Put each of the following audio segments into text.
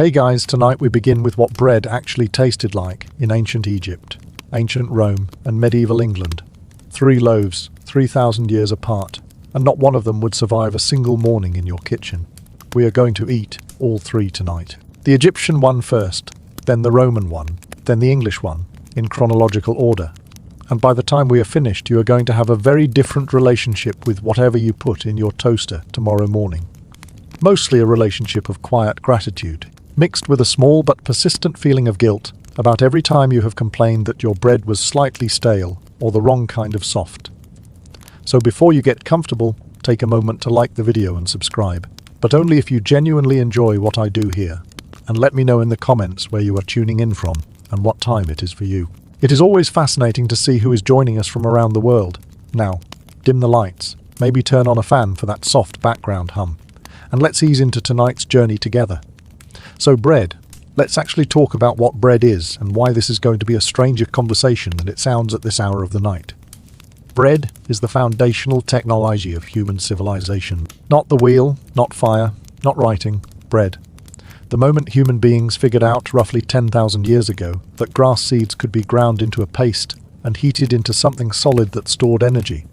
Hey guys, tonight we begin with what bread actually tasted like in ancient Egypt, ancient Rome, and medieval England. 3 loaves, 3,000 years apart, and not one of them would survive a single morning in your kitchen. We are going to eat all 3 tonight. The Egyptian one first, then the Roman one, then the English one, in chronological order. And by the time we are finished, you are going to have a very different relationship with whatever you put in your toaster tomorrow morning. Mostly a relationship of quiet gratitude, mixed with a small but persistent feeling of guilt about every time you have complained that your bread was slightly stale or the wrong kind of soft. So before you get comfortable, take a moment to like the video and subscribe, but only if you genuinely enjoy what I do here. And let me know in the comments where you are tuning in from and what time it is for you. It is always fascinating to see who is joining us from around the world. Now, dim the lights, maybe turn on a fan for that soft background hum, and let's ease into tonight's journey together. So bread, let's actually talk about what bread is and why this is going to be a stranger conversation than it sounds at this hour of the night. Bread is the foundational technology of human civilization. Not the wheel, not fire, not writing, bread. The moment human beings figured out roughly 10,000 years ago that grass seeds could be ground into a paste and heated into something solid that stored energy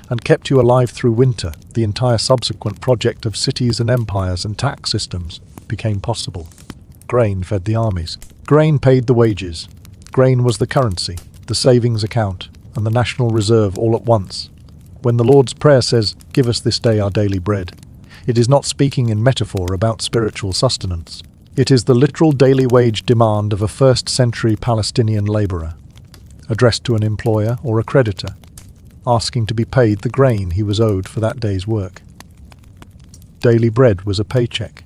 and kept you alive through winter, the entire subsequent project of cities and empires and tax systems became possible. Grain fed the armies. Grain paid the wages. Grain was the currency, the savings account, and the national reserve all at once. When the Lord's Prayer says, "Give us this day our daily bread," it is not speaking in metaphor about spiritual sustenance. It is the literal daily wage demand of a first-century Palestinian laborer, addressed to an employer or a creditor, asking to be paid the grain he was owed for that day's work. Daily bread was a paycheck.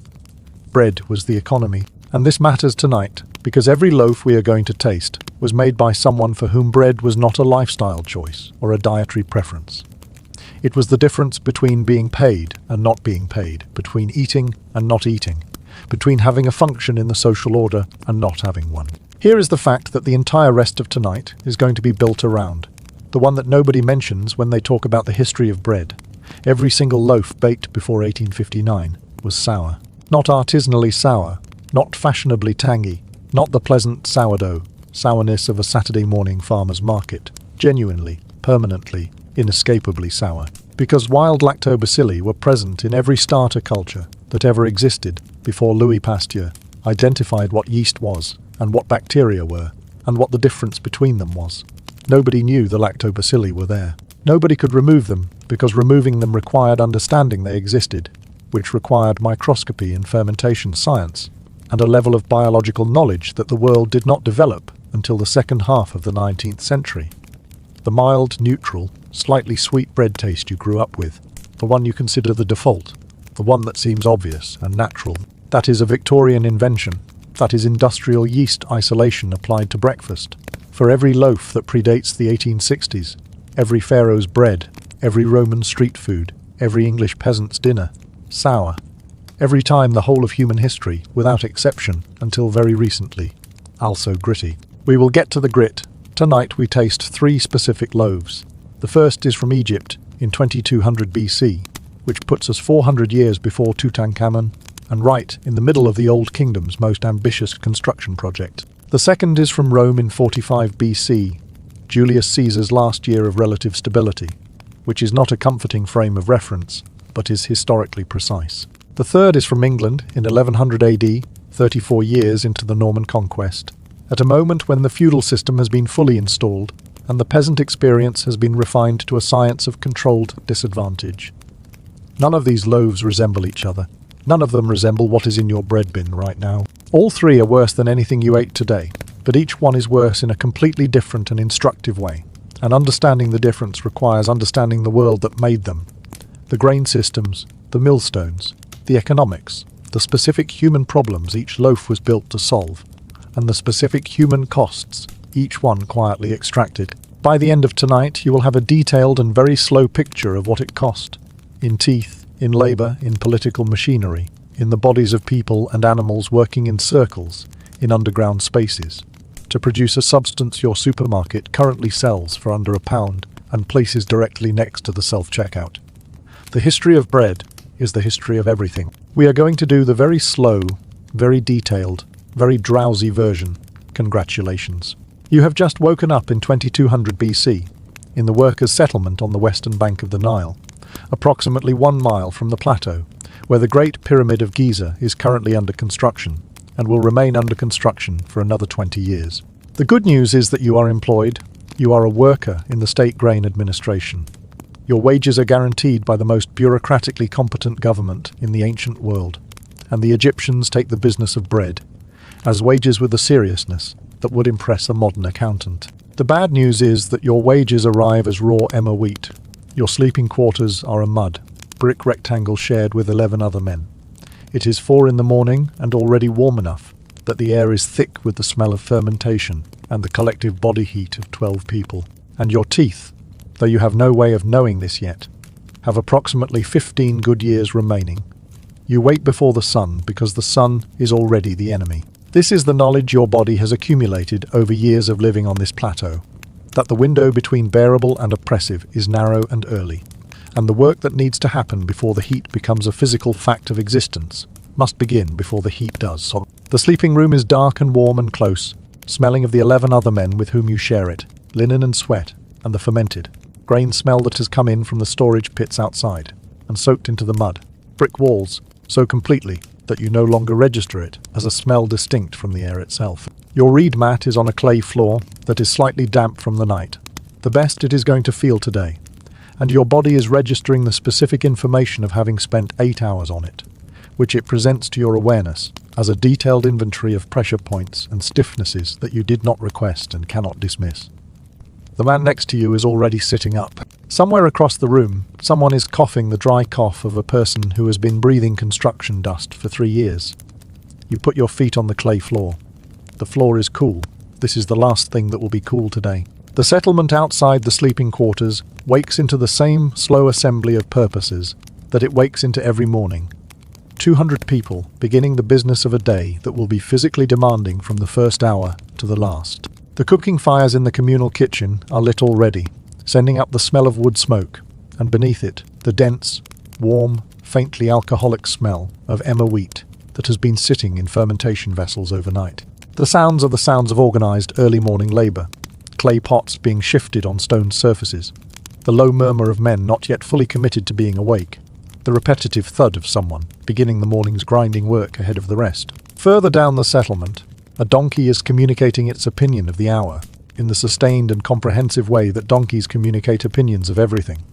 Bread was the economy, and this matters tonight because every loaf we are going to taste was made by someone for whom bread was not a lifestyle choice or a dietary preference. It was the difference between being paid and not being paid, between eating and not eating, between having a function in the social order and not having one. Here is the fact that the entire rest of tonight is going to be built around, the one that nobody mentions when they talk about the history of bread. Every single loaf baked before 1859 was sour. Not artisanally sour, not fashionably tangy, not the pleasant sourdough sourness of a Saturday morning farmer's market. Genuinely, permanently, inescapably sour. Because wild lactobacilli were present in every starter culture that ever existed before Louis Pasteur identified what yeast was and what bacteria were and what the difference between them was. Nobody knew the lactobacilli were there. Nobody could remove them because removing them required understanding they existed, which required microscopy and fermentation science, and a level of biological knowledge that the world did not develop until the second half of the 19th century. The mild, neutral, slightly sweet bread taste you grew up with, the one you consider the default, the one that seems obvious and natural, that is a Victorian invention, that is industrial yeast isolation applied to breakfast. For every loaf that predates the 1860s, every pharaoh's bread, every Roman street food, every English peasant's dinner, sour. Every time the whole of human history, without exception, until very recently. Also gritty. We will get to the grit. Tonight we taste 3 specific loaves. The first is from Egypt in 2200 BC, which puts us 400 years before Tutankhamun, and right in the middle of the Old Kingdom's most ambitious construction project. The second is from Rome in 45 BC, Julius Caesar's last year of relative stability, which is not a comforting frame of reference, but is historically precise. The third is from England in 1100 AD, 34 years into the Norman conquest, at a moment when the feudal system has been fully installed and the peasant experience has been refined to a science of controlled disadvantage. None of these loaves resemble each other. None of them resemble what is in your bread bin right now. All 3 are worse than anything you ate today, but each one is worse in a completely different and instructive way. And understanding the difference requires understanding the world that made them. The grain systems, the millstones, the economics, the specific human problems each loaf was built to solve, and the specific human costs, each one quietly extracted. By the end of tonight, you will have a detailed and very slow picture of what it cost. In teeth, in labor, in political machinery, in the bodies of people and animals working in circles, in underground spaces, to produce a substance your supermarket currently sells for under £1 and places directly next to the self-checkout. The history of bread is the history of everything. We are going to do the very slow, very detailed, very drowsy version. Congratulations. You have just woken up in 2200 BC, in the workers' settlement on the western bank of the Nile, approximately 1 mile from the plateau, where the Great Pyramid of Giza is currently under construction, and will remain under construction for another 20 years. The good news is that you are employed. You are a worker in the State Grain Administration. Your wages are guaranteed by the most bureaucratically competent government in the ancient world, and the Egyptians take the business of bread as wages with a seriousness that would impress a modern accountant. The bad news is that your wages arrive as raw emmer wheat. Your sleeping quarters are a mud, brick rectangle shared with 11 other men. It is 4 in the morning and already warm enough that the air is thick with the smell of fermentation and the collective body heat of 12 people. And your teeth, though you have no way of knowing this yet, have approximately 15 good years remaining. You wait before the sun because the sun is already the enemy. This is the knowledge your body has accumulated over years of living on this plateau, that the window between bearable and oppressive is narrow and early, and the work that needs to happen before the heat becomes a physical fact of existence must begin before the heat does. So the sleeping room is dark and warm and close, smelling of the 11 other men with whom you share it, linen and sweat, and the fermented grain smell that has come in from the storage pits outside, and soaked into the mud, brick walls, so completely that you no longer register it as a smell distinct from the air itself. Your reed mat is on a clay floor that is slightly damp from the night, the best it is going to feel today, and your body is registering the specific information of having spent 8 hours on it, which it presents to your awareness as a detailed inventory of pressure points and stiffnesses that you did not request and cannot dismiss. The man next to you is already sitting up. Somewhere across the room, someone is coughing the dry cough of a person who has been breathing construction dust for 3 years. You put your feet on the clay floor. The floor is cool. This is the last thing that will be cool today. The settlement outside the sleeping quarters wakes into the same slow assembly of purposes that it wakes into every morning. 200 people beginning the business of a day that will be physically demanding from the first hour to the last. The cooking fires in the communal kitchen are lit already, sending up the smell of wood smoke, and beneath it, the dense, warm, faintly alcoholic smell of emmer wheat that has been sitting in fermentation vessels overnight. The sounds of organized early morning labor, clay pots being shifted on stone surfaces, the low murmur of men not yet fully committed to being awake, the repetitive thud of someone beginning the morning's grinding work ahead of the rest. Further down the settlement, a donkey is communicating its opinion of the hour, in the sustained and comprehensive way that donkeys communicate opinions of everything.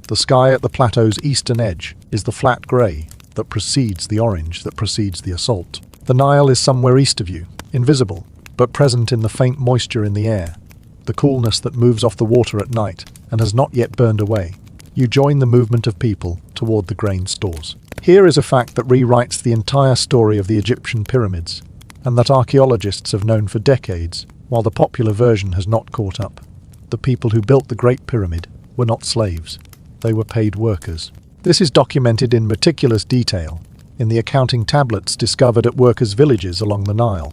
The sky at the plateau's eastern edge is the flat grey that precedes the orange that precedes the assault. The Nile is somewhere east of you, invisible, but present in the faint moisture in the air, the coolness that moves off the water at night and has not yet burned away. You join the movement of people toward the grain stores. Here is a fact that rewrites the entire story of the Egyptian pyramids, and that archaeologists have known for decades, while the popular version has not caught up. The people who built the Great Pyramid were not slaves. They were paid workers. This is documented in meticulous detail in the accounting tablets discovered at workers' villages along the Nile,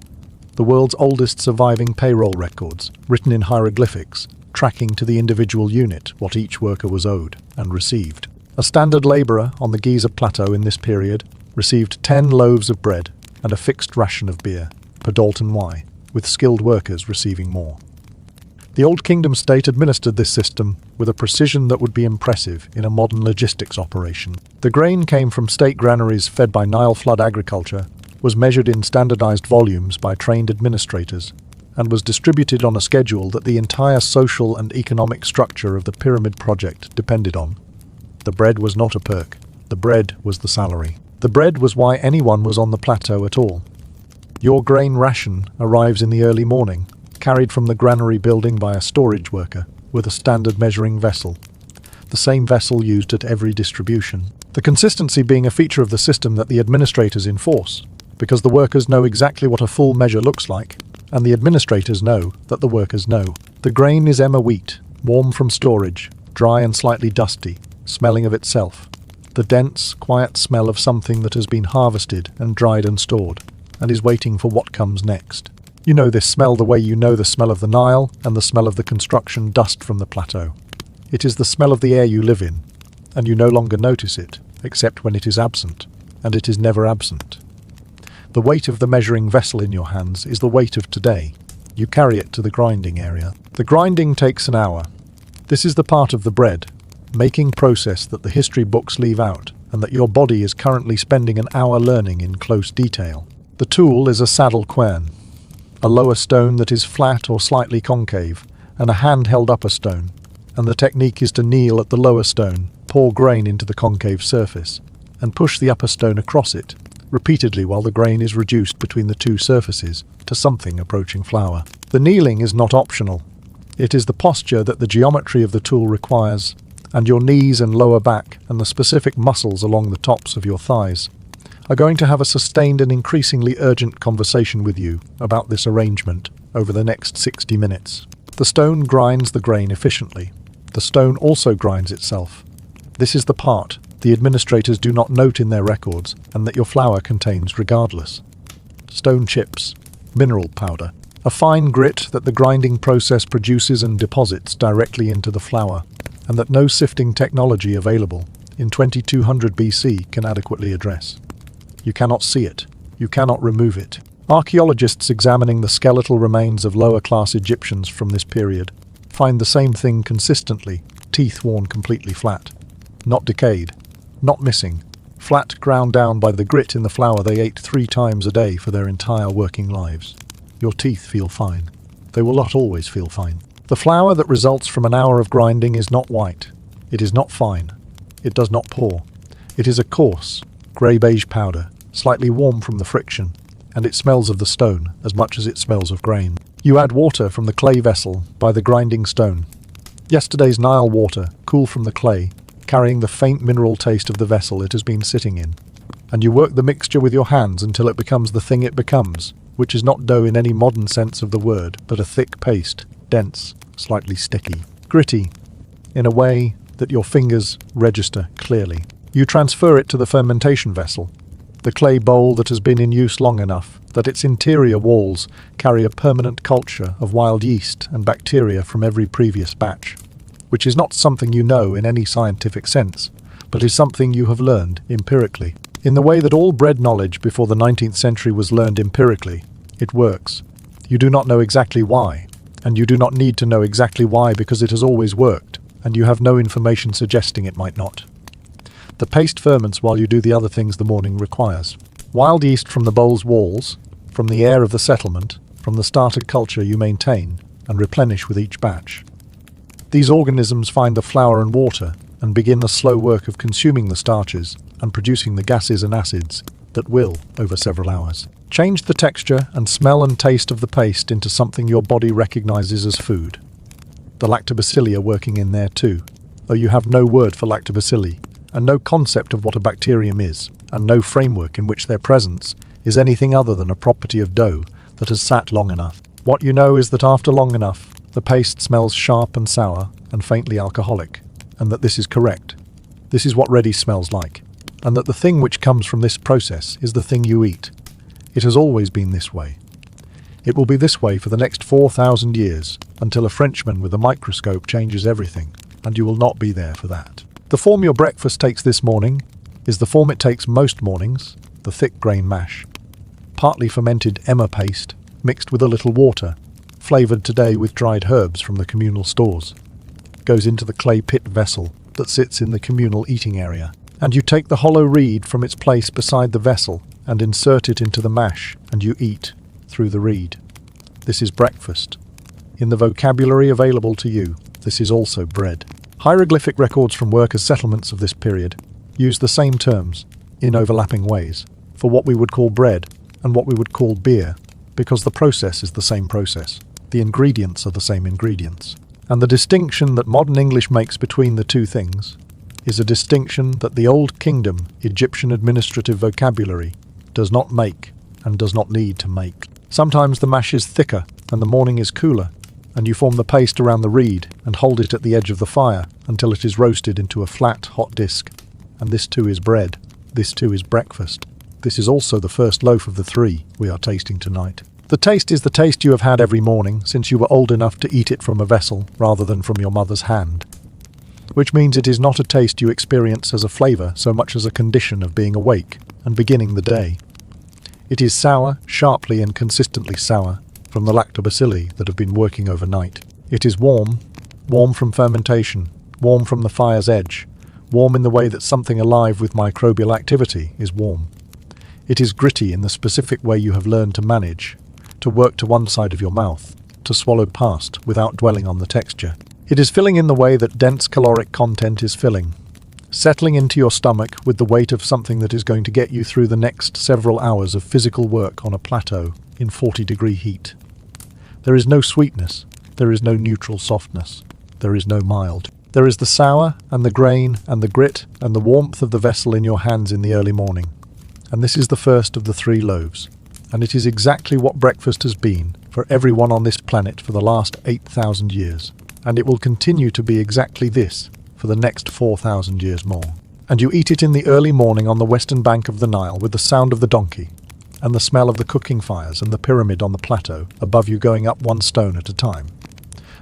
the world's oldest surviving payroll records, written in hieroglyphics, tracking to the individual unit what each worker was owed and received. A standard labourer on the Giza Plateau in this period received 10 loaves of bread and a fixed ration of beer per Dalton Y, with skilled workers receiving more. The Old Kingdom state administered this system with a precision that would be impressive in a modern logistics operation. The grain came from state granaries fed by Nile flood agriculture, was measured in standardized volumes by trained administrators, and was distributed on a schedule that the entire social and economic structure of the pyramid project depended on. The bread was not a perk. The bread was the salary. The bread was why anyone was on the plateau at all. Your grain ration arrives in the early morning, carried from the granary building by a storage worker with a standard measuring vessel, the same vessel used at every distribution. The consistency being a feature of the system that the administrators enforce, because the workers know exactly what a full measure looks like, and the administrators know that the workers know. The grain is emmer wheat, warm from storage, dry and slightly dusty, smelling of itself. The dense, quiet smell of something that has been harvested and dried and stored, and is waiting for what comes next. You know this smell the way you know the smell of the Nile and the smell of the construction dust from the plateau. It is the smell of the air you live in, and you no longer notice it, except when it is absent, and it is never absent. The weight of the measuring vessel in your hands is the weight of today. You carry it to the grinding area. The grinding takes an hour. This is the part of the bread making process that the history books leave out, and that your body is currently spending an hour learning in close detail. The tool is a saddle quern, a lower stone that is flat or slightly concave, and a hand-held upper stone, and the technique is to kneel at the lower stone, pour grain into the concave surface, and push the upper stone across it, repeatedly while the grain is reduced between the two surfaces to something approaching flour. The kneeling is not optional. It is the posture that the geometry of the tool requires, and your knees and lower back and the specific muscles along the tops of your thighs are going to have a sustained and increasingly urgent conversation with you about this arrangement over the next 60 minutes. The stone grinds the grain efficiently. The stone also grinds itself. This is the part the administrators do not note in their records and that your flour contains regardless. Stone chips, mineral powder, a fine grit that the grinding process produces and deposits directly into the flour, and that no sifting technology available in 2200 BC can adequately address. You cannot see it. You cannot remove it. Archaeologists examining the skeletal remains of lower-class Egyptians from this period find the same thing consistently, teeth worn completely flat. Not decayed, not missing, flat ground down by the grit in the flour they ate 3 times a day for their entire working lives. Your teeth feel fine. They will not always feel fine. The flour that results from an hour of grinding is not white. It is not fine. It does not pour. It is a coarse, grey-beige powder, slightly warm from the friction, and it smells of the stone as much as it smells of grain. You add water from the clay vessel by the grinding stone. Yesterday's Nile water, cool from the clay, carrying the faint mineral taste of the vessel it has been sitting in. And you work the mixture with your hands until it becomes the thing it becomes, which is not dough in any modern sense of the word, but a thick paste, dense, slightly sticky, gritty, in a way that your fingers register clearly. You transfer it to the fermentation vessel, the clay bowl that has been in use long enough that its interior walls carry a permanent culture of wild yeast and bacteria from every previous batch, which is not something you know in any scientific sense, but is something you have learned empirically. In the way that all bread knowledge before the 19th century was learned empirically, it works. You do not know exactly why, and you do not need to know exactly why because it has always worked, and you have no information suggesting it might not. The paste ferments while you do the other things the morning requires. Wild yeast from the bowl's walls, from the air of the settlement, from the starter culture you maintain and replenish with each batch. These organisms find the flour and water and begin the slow work of consuming the starches and producing the gases and acids that will, over several hours, change the texture and smell and taste of the paste into something your body recognizes as food. The lactobacilli are working in there too, though you have no word for lactobacilli, and no concept of what a bacterium is, and no framework in which their presence is anything other than a property of dough that has sat long enough. What you know is that after long enough, the paste smells sharp and sour and faintly alcoholic, and that this is correct. This is what ready smells like, and that the thing which comes from this process is the thing you eat. It has always been this way. It will be this way for the next 4,000 years, until a Frenchman with a microscope changes everything, and you will not be there for that. The form your breakfast takes this morning is the form it takes most mornings, the thick grain mash. Partly fermented emmer paste, mixed with a little water, flavoured today with dried herbs from the communal stores. Goes into the clay pit vessel that sits in the communal eating area, and you take the hollow reed from its place beside the vessel and insert it into the mash, and you eat through the reed. This is breakfast. In the vocabulary available to you, this is also bread. Hieroglyphic records from workers' settlements of this period use the same terms, in overlapping ways, for what we would call bread and what we would call beer, because the process is the same process. The ingredients are the same ingredients. And the distinction that modern English makes between the two things is a distinction that the Old Kingdom Egyptian administrative vocabulary does not make and does not need to make. Sometimes the mash is thicker and the morning is cooler, and you form the paste around the reed and hold it at the edge of the fire until it is roasted into a flat, hot disc. And this too is bread. This too is breakfast. This is also the first loaf of the 3 we are tasting tonight. The taste is the taste you have had every morning since you were old enough to eat it from a vessel rather than from your mother's hand. Which means it is not a taste you experience as a flavour so much as a condition of being awake and beginning the day. It is sour, sharply and consistently sour, from the lactobacilli that have been working overnight. It is warm, warm from fermentation, warm from the fire's edge, warm in the way that something alive with microbial activity is warm. It is gritty in the specific way you have learned to manage, to work to one side of your mouth, to swallow past without dwelling on the texture. It is filling in the way that dense caloric content is filling, settling into your stomach with the weight of something that is going to get you through the next several hours of physical work on a plateau in 40-degree heat. There is no sweetness, there is no neutral softness, there is no mild. There is the sour and the grain and the grit and the warmth of the vessel in your hands in the early morning. And this is the first of the 3 loaves. And it is exactly what breakfast has been for everyone on this planet for the last 8,000 years. And it will continue to be exactly this for the next 4,000 years more. And you eat it in the early morning on the western bank of the Nile with the sound of the donkey and the smell of the cooking fires and the pyramid on the plateau above you going up 1 stone at a time.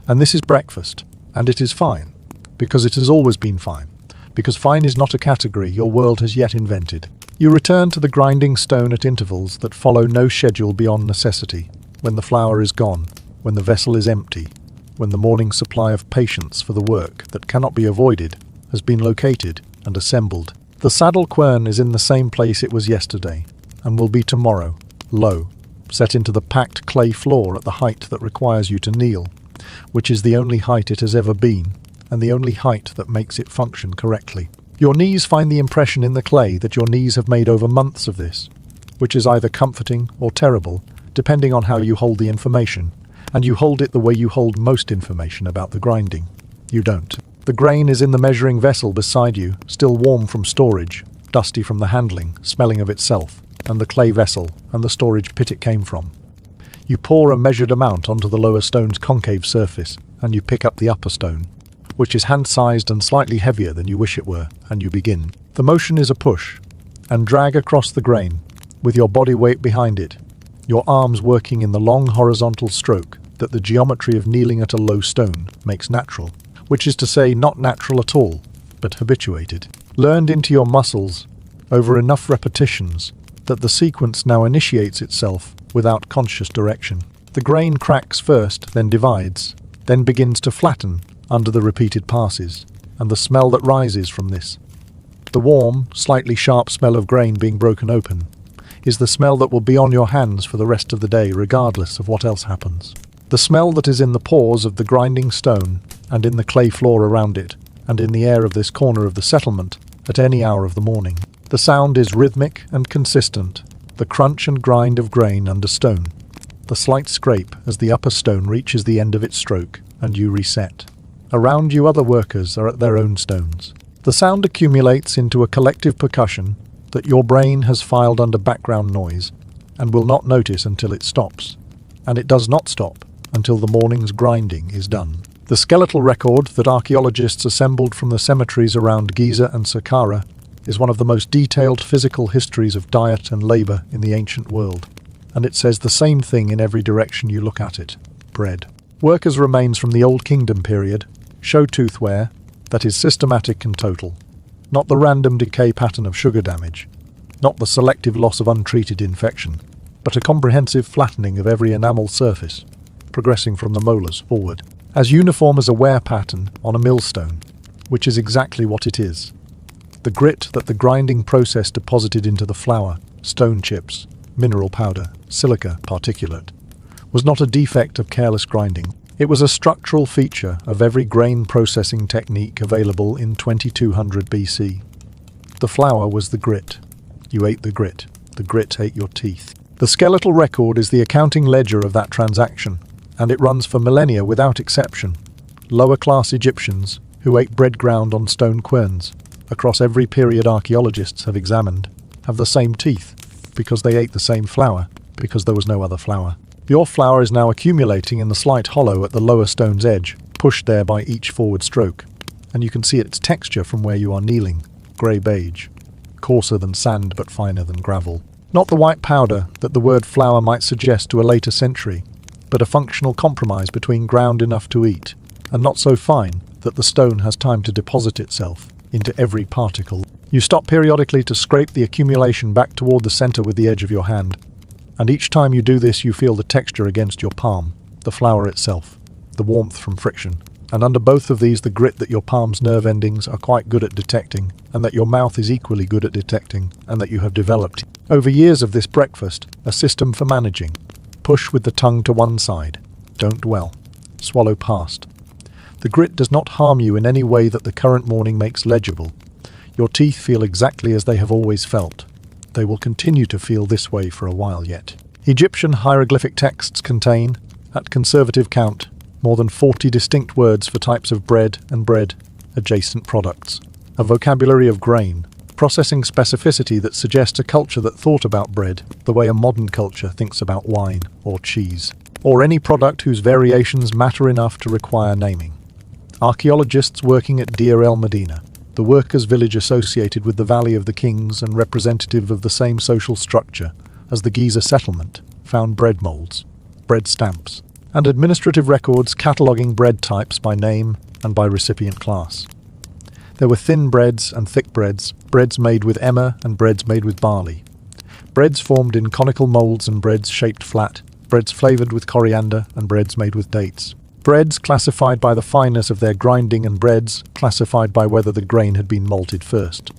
And this is breakfast, and it is fine, because it has always been fine, because fine is not a category your world has yet invented. You return to the grinding stone at intervals that follow no schedule beyond necessity, when the flour is gone, when the vessel is empty, when the morning supply of patience for the work that cannot be avoided has been located and assembled. The saddle quern is in the same place it was yesterday, and will be tomorrow, low, set into the packed clay floor at the height that requires you to kneel, which is the only height it has ever been, and the only height that makes it function correctly. Your knees find the impression in the clay that your knees have made over months of this, which is either comforting or terrible, depending on how you hold the information, and you hold it the way you hold most information about the grinding. You don't. The grain is in the measuring vessel beside you, still warm from storage, dusty from the handling, smelling of itself, and the clay vessel and the storage pit it came from. You pour a measured amount onto the lower stone's concave surface, and you pick up the upper stone, which is hand-sized and slightly heavier than you wish it were, and you begin. The motion is a push and drag across the grain, with your body weight behind it, your arms working in the long horizontal stroke that the geometry of kneeling at a low stone makes natural, which is to say not natural at all, but habituated, learned into your muscles over enough repetitions that the sequence now initiates itself without conscious direction. The grain cracks first, then divides, then begins to flatten under the repeated passes, and the smell that rises from this, the warm, slightly sharp smell of grain being broken open, is the smell that will be on your hands for the rest of the day regardless of what else happens. The smell that is in the pores of the grinding stone, and in the clay floor around it, and in the air of this corner of the settlement at any hour of the morning. The sound is rhythmic and consistent, the crunch and grind of grain under stone, the slight scrape as the upper stone reaches the end of its stroke, and you reset. Around you other workers are at their own stones. The sound accumulates into a collective percussion that your brain has filed under background noise and will not notice until it stops. And it does not stop until the morning's grinding is done. The skeletal record that archaeologists assembled from the cemeteries around Giza and Saqqara is one of the most detailed physical histories of diet and labor in the ancient world. And it says the same thing in every direction you look at it. Bread. Workers' remains from the Old Kingdom period show tooth wear that is systematic and total, not the random decay pattern of sugar damage, not the selective loss of untreated infection, but a comprehensive flattening of every enamel surface, progressing from the molars forward, as uniform as a wear pattern on a millstone, which is exactly what it is. The grit that the grinding process deposited into the flour, stone chips, mineral powder, silica, particulate, was not a defect of careless grinding. It was a structural feature of every grain processing technique available in 2200 BC. The flour was the grit. You ate the grit. The grit ate your teeth. The skeletal record is the accounting ledger of that transaction, and it runs for millennia without exception. Lower-class Egyptians, who ate bread ground on stone querns, across every period archaeologists have examined, have the same teeth, because they ate the same flour, because there was no other flour. Your flour is now accumulating in the slight hollow at the lower stone's edge, pushed there by each forward stroke, and you can see its texture from where you are kneeling, grey-beige, coarser than sand but finer than gravel. Not the white powder that the word flour might suggest to a later century, but a functional compromise between ground enough to eat, and not so fine that the stone has time to deposit itself into every particle. You stop periodically to scrape the accumulation back toward the center with the edge of your hand, And each time you do this, you feel the texture against your palm, the flour itself, the warmth from friction. And under both of these, the grit that your palm's nerve endings are quite good at detecting, and that your mouth is equally good at detecting, and that you have developed, over years of this breakfast, a system for managing. Push with the tongue to one side. Don't dwell. Swallow past. The grit does not harm you in any way that the current morning makes legible. Your teeth feel exactly as they have always felt. They will continue to feel this way for a while yet. Egyptian hieroglyphic texts contain, at conservative count, more than 40 distinct words for types of bread and bread-adjacent products. A vocabulary of grain, processing specificity that suggests a culture that thought about bread the way a modern culture thinks about wine or cheese, or any product whose variations matter enough to require naming. Archaeologists working at Deir el Medina, the workers' village associated with the Valley of the Kings and representative of the same social structure as the Giza settlement, found bread molds, bread stamps, and administrative records cataloguing bread types by name and by recipient class. There were thin breads and thick breads, breads made with emmer and breads made with barley, breads formed in conical molds and breads shaped flat, breads flavoured with coriander and breads made with dates. Breads classified by the fineness of their grinding and breads classified by whether the grain had been malted first.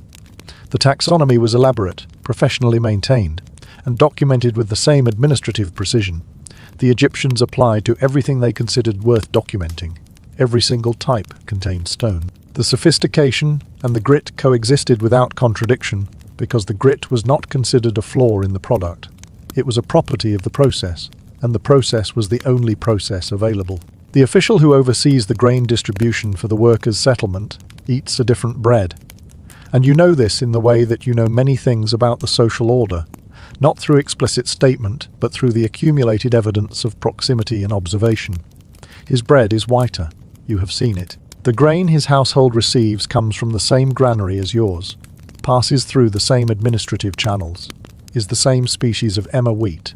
The taxonomy was elaborate, professionally maintained, and documented with the same administrative precision. The Egyptians applied to everything they considered worth documenting. Every single type contained stone. The sophistication and the grit coexisted without contradiction because the grit was not considered a flaw in the product. It was a property of the process, and the process was the only process available. The official who oversees the grain distribution for the workers' settlement eats a different bread. And you know this in the way that you know many things about the social order, not through explicit statement, but through the accumulated evidence of proximity and observation. His bread is whiter. You have seen it. The grain his household receives comes from the same granary as yours, passes through the same administrative channels, is the same species of emmer wheat,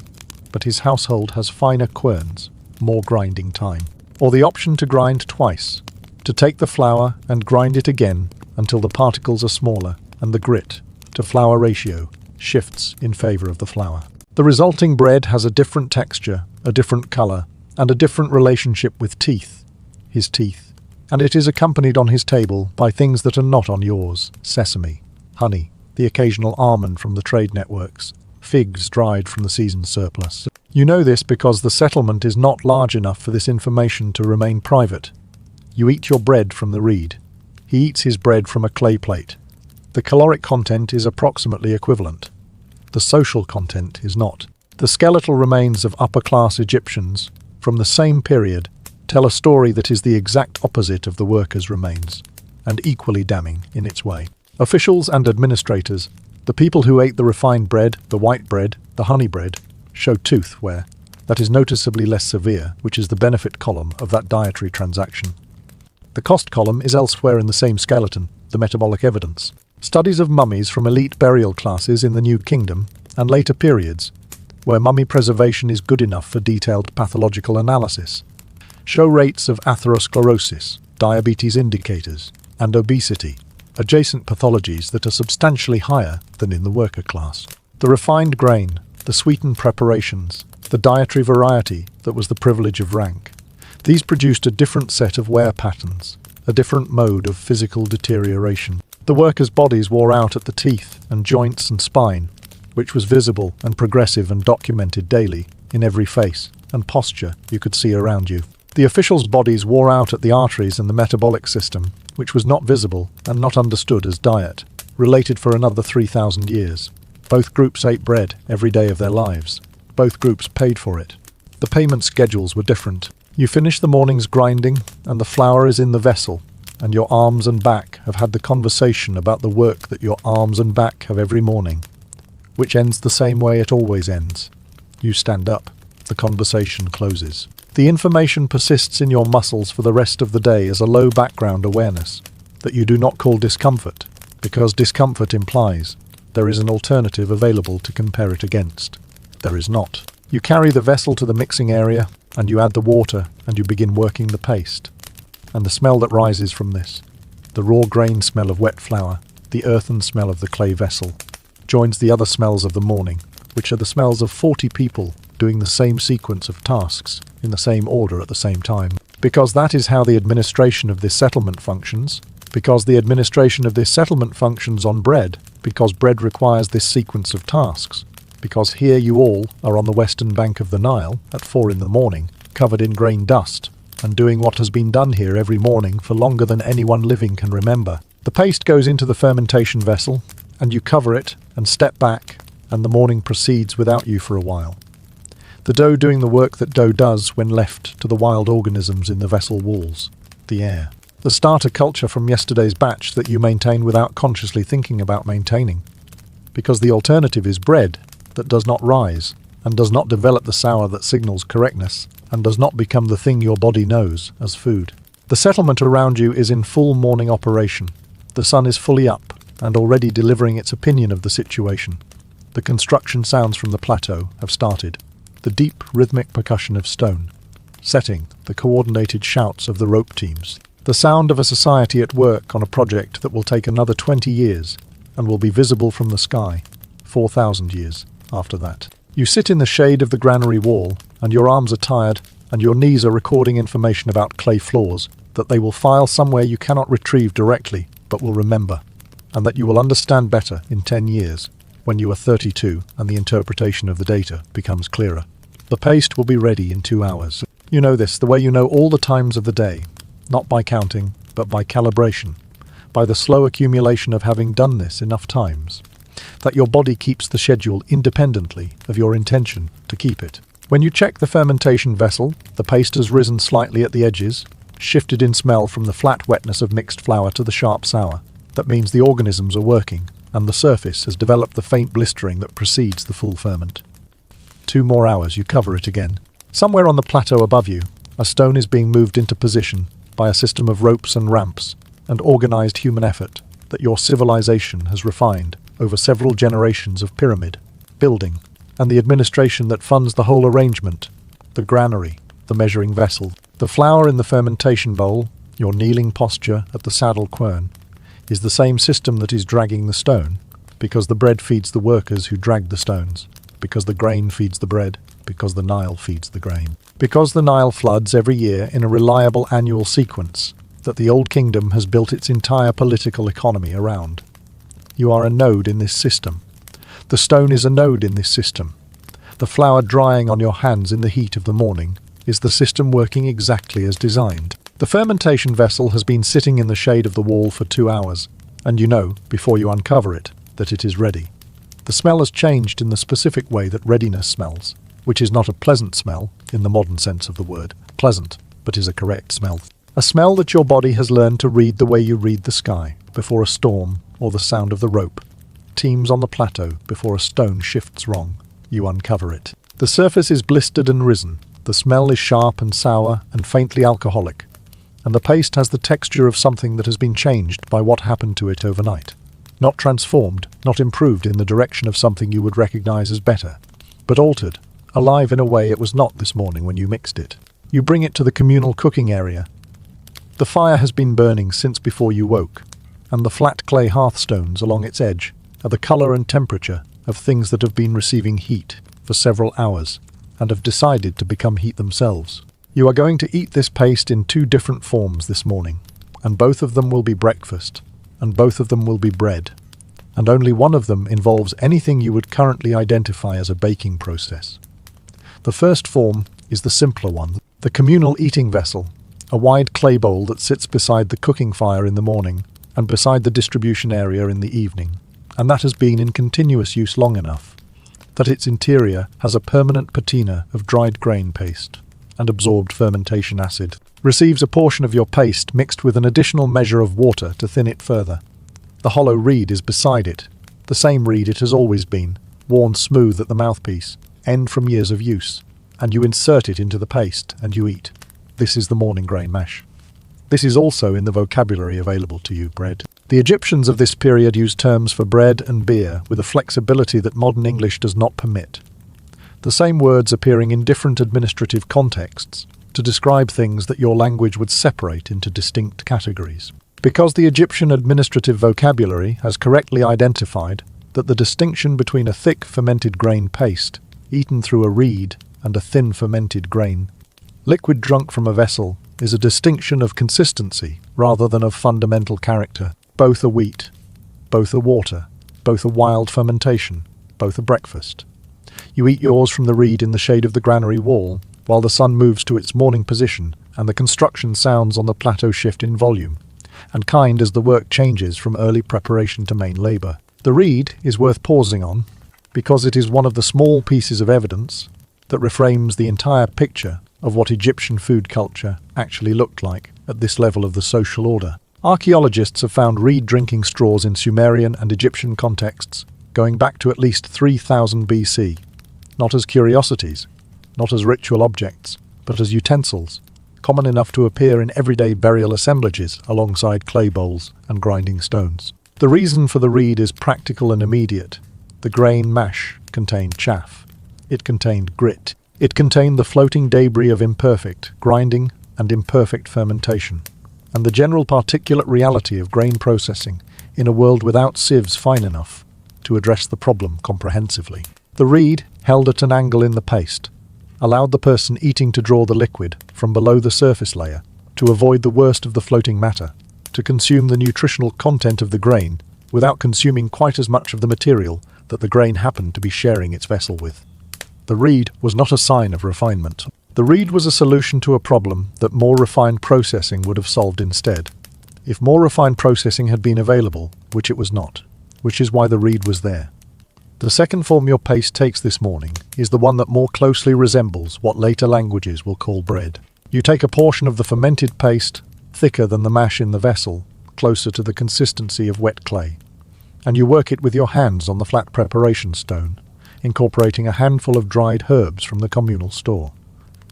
but his household has finer querns, more grinding time. Or the option to grind twice, to take the flour and grind it again until the particles are smaller, and the grit to flour ratio shifts in favor of the flour. The resulting bread has a different texture, a different color, and a different relationship with teeth, his teeth, and it is accompanied on his table by things that are not on yours: sesame, honey, the occasional almond from the trade networks, figs dried from the season's surplus. You know this because the settlement is not large enough for this information to remain private. You eat your bread from the reed. He eats his bread from a clay plate. The caloric content is approximately equivalent. The social content is not. The skeletal remains of upper-class Egyptians from the same period tell a story that is the exact opposite of the workers' remains, and equally damning in its way. Officials and administrators, the people who ate the refined bread, the white bread, the honey bread, show tooth wear. That is noticeably less severe, which is the benefit column of that dietary transaction. The cost column is elsewhere in the same skeleton, the metabolic evidence. Studies of mummies from elite burial classes in the New Kingdom and later periods, where mummy preservation is good enough for detailed pathological analysis, show rates of atherosclerosis, diabetes indicators, and obesity, adjacent pathologies that are substantially higher than in the worker class. The refined grain, the sweetened preparations, the dietary variety that was the privilege of rank. These produced a different set of wear patterns, a different mode of physical deterioration. The workers' bodies wore out at the teeth and joints and spine, which was visible and progressive and documented daily in every face and posture you could see around you. The officials' bodies wore out at the arteries and the metabolic system, which was not visible and not understood as diet, related for another 3,000 years. Both groups ate bread every day of their lives. Both groups paid for it. The payment schedules were different. You finish the morning's grinding, and the flour is in the vessel, and your arms and back have had the conversation about the work that your arms and back have every morning, which ends the same way it always ends. You stand up. The conversation closes. The information persists in your muscles for the rest of the day as a low background awareness that you do not call discomfort, because discomfort implies there is an alternative available to compare it against. There is not. You carry the vessel to the mixing area, and you add the water, and you begin working the paste. And the smell that rises from this, the raw grain smell of wet flour, the earthen smell of the clay vessel, joins the other smells of the morning, which are the smells of 40 people doing the same sequence of tasks in the same order at the same time. Because that is how the administration of this settlement functions. Because the administration of this settlement functions on bread. Because bread requires this sequence of tasks. Because here you all are on the western bank of the Nile at 4 in the morning, covered in grain dust, and doing what has been done here every morning for longer than anyone living can remember. The paste goes into the fermentation vessel, and you cover it and step back, and the morning proceeds without you for a while. The dough doing the work that dough does when left to the wild organisms in the vessel walls, the air. The starter culture from yesterday's batch that you maintain without consciously thinking about maintaining. Because the alternative is bread that does not rise, and does not develop the sour that signals correctness, and does not become the thing your body knows as food. The settlement around you is in full morning operation. The sun is fully up, and already delivering its opinion of the situation. The construction sounds from the plateau have started. The deep, rhythmic percussion of stone. Setting, the coordinated shouts of the rope teams. The sound of a society at work on a project that will take another 20 years, and will be visible from the sky, 4,000 years after that. You sit in the shade of the granary wall, and your arms are tired, and your knees are recording information about clay floors that they will file somewhere you cannot retrieve directly, but will remember, and that you will understand better in 10 years, when you are 32 and the interpretation of the data becomes clearer. The paste will be ready in 2 hours. You know this the way you know all the times of the day, not by counting, but by calibration, by the slow accumulation of having done this enough times, that your body keeps the schedule independently of your intention to keep it. When you check the fermentation vessel, the paste has risen slightly at the edges, shifted in smell from the flat wetness of mixed flour to the sharp sour. That means the organisms are working, and the surface has developed the faint blistering that precedes the full ferment. 2 more hours, you cover it again. Somewhere on the plateau above you, a stone is being moved into position by a system of ropes and ramps and organized human effort that your civilization has refined over several generations of pyramid, building, and the administration that funds the whole arrangement, the granary, the measuring vessel, the flour in the fermentation bowl, your kneeling posture at the saddle quern, is the same system that is dragging the stone, because the bread feeds the workers who drag the stones, because the grain feeds the bread, because the Nile feeds the grain, because the Nile floods every year in a reliable annual sequence that the Old Kingdom has built its entire political economy around. You are a node in this system. The stone is a node in this system. The flour drying on your hands in the heat of the morning is the system working exactly as designed. The fermentation vessel has been sitting in the shade of the wall for 2 hours, and you know, before you uncover it, that it is ready. The smell has changed in the specific way that readiness smells, which is not a pleasant smell in the modern sense of the word, pleasant, but is a correct smell. A smell that your body has learned to read the way you read the sky before a storm or the sound of the rope. Teams on the plateau before a stone shifts wrong. You uncover it. The surface is blistered and risen. The smell is sharp and sour and faintly alcoholic. And the paste has the texture of something that has been changed by what happened to it overnight. Not transformed, not improved in the direction of something you would recognize as better, but altered, alive in a way it was not this morning when you mixed it. You bring it to the communal cooking area. The fire has been burning since before you woke, and the flat clay hearthstones along its edge are the color and temperature of things that have been receiving heat for several hours and have decided to become heat themselves. You are going to eat this paste in 2 different forms this morning, and both of them will be breakfast, and both of them will be bread, and only one of them involves anything you would currently identify as a baking process. The first form is the simpler one, the communal eating vessel, a wide clay bowl that sits beside the cooking fire in the morning and beside the distribution area in the evening, and that has been in continuous use long enough that its interior has a permanent patina of dried grain paste and absorbed fermentation acid, receives a portion of your paste mixed with an additional measure of water to thin it further. The hollow reed is beside it, the same reed it has always been, worn smooth at the mouthpiece, end from years of use, and you insert it into the paste and you eat. This is the morning grain mash. This is also in the vocabulary available to you, bread. The Egyptians of this period used terms for bread and beer with a flexibility that modern English does not permit. The same words appearing in different administrative contexts to describe things that your language would separate into distinct categories. Because the Egyptian administrative vocabulary has correctly identified that the distinction between a thick fermented grain paste, eaten through a reed, and a thin fermented grain, liquid drunk from a vessel, is a distinction of consistency rather than of fundamental character. Both are wheat, both are water, both are wild fermentation, both are breakfast. You eat yours from the reed in the shade of the granary wall, while the sun moves to its morning position and the construction sounds on the plateau shift in volume and kind as the work changes from early preparation to main labour. The reed is worth pausing on because it is one of the small pieces of evidence that reframes the entire picture of what Egyptian food culture actually looked like at this level of the social order. Archaeologists have found reed drinking straws in Sumerian and Egyptian contexts going back to at least 3000 BC, not as curiosities, not as ritual objects, but as utensils, common enough to appear in everyday burial assemblages alongside clay bowls and grinding stones. The reason for the reed is practical and immediate. The grain mash contained chaff. It contained grit. It contained the floating debris of imperfect grinding and imperfect fermentation, and the general particulate reality of grain processing in a world without sieves fine enough to address the problem comprehensively. The reed, held at an angle in the paste, allowed the person eating to draw the liquid from below the surface layer, to avoid the worst of the floating matter, to consume the nutritional content of the grain without consuming quite as much of the material that the grain happened to be sharing its vessel with. The reed was not a sign of refinement. The reed was a solution to a problem that more refined processing would have solved instead. If more refined processing had been available, which it was not, which is why the reed was there. The second form your paste takes this morning is the one that more closely resembles what later languages will call bread. You take a portion of the fermented paste, thicker than the mash in the vessel, closer to the consistency of wet clay, and you work it with your hands on the flat preparation stone, incorporating a handful of dried herbs from the communal store.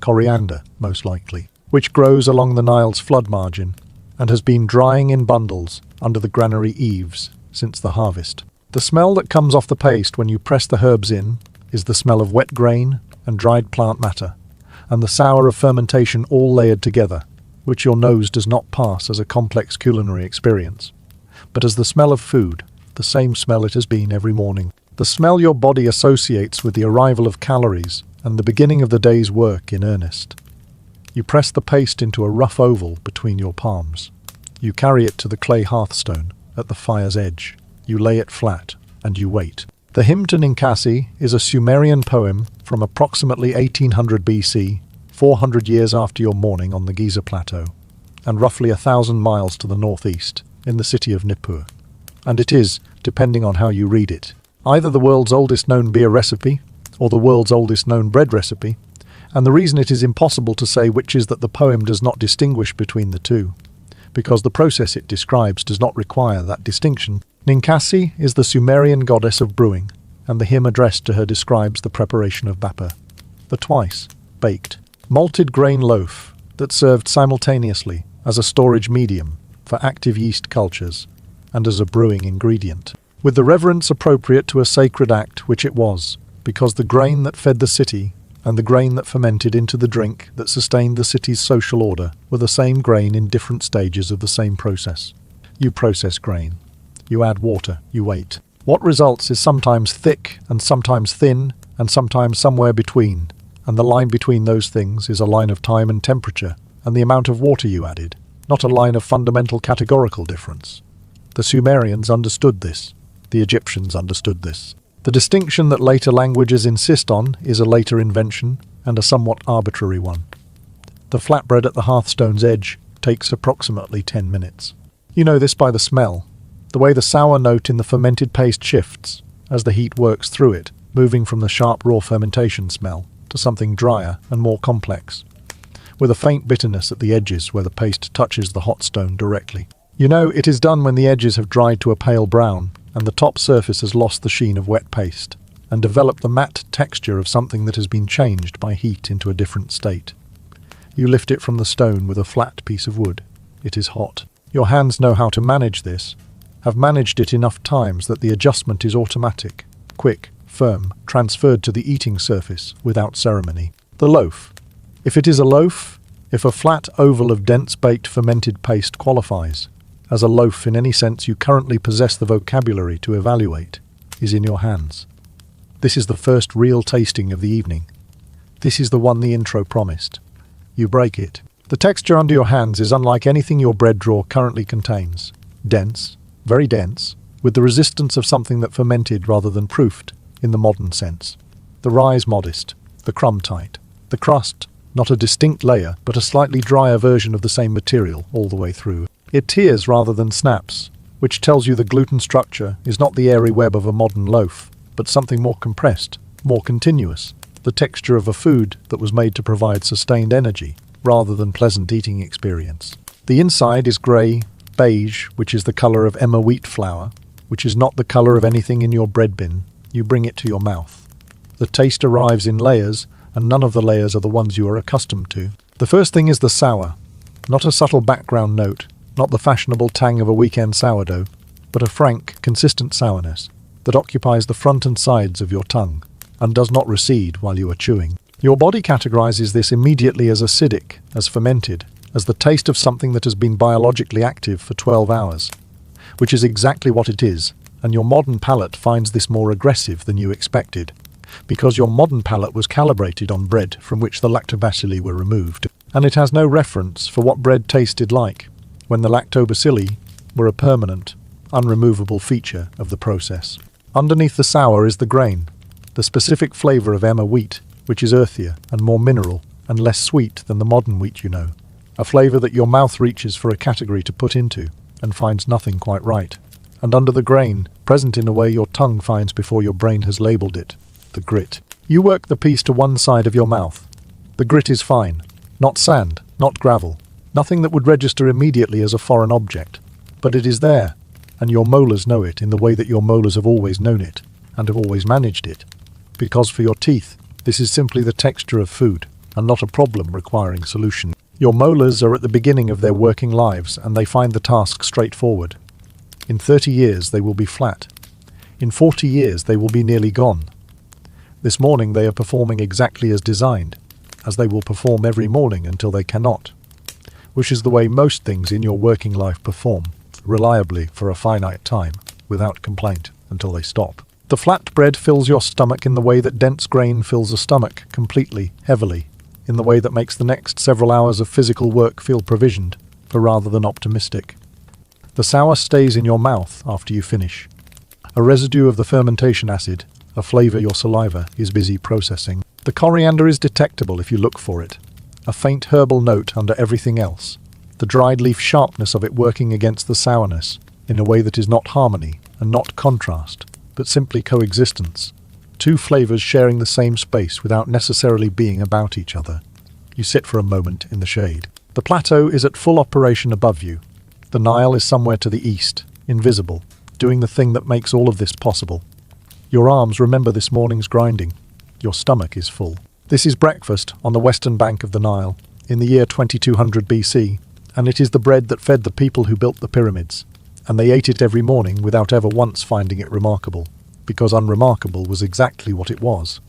Coriander, most likely, which grows along the Nile's flood margin and has been drying in bundles under the granary eaves since the harvest. The smell that comes off the paste when you press the herbs in is the smell of wet grain and dried plant matter, and the sour of fermentation all layered together, which your nose does not pass as a complex culinary experience, but as the smell of food, the same smell it has been every morning. The smell your body associates with the arrival of calories and the beginning of the day's work in earnest. You press the paste into a rough oval between your palms. You carry it to the clay hearthstone at the fire's edge. You lay it flat, and you wait. The hymn to Ninkasi is a Sumerian poem from approximately 1800 BC, 400 years after your morning on the Giza Plateau, and roughly 1,000 miles to the northeast, in the city of Nippur. And it is, depending on how you read it, either the world's oldest known beer recipe, or the world's oldest known bread recipe, and the reason it is impossible to say which is that the poem does not distinguish between the two, because the process it describes does not require that distinction. Ninkasi is the Sumerian goddess of brewing, and the hymn addressed to her describes the preparation of bappa, the twice-baked, malted grain loaf that served simultaneously as a storage medium for active yeast cultures and as a brewing ingredient, with the reverence appropriate to a sacred act which it was, because the grain that fed the city and the grain that fermented into the drink that sustained the city's social order were the same grain in different stages of the same process. You process grain. You add water, you wait. What results is sometimes thick and sometimes thin and sometimes somewhere between, and the line between those things is a line of time and temperature and the amount of water you added, not a line of fundamental categorical difference. The Sumerians understood this. The Egyptians understood this. The distinction that later languages insist on is a later invention and a somewhat arbitrary one. The flatbread at the hearthstone's edge takes approximately 10 minutes. You know this by the smell. The way the sour note in the fermented paste shifts as the heat works through it, moving from the sharp raw fermentation smell to something drier and more complex, with a faint bitterness at the edges where the paste touches the hot stone directly. You know it is done when the edges have dried to a pale brown and the top surface has lost the sheen of wet paste and developed the matte texture of something that has been changed by heat into a different state. You lift it from the stone with a flat piece of wood. It is hot. Your hands know how to manage this, have managed it enough times that the adjustment is automatic, quick, firm, transferred to the eating surface without ceremony. The loaf. If it is a loaf, if a flat oval of dense baked fermented paste qualifies as a loaf in any sense you currently possess the vocabulary to evaluate, is in your hands. This is the first real tasting of the evening. This is the one the intro promised. You break it. The texture under your hands is unlike anything your bread drawer currently contains. Dense, very dense, with the resistance of something that fermented rather than proofed, in the modern sense. The rise modest, the crumb tight. The crust, not a distinct layer, but a slightly drier version of the same material all the way through. It tears rather than snaps, which tells you the gluten structure is not the airy web of a modern loaf, but something more compressed, more continuous, the texture of a food that was made to provide sustained energy, rather than pleasant eating experience. The inside is grey, beige, which is the colour of emmer wheat flour, which is not the colour of anything in your bread bin. You bring it to your mouth. The taste arrives in layers, and none of the layers are the ones you are accustomed to. The first thing is the sour. Not a subtle background note, not the fashionable tang of a weekend sourdough, but a frank, consistent sourness that occupies the front and sides of your tongue and does not recede while you are chewing. Your body categorizes this immediately as acidic, as fermented, as the taste of something that has been biologically active for 12 hours, which is exactly what it is, and your modern palate finds this more aggressive than you expected, because your modern palate was calibrated on bread from which the lactobacilli were removed, and it has no reference for what bread tasted like when the lactobacilli were a permanent, unremovable feature of the process. Underneath the sour is the grain, the specific flavour of emmer wheat, which is earthier and more mineral and less sweet than the modern wheat you know, a flavour that your mouth reaches for a category to put into and finds nothing quite right. And under the grain, present in a way your tongue finds before your brain has labelled it, the grit. You work the piece to one side of your mouth. The grit is fine, not sand, not gravel, nothing that would register immediately as a foreign object, but it is there, and your molars know it in the way that your molars have always known it, and have always managed it. Because for your teeth, this is simply the texture of food, and not a problem requiring solution. Your molars are at the beginning of their working lives, and they find the task straightforward. In 30 years they will be flat. In 40 years they will be nearly gone. This morning they are performing exactly as designed, as they will perform every morning until they cannot, which is the way most things in your working life perform, reliably for a finite time, without complaint, until they stop. The flat bread fills your stomach in the way that dense grain fills a stomach, completely, heavily, in the way that makes the next several hours of physical work feel provisioned, but rather than optimistic. The sour stays in your mouth after you finish. A residue of the fermentation acid, a flavour your saliva is busy processing. The coriander is detectable if you look for it, a faint herbal note under everything else, the dried leaf sharpness of it working against the sourness, in a way that is not harmony and not contrast, but simply coexistence. Two flavours sharing the same space without necessarily being about each other. You sit for a moment in the shade. The plateau is at full operation above you. The Nile is somewhere to the east, invisible, doing the thing that makes all of this possible. Your arms remember this morning's grinding. Your stomach is full. This is breakfast on the western bank of the Nile, in the year 2200 BC, and it is the bread that fed the people who built the pyramids. And they ate it every morning without ever once finding it remarkable, because unremarkable was exactly what it was.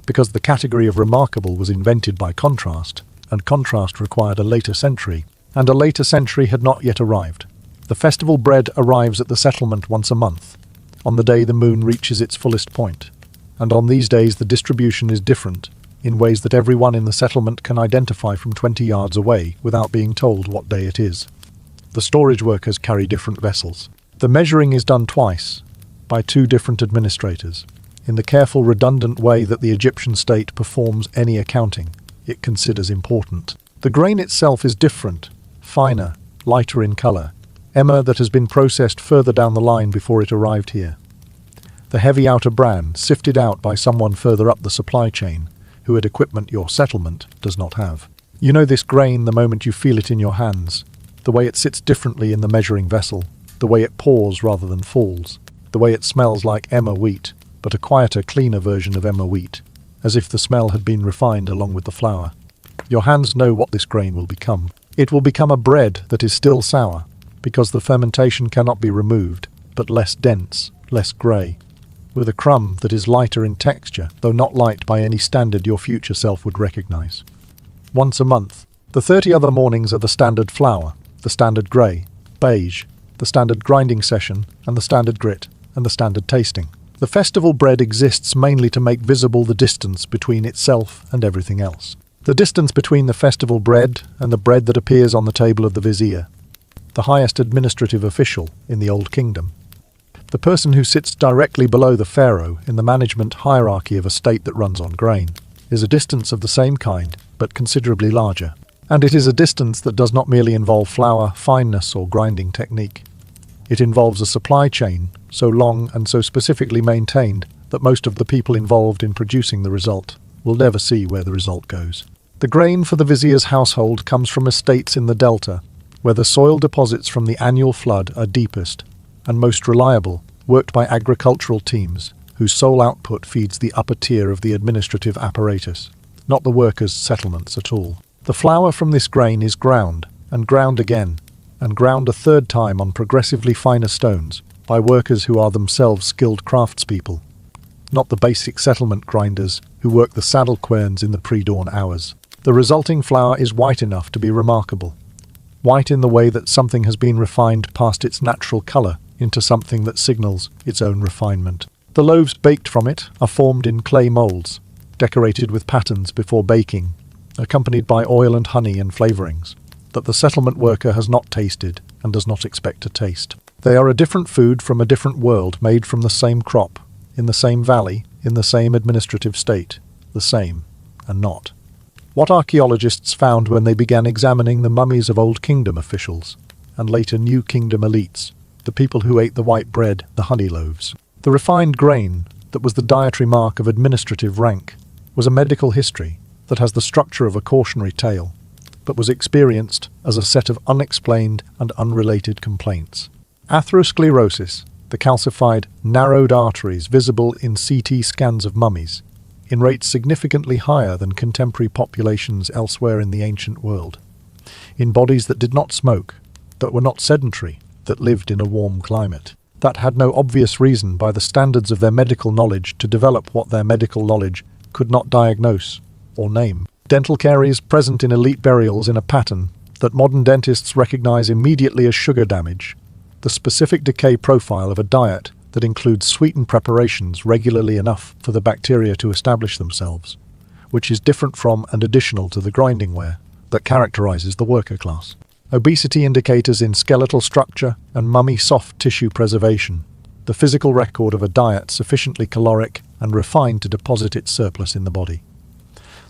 Because the category of remarkable was invented by contrast, and contrast required a later century, and a later century had not yet arrived. The festival bread arrives at the settlement once a month, on the day the moon reaches its fullest point, and on these days the distribution is different, in ways that everyone in the settlement can identify from 20 yards away without being told what day it is. The storage workers carry different vessels. The measuring is done twice, by two different administrators, in the careful, redundant way that the Egyptian state performs any accounting it considers important. The grain itself is different, finer, lighter in colour, emmer that has been processed further down the line before it arrived here. The heavy outer bran, sifted out by someone further up the supply chain, who had equipment your settlement does not have. You know this grain the moment you feel it in your hands, the way it sits differently in the measuring vessel, the way it pours rather than falls, the way it smells like emmer wheat, but a quieter, cleaner version of emmer wheat, as if the smell had been refined along with the flour. Your hands know what this grain will become. It will become a bread that is still sour, because the fermentation cannot be removed, but less dense, less grey, with a crumb that is lighter in texture, though not light by any standard your future self would recognise. Once a month. The 30 other mornings are the standard flour, the standard grey, beige, the standard grinding session, and the standard grit, and the standard tasting. The festival bread exists mainly to make visible the distance between itself and everything else. The distance between the festival bread and the bread that appears on the table of the vizier, the highest administrative official in the Old Kingdom. The person who sits directly below the pharaoh in the management hierarchy of a state that runs on grain, is a distance of the same kind, but considerably larger. And it is a distance that does not merely involve flour, fineness, or grinding technique. It involves a supply chain so long and so specifically maintained that most of the people involved in producing the result will never see where the result goes. The grain for the vizier's household comes from estates in the delta, where the soil deposits from the annual flood are deepest and most reliable, worked by agricultural teams whose sole output feeds the upper tier of the administrative apparatus, not the workers' settlements at all. The flour from this grain is ground, and ground again, and ground a third time on progressively finer stones by workers who are themselves skilled craftspeople, not the basic settlement grinders who work the saddle querns in the pre-dawn hours. The resulting flour is white enough to be remarkable. White in the way that something has been refined past its natural colour into something that signals its own refinement. The loaves baked from it are formed in clay moulds, decorated with patterns before baking, accompanied by oil and honey and flavourings that the settlement worker has not tasted and does not expect to taste. They are a different food from a different world, made from the same crop, in the same valley, in the same administrative state, the same and not. What archaeologists found when they began examining the mummies of Old Kingdom officials, and later New Kingdom elites, the people who ate the white bread, the honey loaves. The refined grain that was the dietary mark of administrative rank was a medical history that has the structure of a cautionary tale, but was experienced as a set of unexplained and unrelated complaints. Atherosclerosis, the calcified, narrowed arteries visible in CT scans of mummies, in rates significantly higher than contemporary populations elsewhere in the ancient world, in bodies that did not smoke, that were not sedentary, that lived in a warm climate, that had no obvious reason by the standards of their medical knowledge to develop what their medical knowledge could not diagnose or name. Dental caries present in elite burials in a pattern that modern dentists recognize immediately as sugar damage, the specific decay profile of a diet that includes sweetened preparations regularly enough for the bacteria to establish themselves, which is different from and additional to the grinding ware that characterizes the worker class. Obesity indicators in skeletal structure and mummy soft tissue preservation, the physical record of a diet sufficiently caloric and refined to deposit its surplus in the body.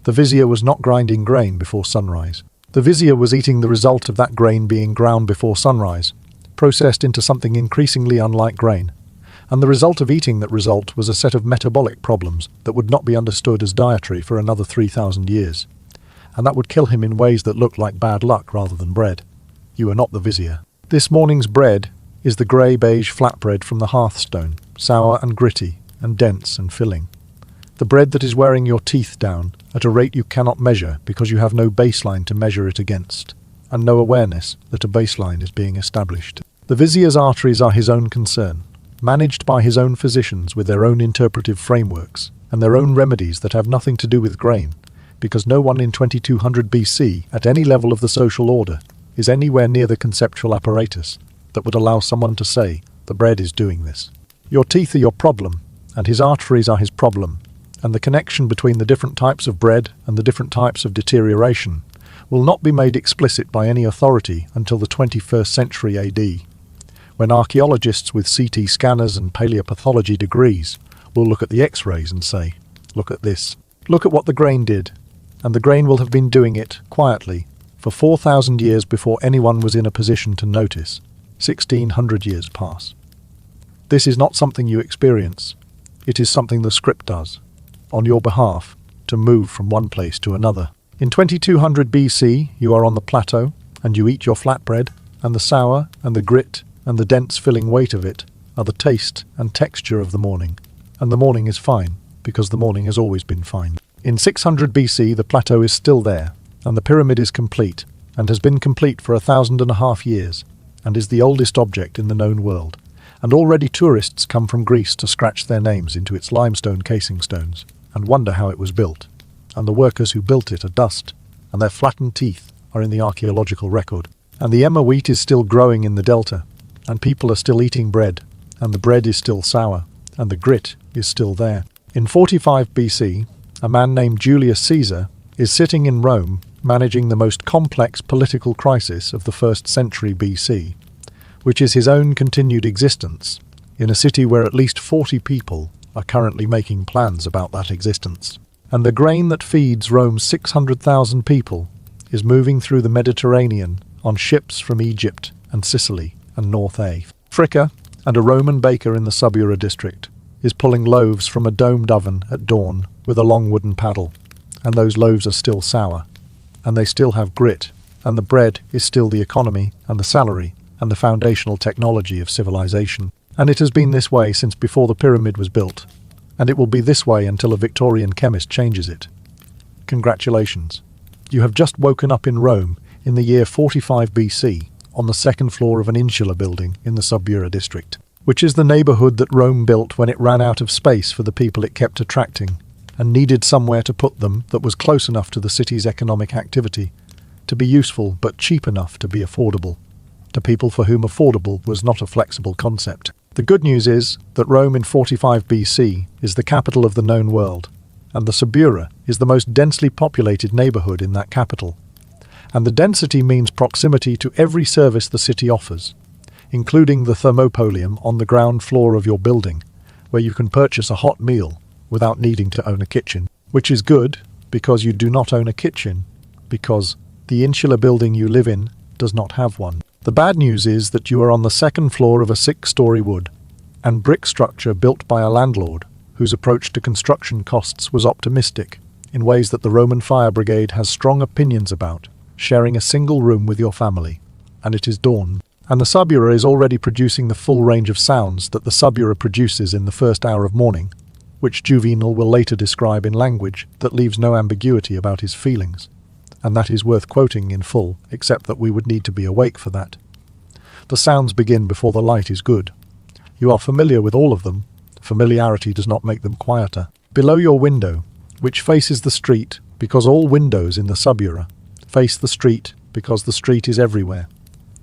The vizier was not grinding grain before sunrise. The vizier was eating the result of that grain being ground before sunrise, processed into something increasingly unlike grain. And the result of eating that result was a set of metabolic problems that would not be understood as dietary for another 3,000 years. And that would kill him in ways that looked like bad luck rather than bread. You are not the vizier. This morning's bread is the grey-beige flatbread from the hearthstone, sour and gritty, and dense and filling. The bread that is wearing your teeth down at a rate you cannot measure because you have no baseline to measure it against, and no awareness that a baseline is being established. The vizier's arteries are his own concern, managed by his own physicians with their own interpretive frameworks, and their own remedies that have nothing to do with grain, because no one in 2200 BC, at any level of the social order, is anywhere near the conceptual apparatus that would allow someone to say, the bread is doing this. Your teeth are your problem, and his arteries are his problem, and the connection between the different types of bread and the different types of deterioration will not be made explicit by any authority until the 21st century AD, when archaeologists with CT scanners and paleopathology degrees will look at the X-rays and say, look at this. Look at what the grain did, and the grain will have been doing it, quietly, for 4,000 years before anyone was in a position to notice. 1,600 years pass. This is not something you experience. It is something the script does, on your behalf, to move from one place to another. In 2200 BC, you are on the plateau, and you eat your flatbread, and the sour, and the grit, and the dense filling weight of it are the taste and texture of the morning. And the morning is fine, because the morning has always been fine. In 600 BC, the plateau is still there, and the pyramid is complete, and has been complete for 1,500 years, and is the oldest object in the known world. And already tourists come from Greece to scratch their names into its limestone casing stones, and wonder how it was built. And the workers who built it are dust, and their flattened teeth are in the archaeological record. And the emmer wheat is still growing in the delta, and people are still eating bread, and the bread is still sour, and the grit is still there. In 45 BC, a man named Julius Caesar is sitting in Rome managing the most complex political crisis of the 1st century BC, which is his own continued existence in a city where at least 40 people are currently making plans about that existence. And the grain that feeds Rome's 600,000 people is moving through the Mediterranean on ships from Egypt and Sicily and North Africa, and a Roman baker in the Subura district is pulling loaves from a domed oven at dawn with a long wooden paddle, and those loaves are still sour, and they still have grit, and the bread is still the economy and the salary and the foundational technology of civilization. And it has been this way since before the pyramid was built, and it will be this way until a Victorian chemist changes it. Congratulations. You have just woken up in Rome in the year 45 BC on the second floor of an insular building in the Subura district, which is the neighborhood that Rome built when it ran out of space for the people it kept attracting and needed somewhere to put them that was close enough to the city's economic activity to be useful but cheap enough to be affordable, to people for whom affordable was not a flexible concept. The good news is that Rome in 45 BC is the capital of the known world, and the Subura is the most densely populated neighborhood in that capital. And the density means proximity to every service the city offers, including the thermopolium on the ground floor of your building, where you can purchase a hot meal without needing to own a kitchen, which is good because you do not own a kitchen, because the insular building you live in does not have one. The bad news is that you are on the second floor of a 6-story wood and brick structure built by a landlord whose approach to construction costs was optimistic, in ways that the Roman fire brigade has strong opinions about, sharing a single room with your family. And it is dawn, and the Subura is already producing the full range of sounds that the Subura produces in the first hour of morning, which Juvenal will later describe in language that leaves no ambiguity about his feelings. And that is worth quoting in full, except that we would need to be awake for that. The sounds begin before the light is good. You are familiar with all of them. Familiarity does not make them quieter. Below your window, which faces the street, because all windows in the Subura face the street because the street is everywhere,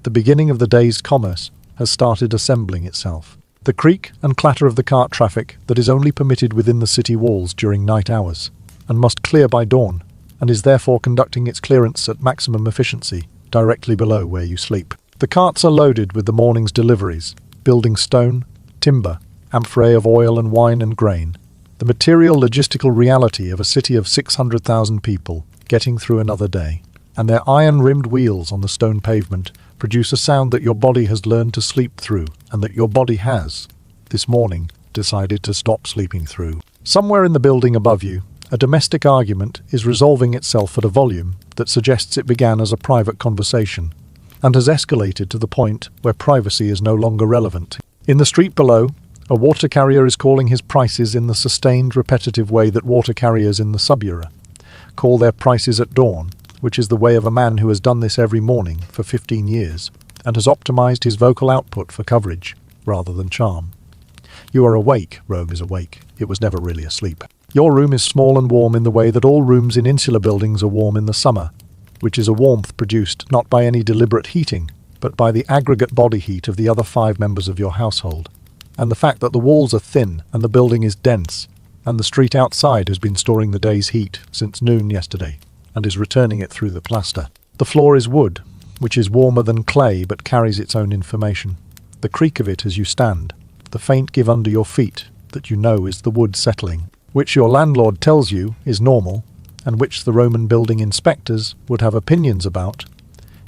the beginning of the day's commerce has started assembling itself. The creak and clatter of the cart traffic that is only permitted within the city walls during night hours, and must clear by dawn, and is therefore conducting its clearance at maximum efficiency, directly below where you sleep. The carts are loaded with the morning's deliveries, building stone, timber, amphorae of oil and wine and grain, the material logistical reality of a city of 600,000 people getting through another day. And their iron-rimmed wheels on the stone pavement produce a sound that your body has learned to sleep through, and that your body has, this morning, decided to stop sleeping through. Somewhere in the building above you, a domestic argument is resolving itself at a volume that suggests it began as a private conversation and has escalated to the point where privacy is no longer relevant. In the street below, a water carrier is calling his prices in the sustained, repetitive way that water carriers in the Subura call their prices at dawn, which is the way of a man who has done this every morning for 15 years and has optimized his vocal output for coverage rather than charm. You are awake. Rome is awake. It was never really asleep. Your room is small and warm in the way that all rooms in insular buildings are warm in the summer, which is a warmth produced not by any deliberate heating, but by the aggregate body heat of the other 5 members of your household, and the fact that the walls are thin and the building is dense, and the street outside has been storing the day's heat since noon yesterday, and is returning it through the plaster. The floor is wood, which is warmer than clay but carries its own information. The creak of it as you stand, the faint give under your feet that you know is the wood settling, which your landlord tells you is normal, and which the Roman building inspectors would have opinions about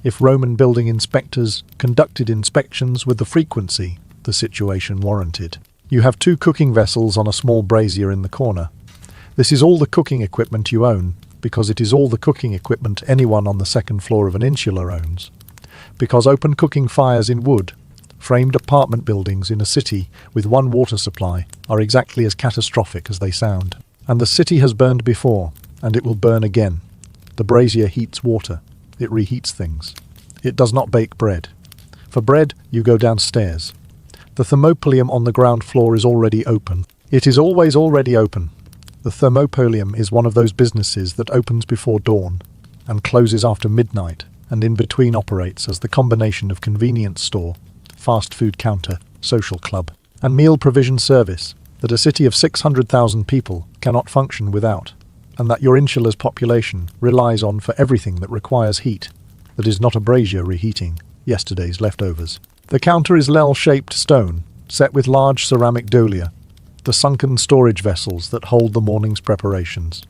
if Roman building inspectors conducted inspections with the frequency the situation warranted. You have 2 cooking vessels on a small brazier in the corner. This is all the cooking equipment you own, because it is all the cooking equipment anyone on the second floor of an insular owns. Because open cooking fires in wood, framed apartment buildings in a city with one water supply, are exactly as catastrophic as they sound. And the city has burned before, and it will burn again. The brazier heats water. It reheats things. It does not bake bread. For bread, you go downstairs. The thermopolium on the ground floor is already open. It is always already open. The thermopolium is one of those businesses that opens before dawn and closes after midnight, and in between operates as the combination of convenience store, fast food counter, social club, and meal provision service, that a city of 600,000 people cannot function without, and that your insula's population relies on for everything that requires heat, that is not a brazier reheating yesterday's leftovers. The counter is L-shaped stone, set with large ceramic dolia, the sunken storage vessels that hold the morning's preparations.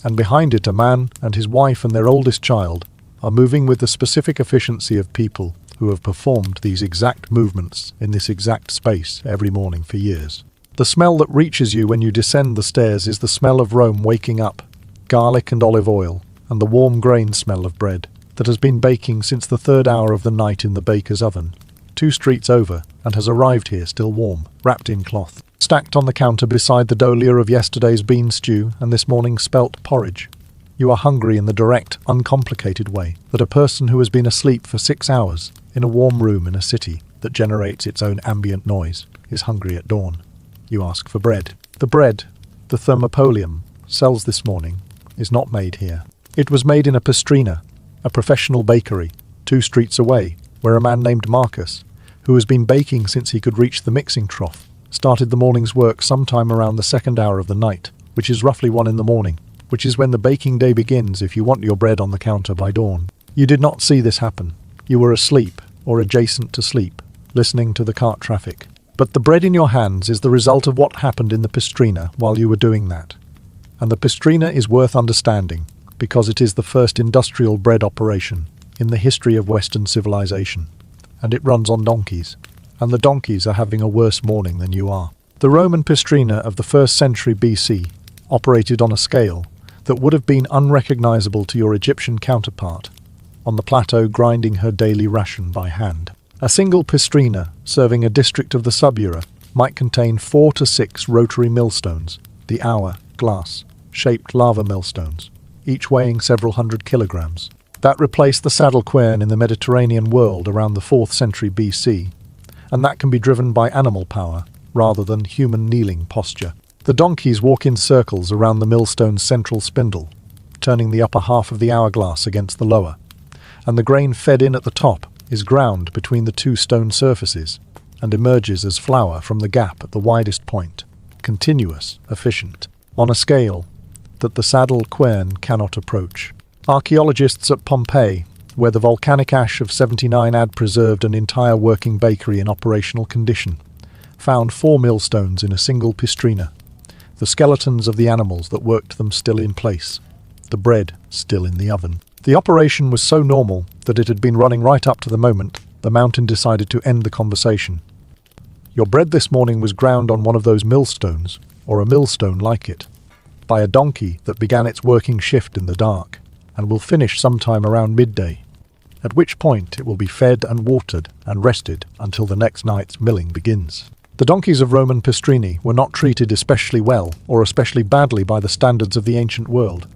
And behind it a man and his wife and their oldest child are moving with the specific efficiency of people who have performed these exact movements in this exact space every morning for years. The smell that reaches you when you descend the stairs is the smell of Rome waking up, garlic and olive oil, and the warm grain smell of bread that has been baking since the 3rd hour of the night in the baker's oven, 2 streets over, and has arrived here still warm, wrapped in cloth. Stacked on the counter beside the dolia of yesterday's bean stew and this morning's spelt porridge. You are hungry in the direct, uncomplicated way that a person who has been asleep for 6 hours in a warm room in a city that generates its own ambient noise is hungry at dawn. You ask for bread. The bread, the thermopolium, sells this morning, is not made here. It was made in a pastrina, a professional bakery, 2 streets away, where a man named Marcus, who has been baking since he could reach the mixing trough, started the morning's work sometime around the 2nd hour of the night, which is roughly 1 in the morning, which is when the baking day begins if you want your bread on the counter by dawn. You did not see this happen. You were asleep, or adjacent to sleep, listening to the cart traffic. But the bread in your hands is the result of what happened in the pastrina while you were doing that. And the pastrina is worth understanding, because it is the first industrial bread operation in the history of Western civilization. And it runs on donkeys. And the donkeys are having a worse morning than you are. The Roman pastrina of the 1st century BC operated on a scale that would have been unrecognizable to your Egyptian counterpart, on the plateau grinding her daily ration by hand. A single pastrina serving a district of the Subura might contain 4 to 6 rotary millstones, the hour-glass, shaped lava millstones, each weighing several hundred kilograms. That replaced the saddle quern in the Mediterranean world around the 4th century BC, and that can be driven by animal power rather than human kneeling posture. The donkeys walk in circles around the millstone's central spindle, turning the upper half of the hourglass against the lower, and the grain fed in at the top is ground between the 2 stone surfaces and emerges as flour from the gap at the widest point, continuous, efficient, on a scale that the saddle quern cannot approach. Archaeologists at Pompeii, where the volcanic ash of 79 had preserved an entire working bakery in operational condition, found 4 millstones in a single pastrina, the skeletons of the animals that worked them still in place, the bread still in the oven. The operation was so normal that it had been running right up to the moment the mountain decided to end the conversation. Your bread this morning was ground on one of those millstones, or a millstone like it, by a donkey that began its working shift in the dark, and will finish sometime around midday, at which point it will be fed and watered and rested until the next night's milling begins. The donkeys of Roman pastrini were not treated especially well or especially badly by the standards of the ancient world.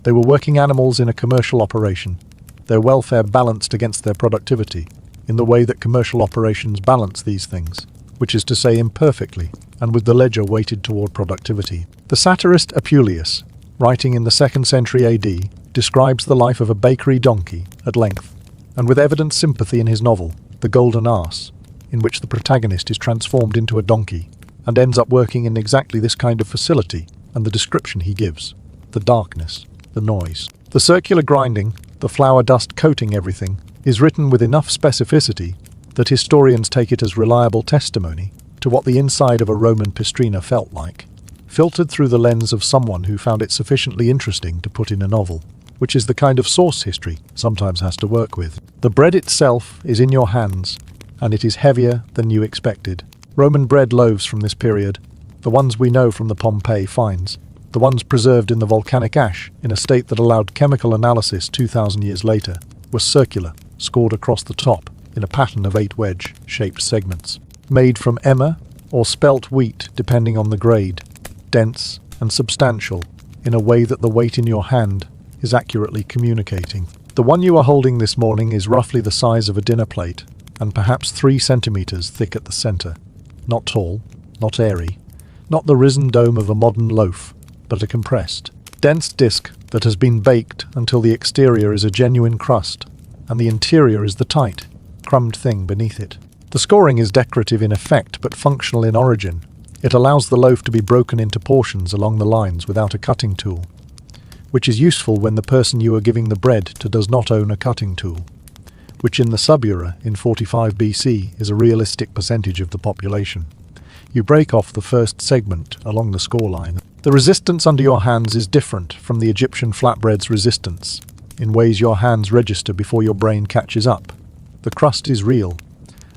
They were working animals in a commercial operation, their welfare balanced against their productivity, in the way that commercial operations balance these things, which is to say imperfectly, and with the ledger weighted toward productivity. The satirist Apuleius, writing in the 2nd century AD, describes the life of a bakery donkey at length, and with evident sympathy in his novel, The Golden Arse, in which the protagonist is transformed into a donkey and ends up working in exactly this kind of facility, and the description he gives, the darkness, the noise, the circular grinding, the flour dust coating everything, is written with enough specificity that historians take it as reliable testimony to what the inside of a Roman pastrina felt like, filtered through the lens of someone who found it sufficiently interesting to put in a novel, which is the kind of source history sometimes has to work with. The bread itself is in your hands, and it is heavier than you expected. Roman bread loaves from this period, the ones we know from the Pompeii finds, the ones preserved in the volcanic ash in a state that allowed chemical analysis 2,000 years later, were circular, scored across the top in a pattern of 8 wedge-shaped segments. Made from emmer or spelt wheat depending on the grade, dense and substantial in a way that the weight in your hand is accurately communicating. The one you are holding this morning is roughly the size of a dinner plate and perhaps 3 centimeters thick at the center. Not tall, not airy, not the risen dome of a modern loaf, but a compressed, dense disc that has been baked until the exterior is a genuine crust and the interior is the tight, crumbed thing beneath it. The scoring is decorative in effect but functional in origin, It allows the loaf to be broken into portions along the lines without a cutting tool, which is useful when the person you are giving the bread to does not own a cutting tool, which in the sub-era in 45 BC is a realistic percentage of the population. You break off the first segment along the scoreline. The resistance under your hands is different from the Egyptian flatbread's resistance, in ways your hands register before your brain catches up. The crust is real,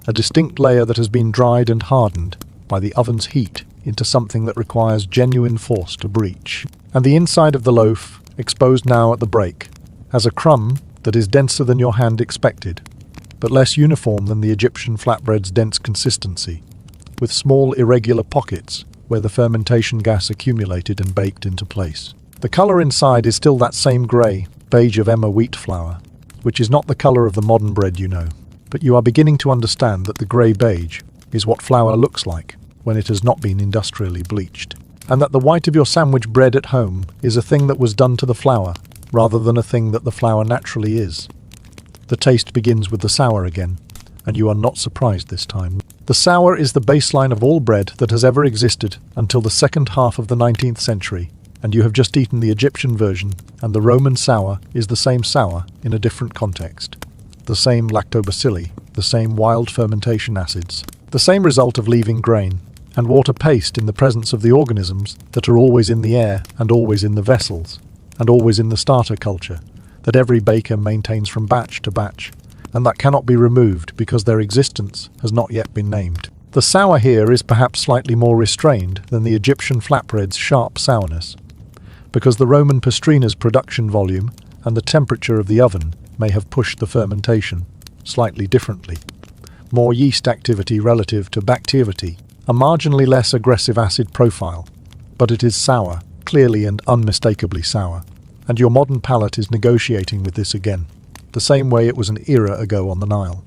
a distinct layer that has been dried and hardened by the oven's heat into something that requires genuine force to breach. And the inside of the loaf, exposed now at the break, has a crumb that is denser than your hand expected, but less uniform than the Egyptian flatbread's dense consistency, with small irregular pockets where the fermentation gas accumulated and baked into place. The colour inside is still that same grey, beige of emmer wheat flour, which is not the colour of the modern bread you know, but you are beginning to understand that the grey beige is what flour looks like when it has not been industrially bleached, and that the white of your sandwich bread at home is a thing that was done to the flour rather than a thing that the flour naturally is. The taste begins with the sour again, and you are not surprised this time. The sour is the baseline of all bread that has ever existed until the second half of the 19th century, and you have just eaten the Egyptian version, and the Roman sour is the same sour in a different context. The same lactobacilli, the same wild fermentation acids, the same result of leaving grain and water paste in the presence of the organisms that are always in the air and always in the vessels, and always in the starter culture, that every baker maintains from batch to batch, and that cannot be removed because their existence has not yet been named. The sour here is perhaps slightly more restrained than the Egyptian flatbread's sharp sourness, because the Roman pastrina's production volume and the temperature of the oven may have pushed the fermentation slightly differently. More yeast activity relative to bactivity, a marginally less aggressive acid profile, but it is sour, clearly and unmistakably sour, and your modern palate is negotiating with this again, the same way it was an era ago on the Nile.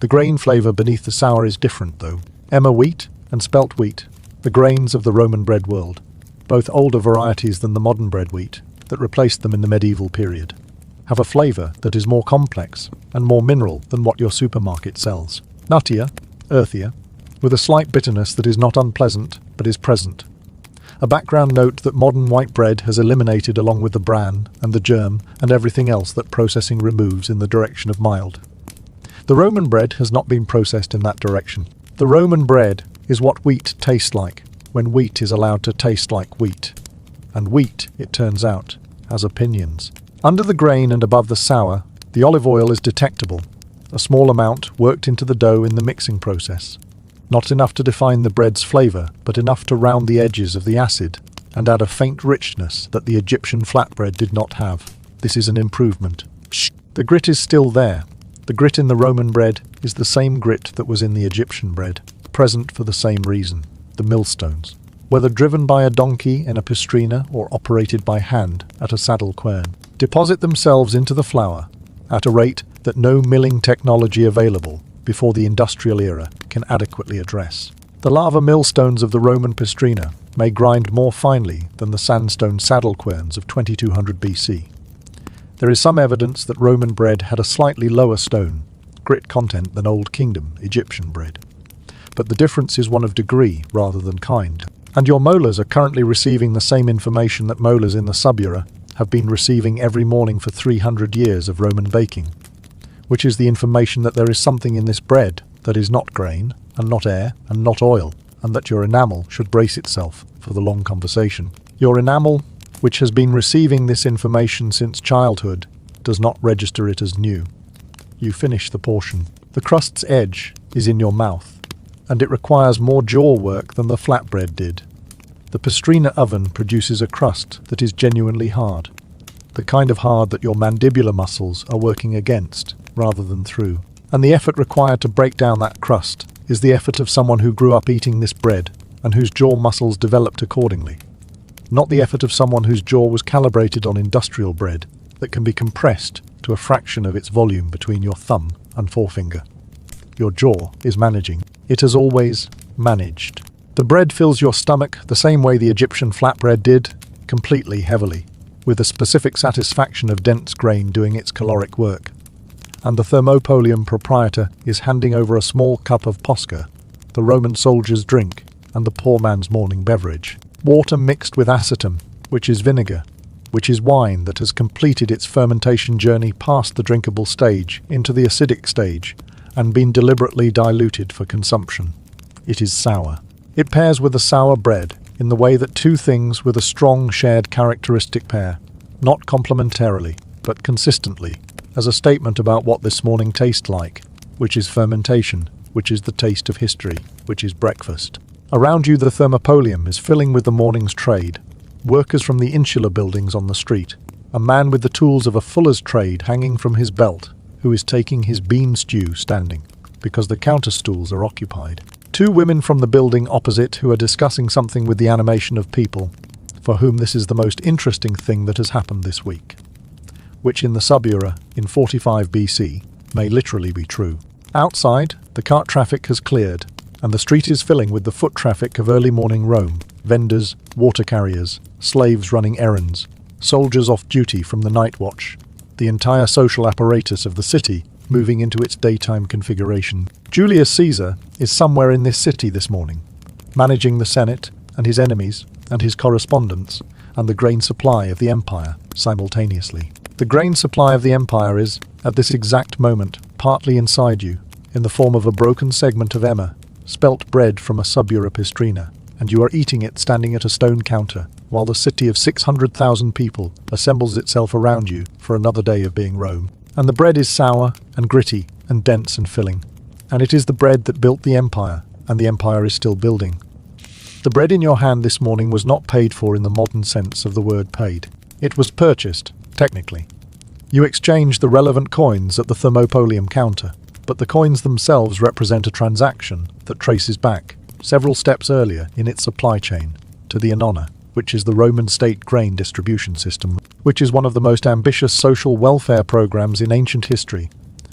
The grain flavour beneath the sour is different though. Emmer wheat and spelt wheat, the grains of the Roman bread world, both older varieties than the modern bread wheat that replaced them in the medieval period, have a flavour that is more complex and more mineral than what your supermarket sells. Nuttier, earthier, with a slight bitterness that is not unpleasant but is present. A background note that modern white bread has eliminated along with the bran and the germ and everything else that processing removes in the direction of mild. The Roman bread has not been processed in that direction. The Roman bread is what wheat tastes like when wheat is allowed to taste like wheat. And wheat, it turns out, has opinions. Under the grain and above the sour, the olive oil is detectable, a small amount worked into the dough in the mixing process. Not enough to define the bread's flavour, but enough to round the edges of the acid and add a faint richness that the Egyptian flatbread did not have. This is an improvement. The grit is still there. The grit in the Roman bread is the same grit that was in the Egyptian bread, present for the same reason, the millstones. Whether driven by a donkey in a pastrina or operated by hand at a saddle quern, deposit themselves into the flour at a rate that no milling technology available before the industrial era can adequately address. The lava millstones of the Roman pastrina may grind more finely than the sandstone saddle querns of 2200 BC. There is some evidence that Roman bread had a slightly lower stone grit content than Old Kingdom Egyptian bread, but the difference is one of degree rather than kind. And your molars are currently receiving the same information that molars in the sub-era have been receiving every morning for 300 years of Roman baking, which is the information that there is something in this bread that is not grain, and not air, and not oil, and that your enamel should brace itself for the long conversation. Your enamel, which has been receiving this information since childhood, does not register it as new. You finish the portion. The crust's edge is in your mouth, and it requires more jaw work than the flatbread did. The pastrina oven produces a crust that is genuinely hard, the kind of hard that your mandibular muscles are working against rather than through. And the effort required to break down that crust is the effort of someone who grew up eating this bread and whose jaw muscles developed accordingly, not the effort of someone whose jaw was calibrated on industrial bread that can be compressed to a fraction of its volume between your thumb and forefinger. Your jaw is managing. It has always managed. The bread fills your stomach the same way the Egyptian flatbread did, completely heavily, with the specific satisfaction of dense grain doing its caloric work. And the thermopolium proprietor is handing over a small cup of posca, the Roman soldier's drink, and the poor man's morning beverage. Water mixed with acetum, which is vinegar, which is wine that has completed its fermentation journey past the drinkable stage into the acidic stage and been deliberately diluted for consumption. It is sour. It pairs with a sour bread in the way that two things with a strong shared characteristic pair, not complementarily, but consistently, as a statement about what this morning tastes like, which is fermentation, which is the taste of history, which is breakfast. Around you the thermopolium is filling with the morning's trade, workers from the insular buildings on the street, a man with the tools of a fuller's trade hanging from his belt, who is taking his bean stew standing, because the counter stools are occupied. Two women from the building opposite who are discussing something with the animation of people, for whom this is the most interesting thing that has happened this week, which in the sub-era, in 45 BC, may literally be true. Outside, the cart traffic has cleared, and the street is filling with the foot traffic of early morning Rome, vendors, water carriers, slaves running errands, soldiers off duty from the night watch, the entire social apparatus of the city moving into its daytime configuration. Julius Caesar is somewhere in this city this morning, managing the Senate and his enemies and his correspondents and the grain supply of the empire simultaneously. The grain supply of the empire is, at this exact moment, partly inside you, in the form of a broken segment of emmer, spelt bread from a sub-Europistrina, and you are eating it standing at a stone counter, while the city of 600,000 people assembles itself around you for another day of being Rome. And the bread is sour and gritty and dense and filling. And it is the bread that built the empire, and the empire is still building. The bread in your hand this morning was not paid for in the modern sense of the word paid. It was purchased, technically. You exchanged the relevant coins at the thermopolium counter, but the coins themselves represent a transaction that traces back, several steps earlier in its supply chain, to the annona, which is the Roman state grain distribution system, which is one of the most ambitious social welfare programs in ancient history,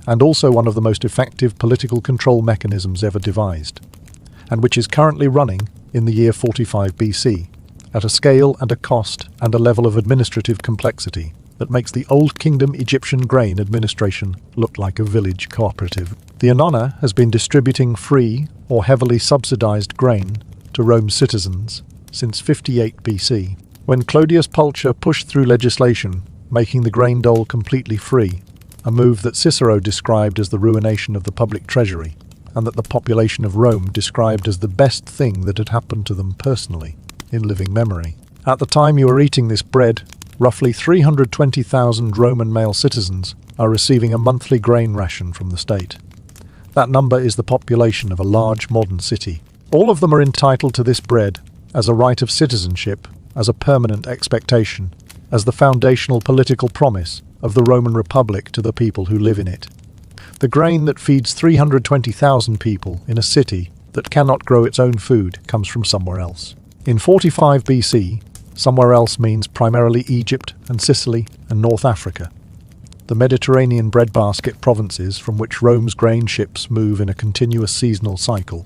and also one of the most effective political control mechanisms ever devised, and which is currently running in the year 45 BC, at a scale and a cost and a level of administrative complexity that makes the Old Kingdom Egyptian grain administration look like a village cooperative. The annona has been distributing free or heavily subsidized grain to Rome's citizens since 58 BC, when Clodius Pulcher pushed through legislation making the grain dole completely free, a move that Cicero described as the ruination of the public treasury, and that the population of Rome described as the best thing that had happened to them personally, in living memory. At the time you are eating this bread, roughly 320,000 Roman male citizens are receiving a monthly grain ration from the state. That number is the population of a large modern city. All of them are entitled to this bread as a right of citizenship, as a permanent expectation, as the foundational political promise of the Roman Republic to the people who live in it. The grain that feeds 320,000 people in a city that cannot grow its own food comes from somewhere else. In 45 BC, somewhere else means primarily Egypt and Sicily and North Africa, the Mediterranean breadbasket provinces from which Rome's grain ships move in a continuous seasonal cycle,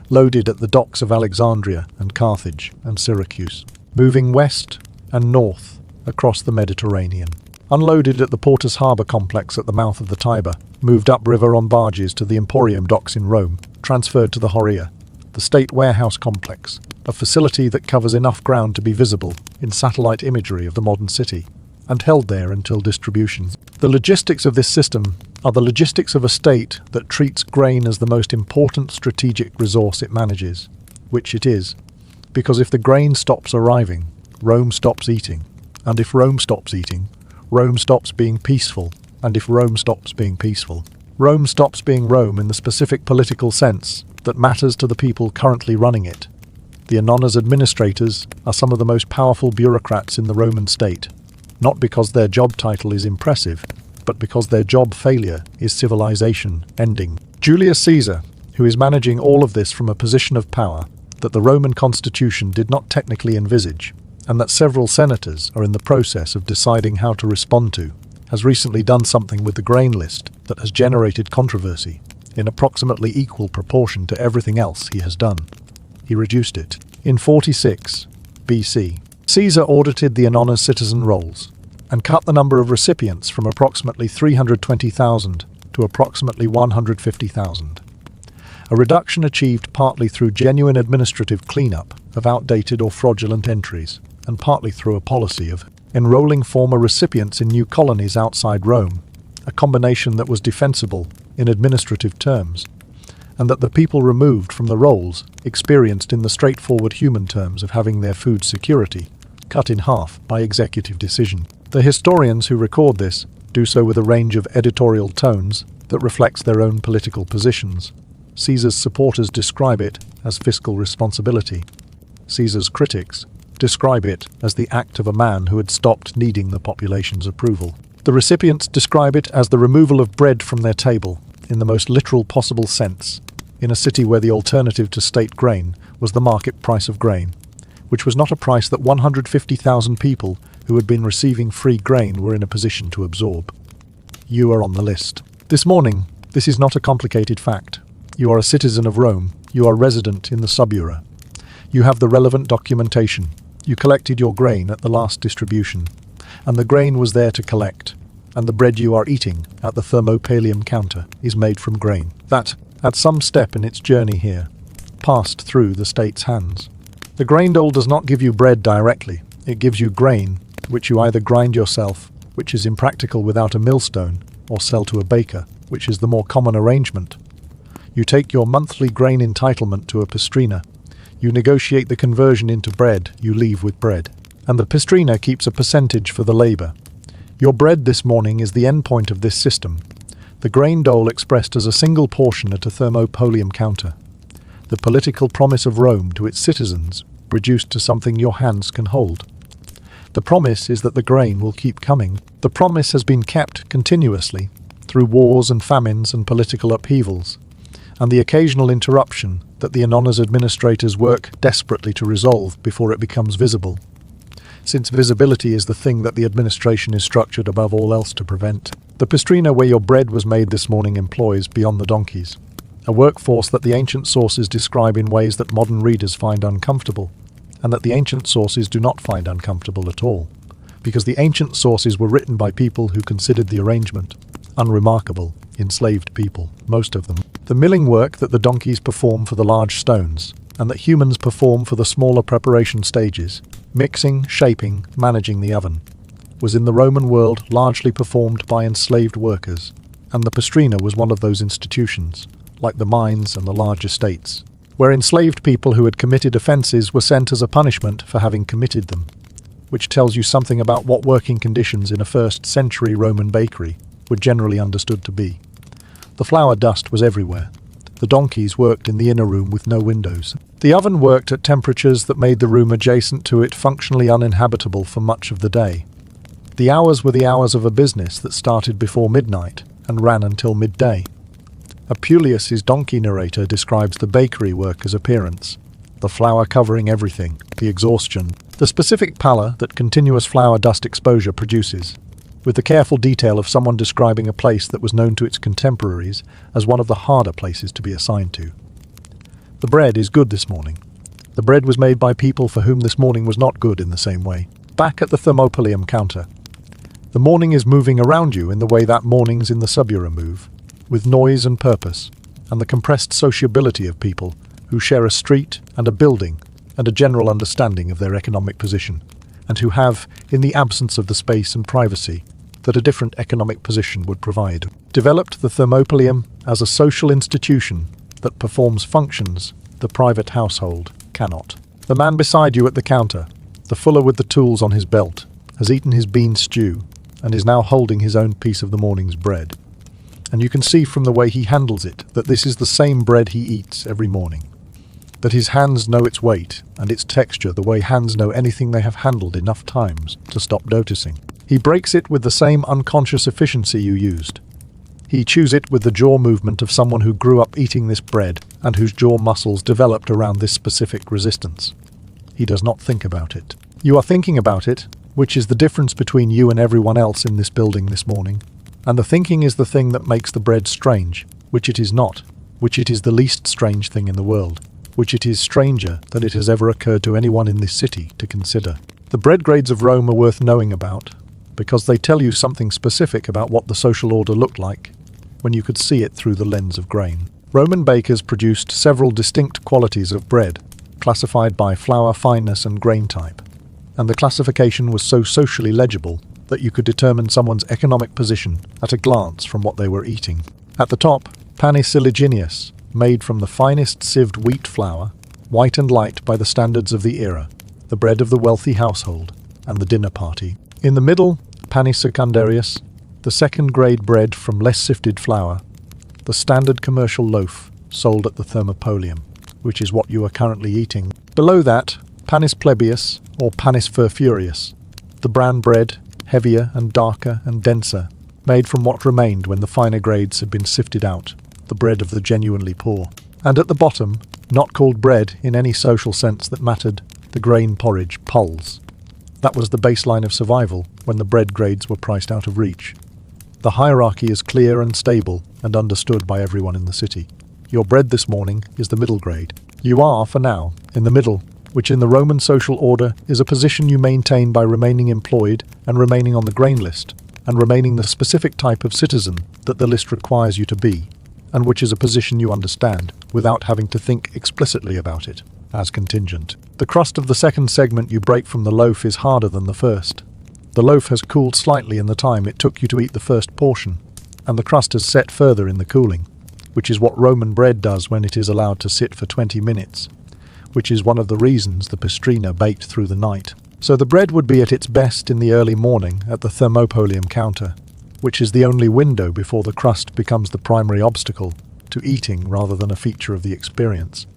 loaded at the docks of Alexandria and Carthage and Syracuse, moving west and north across the Mediterranean, unloaded at the Portus Harbour complex at the mouth of the Tiber, moved upriver on barges to the Emporium docks in Rome, transferred to the Horia, the state warehouse complex, a facility that covers enough ground to be visible in satellite imagery of the modern city, and held there until distribution. The logistics of this system are the logistics of a state that treats grain as the most important strategic resource it manages, which it is, because if the grain stops arriving, Rome stops eating, and if Rome stops eating, Rome stops being peaceful, and if Rome stops being peaceful, Rome stops being Rome in the specific political sense that matters to the people currently running it. The annona's administrators are some of the most powerful bureaucrats in the Roman state, not because their job title is impressive, but because their job failure is civilization ending. Julius Caesar, who is managing all of this from a position of power that the Roman constitution did not technically envisage, and that several senators are in the process of deciding how to respond to, has recently done something with the grain list that has generated controversy in approximately equal proportion to everything else he has done. He reduced it. In 46 BC, Caesar audited the annona's citizen rolls and cut the number of recipients from approximately 320,000 to approximately 150,000. A reduction achieved partly through genuine administrative cleanup of outdated or fraudulent entries, and partly through a policy of enrolling former recipients in new colonies outside Rome, a combination that was defensible in administrative terms, and that the people removed from the rolls experienced in the straightforward human terms of having their food security cut in half by executive decision. The historians who record this do so with a range of editorial tones that reflects their own political positions. Caesar's supporters describe it as fiscal responsibility. Caesar's critics describe it as the act of a man who had stopped needing the population's approval. The recipients describe it as the removal of bread from their table, in the most literal possible sense, in a city where the alternative to state grain was the market price of grain, which was not a price that 150,000 people who had been receiving free grain were in a position to absorb. You are on the list. This morning, this is not a complicated fact. You are a citizen of Rome. You are resident in the subura. You have the relevant documentation. You collected your grain at the last distribution, and the grain was there to collect, and the bread you are eating at the thermopalaeum counter is made from grain that, at some step in its journey here, passed through the state's hands. The grain dole does not give you bread directly. It gives you grain, which you either grind yourself, which is impractical without a millstone, or sell to a baker, which is the more common arrangement. You take your monthly grain entitlement to a pistrina. You negotiate the conversion into bread, you leave with bread, and the pistrina keeps a percentage for the labor. Your bread this morning is the endpoint of this system, the grain dole expressed as a single portion at a thermopalaeum counter. The political promise of Rome to its citizens, reduced to something your hands can hold. The promise is that the grain will keep coming. The promise has been kept continuously, through wars and famines and political upheavals, and the occasional interruption that the Anonna's administrators work desperately to resolve before it becomes visible, since visibility is the thing that the administration is structured above all else to prevent. The pistrina where your bread was made this morning employs, beyond the donkeys, a workforce that the ancient sources describe in ways that modern readers find uncomfortable, and that the ancient sources do not find uncomfortable at all, because the ancient sources were written by people who considered the arrangement unremarkable, enslaved people, most of them. The milling work that the donkeys perform for the large stones, and that humans perform for the smaller preparation stages, mixing, shaping, managing the oven, was in the Roman world largely performed by enslaved workers, and the pistrina was one of those institutions, like the mines and the large estates, where enslaved people who had committed offences were sent as a punishment for having committed them, which tells you something about what working conditions in a first-century Roman bakery were generally understood to be. The flour dust was everywhere. The donkeys worked in the inner room with no windows. The oven worked at temperatures that made the room adjacent to it functionally uninhabitable for much of the day. The hours were the hours of a business that started before midnight and ran until midday. Apuleius's donkey narrator describes the bakery worker's appearance, the flour covering everything, the exhaustion, the specific pallor that continuous flour dust exposure produces, with the careful detail of someone describing a place that was known to its contemporaries as one of the harder places to be assigned to. The bread is good this morning. The bread was made by people for whom this morning was not good in the same way. Back at the thermopalaeum counter, the morning is moving around you in the way that mornings in the subura move, with noise and purpose, and the compressed sociability of people who share a street and a building and a general understanding of their economic position, and who have, in the absence of the space and privacy that a different economic position would provide, developed the thermopalaeum as a social institution that performs functions the private household cannot. The man beside you at the counter, the fuller with the tools on his belt, has eaten his bean stew and is now holding his own piece of the morning's bread. And you can see from the way he handles it that this is the same bread he eats every morning, that his hands know its weight and its texture the way hands know anything they have handled enough times to stop noticing. He breaks it with the same unconscious efficiency you used. He chews it with the jaw movement of someone who grew up eating this bread and whose jaw muscles developed around this specific resistance. He does not think about it. You are thinking about it, which is the difference between you and everyone else in this building this morning. And the thinking is the thing that makes the bread strange, which it is not, which it is the least strange thing in the world, which it is stranger than it has ever occurred to anyone in this city to consider. The bread grades of Rome are worth knowing about, because they tell you something specific about what the social order looked like when you could see it through the lens of grain. Roman bakers produced several distinct qualities of bread, classified by flour fineness and grain type, and the classification was so socially legible that you could determine someone's economic position at a glance from what they were eating. At the top, panis silliginius, made from the finest sieved wheat flour, white and light by the standards of the era, the bread of the wealthy household and the dinner party. In the middle, panis secundarius, the second-grade bread from less sifted flour, the standard commercial loaf sold at the thermopolium, which is what you are currently eating. Below that, panis plebeius or panis furfurius, the bran bread, heavier and darker and denser, made from what remained when the finer grades had been sifted out, the bread of the genuinely poor. And at the bottom, not called bread in any social sense that mattered, the grain porridge pulse. That was the baseline of survival when the bread grades were priced out of reach. The hierarchy is clear and stable and understood by everyone in the city. Your bread this morning is the middle grade. You are, for now, in the middle, which in the Roman social order is a position you maintain by remaining employed and remaining on the grain list, and remaining the specific type of citizen that the list requires you to be, and which is a position you understand without having to think explicitly about it, as contingent. The crust of the second segment you break from the loaf is harder than the first. The loaf has cooled slightly in the time it took you to eat the first portion, and the crust has set further in the cooling, which is what Roman bread does when it is allowed to sit for 20 minutes, which is one of the reasons the pistrina baked through the night. So the bread would be at its best in the early morning at the thermopolium counter, which is the only window before the crust becomes the primary obstacle to eating rather than a feature of the experience.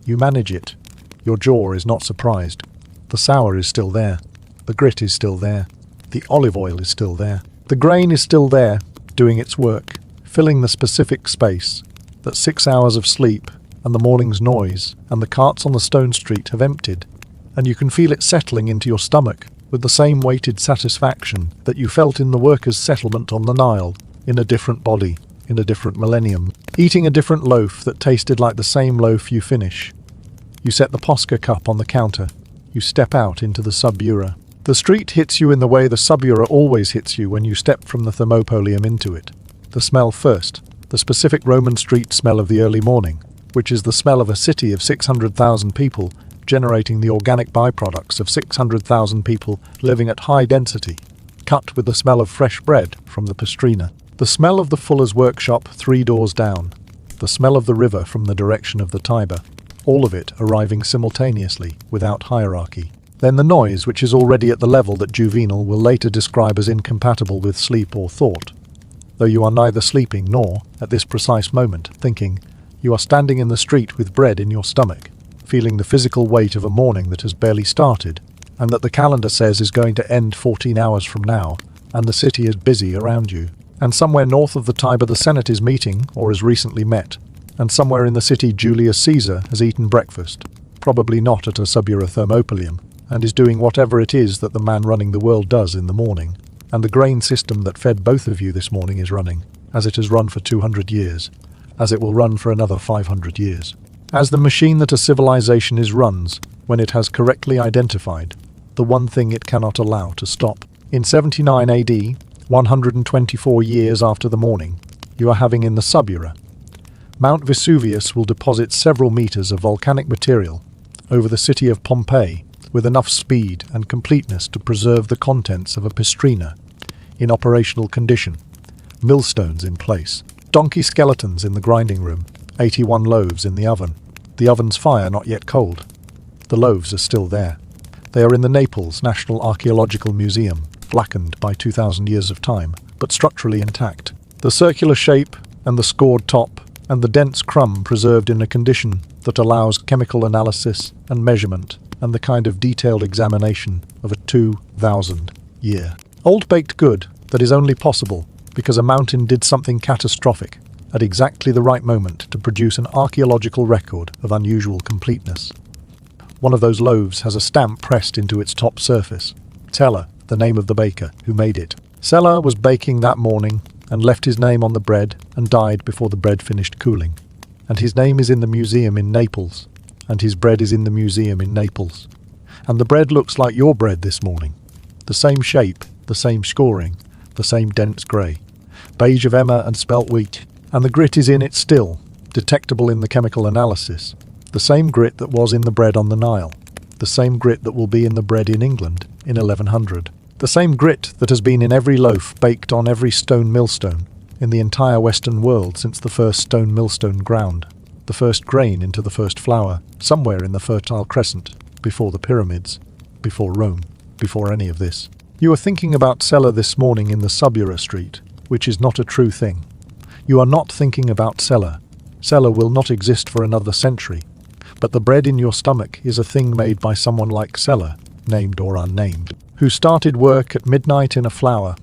You manage it. Your jaw is not surprised. The sour is still there. The grit is still there. The olive oil is still there. The grain is still there, doing its work, filling the specific space that 6 hours of sleep and the morning's noise and the carts on the stone street have emptied, and you can feel it settling into your stomach with the same weighted satisfaction that you felt in the workers' settlement on the Nile, in a different body, in a different millennium, eating a different loaf that tasted like the same loaf you finish. You set the Posca cup on the counter. You step out into the subura. The street hits you in the way the subura always hits you when you step from the thermopolium into it. The smell first, the specific Roman street smell of the early morning, which is the smell of a city of 600,000 people generating the organic byproducts of 600,000 people living at high density, cut with the smell of fresh bread from the pistrina. The smell of the fuller's workshop 3 doors down. The smell of the river from the direction of the Tiber. All of it arriving simultaneously, without hierarchy. Then the noise, which is already at the level that Juvenal will later describe as incompatible with sleep or thought. Though you are neither sleeping nor, at this precise moment, thinking, you are standing in the street with bread in your stomach, feeling the physical weight of a morning that has barely started, and that the calendar says is going to end 14 hours from now, and the city is busy around you. And somewhere north of the Tiber the Senate is meeting, or has recently met, and somewhere in the city Julius Caesar has eaten breakfast, probably not at a subura thermopolium, and is doing whatever it is that the man running the world does in the morning. And the grain system that fed both of you this morning is running, as it has run for 200 years, as it will run for another 500 years. As the machine that a civilization is runs when it has correctly identified the one thing it cannot allow to stop. In 79 AD, 124 years after the morning, you are having in the subura. Mount Vesuvius will deposit several meters of volcanic material over the city of Pompeii with enough speed and completeness to preserve the contents of a pistrina in operational condition, millstones in place, donkey skeletons in the grinding room, 81 loaves in the oven's fire not yet cold. The loaves are still there. They are in the Naples National Archaeological Museum, blackened by 2,000 years of time, but structurally intact. The circular shape and the scored top and the dense crumb preserved in a condition that allows chemical analysis and measurement and the kind of detailed examination of a 2,000-year old baked good that is only possible because a mountain did something catastrophic at exactly the right moment to produce an archaeological record of unusual completeness. One of those loaves has a stamp pressed into its top surface. Teller, the name of the baker who made it. Sella was baking that morning and left his name on the bread and died before the bread finished cooling. And his name is in the museum in Naples, and his bread is in the museum in Naples. And the bread looks like your bread this morning. The same shape, the same scoring, the same dense grey. Beige of emmer and spelt wheat. And the grit is in it still, detectable in the chemical analysis, the same grit that was in the bread on the Nile, the same grit that will be in the bread in England in 1100, the same grit that has been in every loaf baked on every stone millstone in the entire Western world since the first stone millstone ground, the first grain into the first flour, somewhere in the Fertile Crescent, before the pyramids, before Rome, before any of this. You are thinking about cellar this morning in the Subura Street, which is not a true thing. You are not thinking about cellar. Cellar will not exist for another century. But the bread in your stomach is a thing made by someone like Cellar, named or unnamed, who started work at midnight in a flour,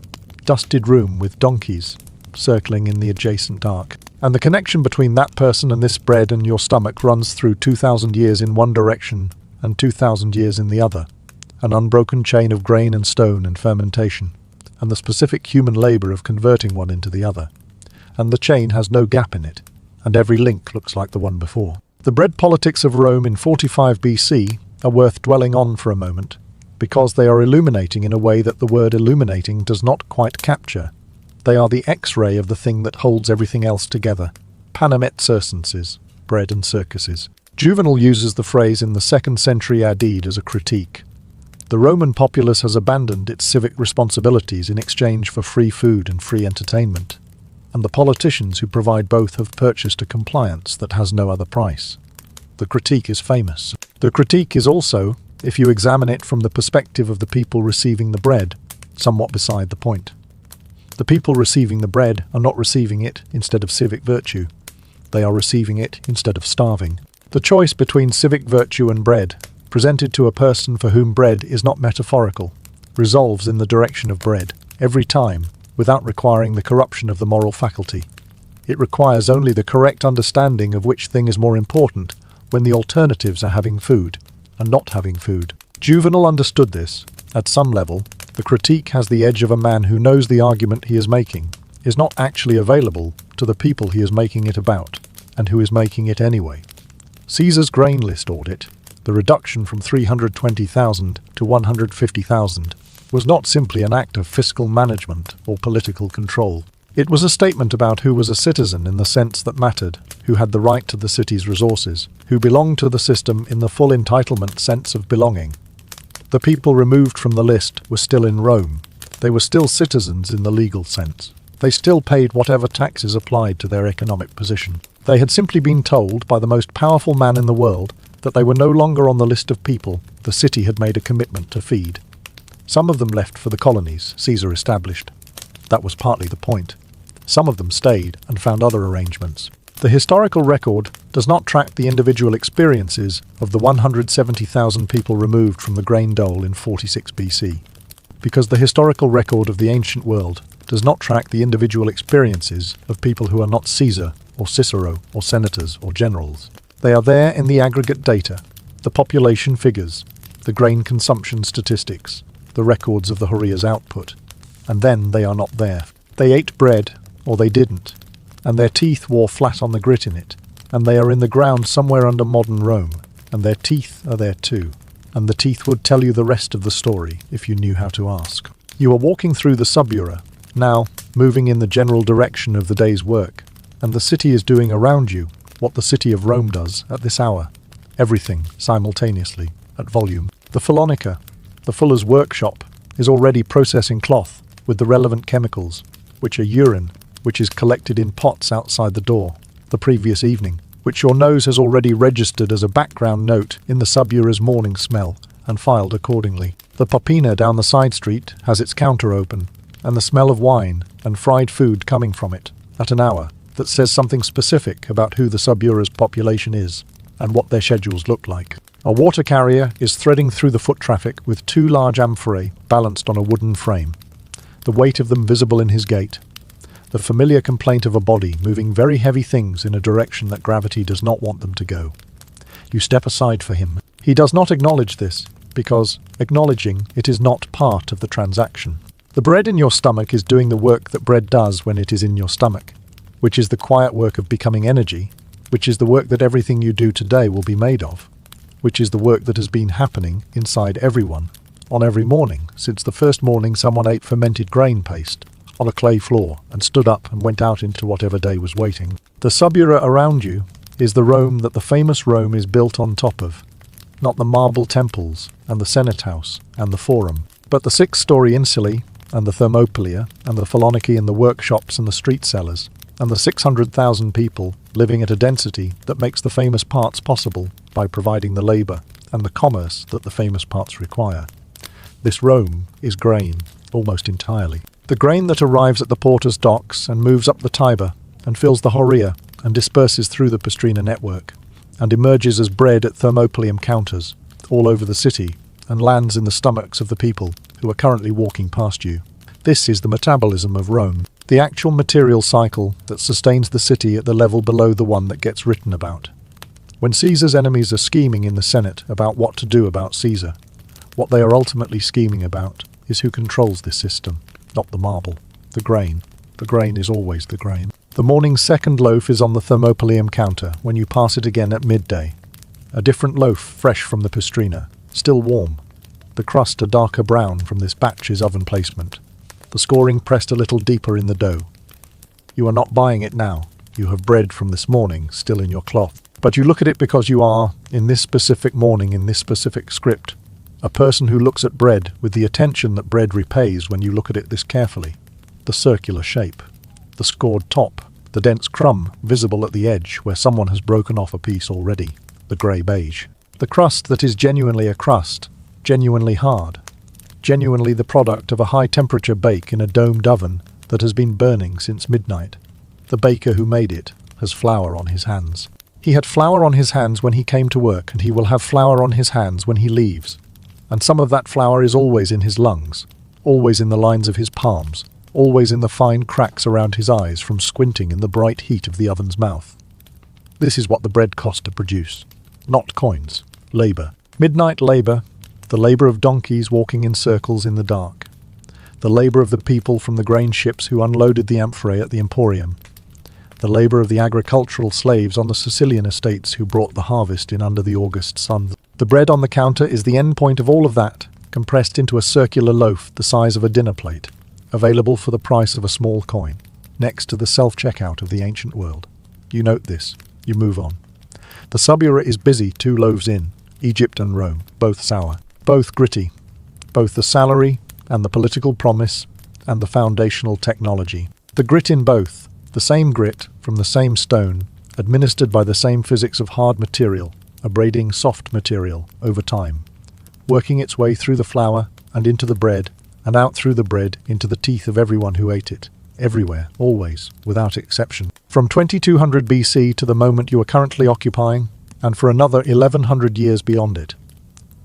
dusted room with donkeys, circling in the adjacent ark. And the connection between that person and this bread and your stomach runs through 2,000 years in one direction and 2,000 years in the other, an unbroken chain of grain and stone and fermentation, and the specific human labor of converting one into the other. And the chain has no gap in it, and every link looks like the one before. The bread politics of Rome in 45 BC are worth dwelling on for a moment, because they are illuminating in a way that the word illuminating does not quite capture. They are the X-ray of the thing that holds everything else together. Panem et circenses, bread and circuses. Juvenal uses the phrase in the 2nd century AD as a critique. The Roman populace has abandoned its civic responsibilities in exchange for free food and free entertainment, and the politicians who provide both have purchased a compliance that has no other price. The critique is famous. The critique is also, if you examine it from the perspective of the people receiving the bread, somewhat beside the point. The people receiving the bread are not receiving it instead of civic virtue. They are receiving it instead of starving. The choice between civic virtue and bread, presented to a person for whom bread is not metaphorical, resolves in the direction of bread, every time, without requiring the corruption of the moral faculty. It requires only the correct understanding of which thing is more important when the alternatives are having food and not having food. Juvenal understood this. At some level, the critique has the edge of a man who knows the argument he is making is not actually available to the people he is making it about, and who is making it anyway. Caesar's grain list audit, the reduction from 320,000 to 150,000, was not simply an act of fiscal management or political control. It was a statement about who was a citizen in the sense that mattered, who had the right to the city's resources, who belonged to the system in the full entitlement sense of belonging. The people removed from the list were still in Rome. They were still citizens in the legal sense. They still paid whatever taxes applied to their economic position. They had simply been told by the most powerful man in the world that they were no longer on the list of people the city had made a commitment to feed. Some of them left for the colonies Caesar established. That was partly the point. Some of them stayed and found other arrangements. The historical record does not track the individual experiences of the 170,000 people removed from the grain dole in 46 BC, because the historical record of the ancient world does not track the individual experiences of people who are not Caesar or Cicero or senators or generals. They are there in the aggregate data, the population figures, the grain consumption statistics, the records of the Hurria's output, and then they are not there. They ate bread, or they didn't, and their teeth wore flat on the grit in it, and they are in the ground somewhere under modern Rome, and their teeth are there too, and the teeth would tell you the rest of the story if you knew how to ask. You are walking through the Subura, now moving in the general direction of the day's work, and the city is doing around you what the city of Rome does at this hour, everything simultaneously, at volume. The Phylonica, the fuller's workshop, is already processing cloth with the relevant chemicals, which are urine, which is collected in pots outside the door the previous evening, which your nose has already registered as a background note in the Subura's morning smell and filed accordingly. The Popina down the side street has its counter open, and the smell of wine and fried food coming from it at an hour that says something specific about who the Subura's population is and what their schedules look like. A water carrier is threading through the foot traffic with 2 large amphorae balanced on a wooden frame, the weight of them visible in his gait. The familiar complaint of a body moving very heavy things in a direction that gravity does not want them to go. You step aside for him. He does not acknowledge this, because, acknowledging it is not part of the transaction. The bread in your stomach is doing the work that bread does when it is in your stomach, which is the quiet work of becoming energy, which is the work that everything you do today will be made of, which is the work that has been happening inside everyone, on every morning, since the first morning someone ate fermented grain paste, on a clay floor and stood up and went out into whatever day was waiting. The subura around you is the Rome that the famous Rome is built on top of, not the marble temples and the Senate House and the Forum, but the 6-story insulae and the Thermopylae and the Philoniki and the workshops and the street sellers and the 600,000 people living at a density that makes the famous parts possible by providing the labour and the commerce that the famous parts require. This Rome is grain, almost entirely. The grain that arrives at the porter's docks and moves up the Tiber and fills the Horia and disperses through the Pastrina network and emerges as bread at Thermopylae counters all over the city and lands in the stomachs of the people who are currently walking past you. This is the metabolism of Rome, the actual material cycle that sustains the city at the level below the one that gets written about. When Caesar's enemies are scheming in the Senate about what to do about Caesar, what they are ultimately scheming about is who controls this system, not the marble, the grain. The grain is always the grain. The morning's second loaf is on the Thermopylae counter when you pass it again at midday. A different loaf fresh from the Pastrina, still warm. The crust a darker brown from this batch's oven placement. The scoring pressed a little deeper in the dough. You are not buying it now. You have bread from this morning still in your cloth. But you look at it because you are, in this specific morning, in this specific script, a person who looks at bread with the attention that bread repays when you look at it this carefully. The circular shape, the scored top, the dense crumb visible at the edge where someone has broken off a piece already, the grey beige. The crust that is genuinely a crust, genuinely hard, genuinely the product of a high-temperature bake in a domed oven that has been burning since midnight. The baker who made it has flour on his hands. He had flour on his hands when he came to work, and he will have flour on his hands when he leaves. And some of that flour is always in his lungs, always in the lines of his palms, always in the fine cracks around his eyes from squinting in the bright heat of the oven's mouth. This is what the bread cost to produce. Not coins. Labour. Midnight labour. The labour of donkeys walking in circles in the dark. The labour of the people from the grain ships who unloaded the amphorae at the Emporium. The labour of the agricultural slaves on the Sicilian estates who brought the harvest in under the August sun. The bread on the counter is the end point of all of that, compressed into a circular loaf the size of a dinner plate, available for the price of a small coin, next to the self-checkout of the ancient world. You note this. You move on. The subura is busy 2 loaves in, Egypt and Rome, both sour, both gritty, both the salary and the political promise and the foundational technology. The grit in both, the same grit from the same stone, administered by the same physics of hard material, abrading soft material over time, working its way through the flour and into the bread, and out through the bread into the teeth of everyone who ate it, everywhere, always, without exception. From 2200 BC to the moment you are currently occupying, and for another 1100 years beyond it.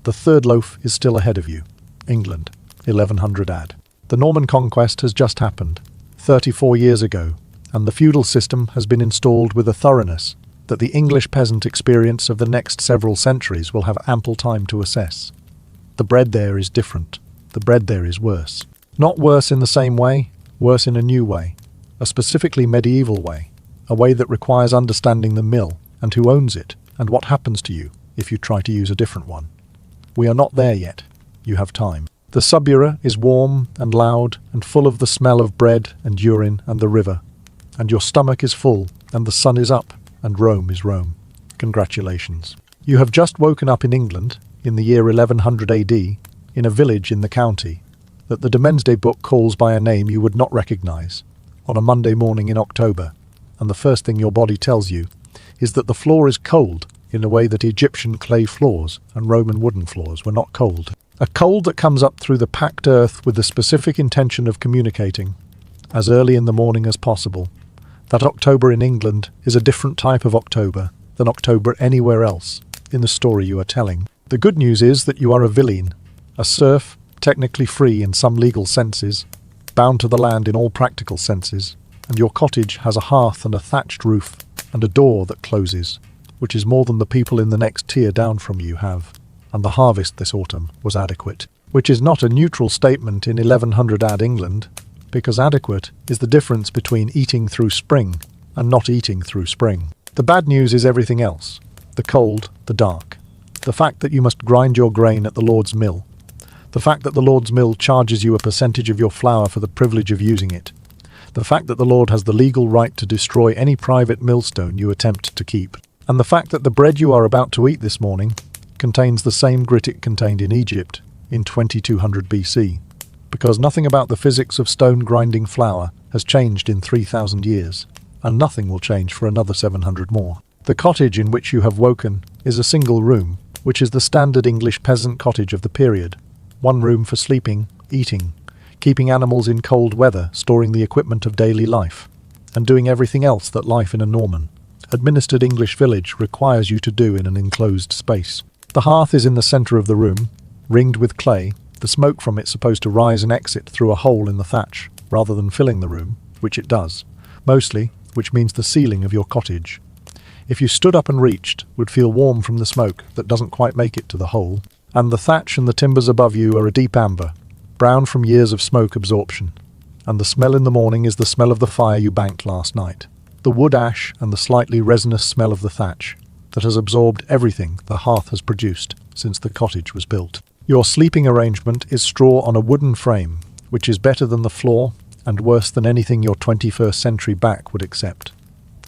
The third loaf is still ahead of you. England, 1100 AD. The Norman conquest has just happened, 34 years ago, and the feudal system has been installed with a thoroughness that the English peasant experience of the next several centuries will have ample time to assess. The bread there is different. The bread there is worse. Not worse in the same way, worse in a new way, a specifically medieval way, a way that requires understanding the mill and who owns it and what happens to you if you try to use a different one. We are not there yet. You have time. The subura is warm and loud and full of the smell of bread and urine and the river, and your stomach is full and the sun is up and Rome is Rome. Congratulations. You have just woken up in England, in the year 1100 AD, in a village in the county that the Domesday book calls by a name you would not recognize, on a Monday morning in October, and the first thing your body tells you is that the floor is cold in a way that Egyptian clay floors and Roman wooden floors were not cold. A cold that comes up through the packed earth with the specific intention of communicating, as early in the morning as possible, that October in England is a different type of October than October anywhere else in the story you are telling. The good news is that you are a villein, a serf, technically free in some legal senses, bound to the land in all practical senses, and your cottage has a hearth and a thatched roof and a door that closes, which is more than the people in the next tier down from you have, and the harvest this autumn was adequate, which is not a neutral statement in 1100 AD England, because adequate is the difference between eating through spring and not eating through spring. The bad news is everything else, the cold, the dark, the fact that you must grind your grain at the Lord's mill, the fact that the Lord's mill charges you a percentage of your flour for the privilege of using it, the fact that the Lord has the legal right to destroy any private millstone you attempt to keep, and the fact that the bread you are about to eat this morning contains the same grit it contained in Egypt in 2200 BC, because nothing about the physics of stone grinding flour has changed in 3,000 years, and nothing will change for another 700 more. The cottage in which you have woken is a single room, which is the standard English peasant cottage of the period. One room for sleeping, eating, keeping animals in cold weather, storing the equipment of daily life, and doing everything else that life in a Norman administered English village requires you to do in an enclosed space. The hearth is in the centre of the room, ringed with clay, the smoke from it supposed to rise and exit through a hole in the thatch, rather than filling the room, which it does, mostly, which means the ceiling of your cottage. If you stood up and reached, would feel warm from the smoke that doesn't quite make it to the hole, and the thatch and the timbers above you are a deep amber, brown from years of smoke absorption, and the smell in the morning is the smell of the fire you banked last night, the wood ash and the slightly resinous smell of the thatch that has absorbed everything the hearth has produced since the cottage was built. Your sleeping arrangement is straw on a wooden frame, which is better than the floor and worse than anything your 21st century back would accept,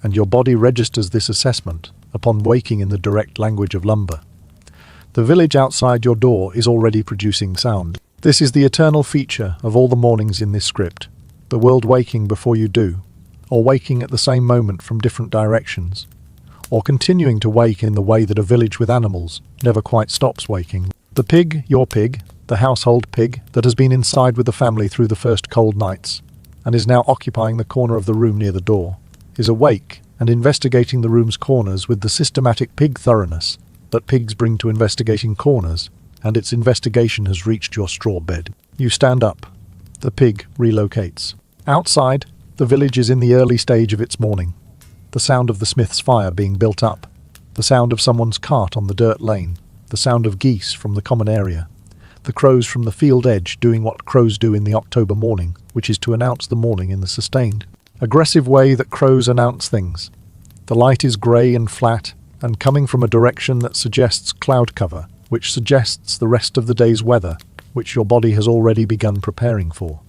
and your body registers this assessment upon waking in the direct language of lumber. The village outside your door is already producing sound. This is the eternal feature of all the mornings in this script, the world waking before you do, or waking at the same moment from different directions, or continuing to wake in the way that a village with animals never quite stops waking. The pig, your pig, the household pig that has been inside with the family through the first cold nights, and is now occupying the corner of the room near the door, is awake and investigating the room's corners with the systematic pig thoroughness that pigs bring to investigating corners, and its investigation has reached your straw bed. You stand up. The pig relocates. Outside, the village is in the early stage of its morning. The sound of the smith's fire being built up, the sound of someone's cart on the dirt lane, the sound of geese from the common area, the crows from the field edge doing what crows do in the October morning, which is to announce the morning in the sustained, aggressive way that crows announce things. The light is grey and flat, and coming from a direction that suggests cloud cover, which suggests the rest of the day's weather, which your body has already begun preparing for.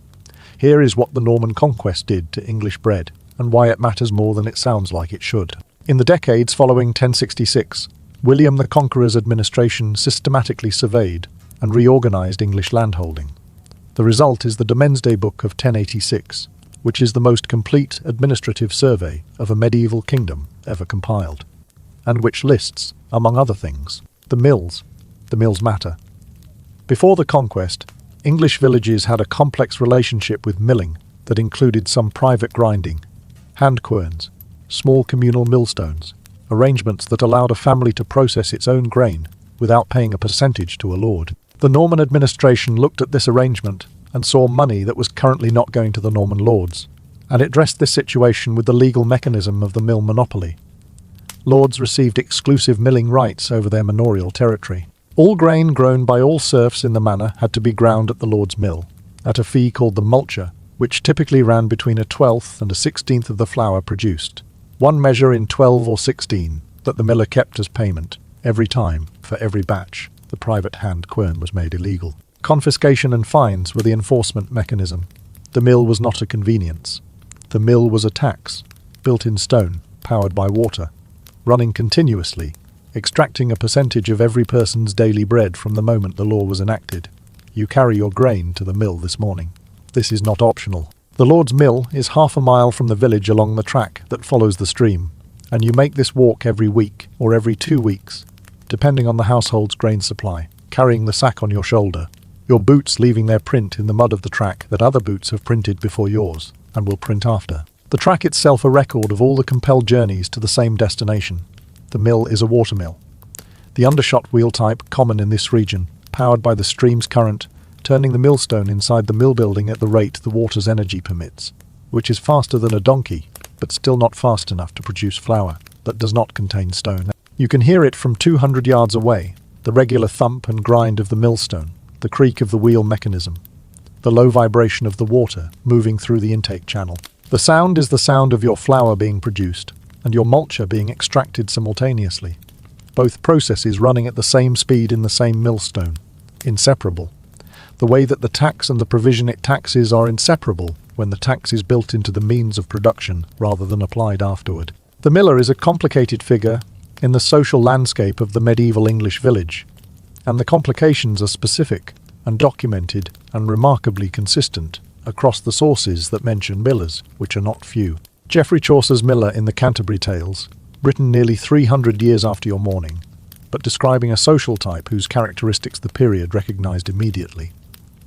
Here is what the Norman conquest did to English bread, and why it matters more than it sounds like it should. In the decades following 1066, William the Conqueror's administration systematically surveyed and reorganized English landholding. The result is the Domesday Book of 1086, which is the most complete administrative survey of a medieval kingdom ever compiled, and which lists, among other things, the mills. The mills matter. Before the conquest, English villages had a complex relationship with milling that included some private grinding, hand querns, small communal millstones, arrangements that allowed a family to process its own grain without paying a percentage to a lord. The Norman administration looked at this arrangement and saw money that was currently not going to the Norman lords, and it dressed this situation with the legal mechanism of the mill monopoly. Lords received exclusive milling rights over their manorial territory. All grain grown by all serfs in the manor had to be ground at the lord's mill, at a fee called the multure, which typically ran between a 12th and a 16th of the flour produced, one measure in 12 or 16 that the miller kept as payment every time for every batch the private hand quern was made illegal. Confiscation and fines were the enforcement mechanism. The mill was not a convenience. The mill was a tax, built in stone, powered by water, running continuously, extracting a percentage of every person's daily bread from the moment the law was enacted. You carry your grain to the mill this morning. This is not optional. The Lord's mill is half a mile from the village along the track that follows the stream, and you make this walk every week or every 2 weeks, depending on the household's grain supply, carrying the sack on your shoulder, your boots leaving their print in the mud of the track that other boots have printed before yours and will print after. The track itself a record of all the compelled journeys to the same destination. The mill is a watermill. The undershot wheel type common in this region, powered by the stream's current, turning the millstone inside the mill building at the rate the water's energy permits, which is faster than a donkey, but still not fast enough to produce flour that does not contain stone. You can hear it from 200 yards away, the regular thump and grind of the millstone, the creak of the wheel mechanism, the low vibration of the water moving through the intake channel. The sound is the sound of your flour being produced and your multure being extracted simultaneously, both processes running at the same speed in the same millstone, inseparable. The way that the tax and the provision it taxes are inseparable when the tax is built into the means of production rather than applied afterward. The miller is a complicated figure in the social landscape of the medieval English village, and the complications are specific and documented and remarkably consistent across the sources that mention millers, which are not few. Geoffrey Chaucer's Miller in the Canterbury Tales, written nearly 300 years after your morning, but describing a social type whose characteristics the period recognised immediately,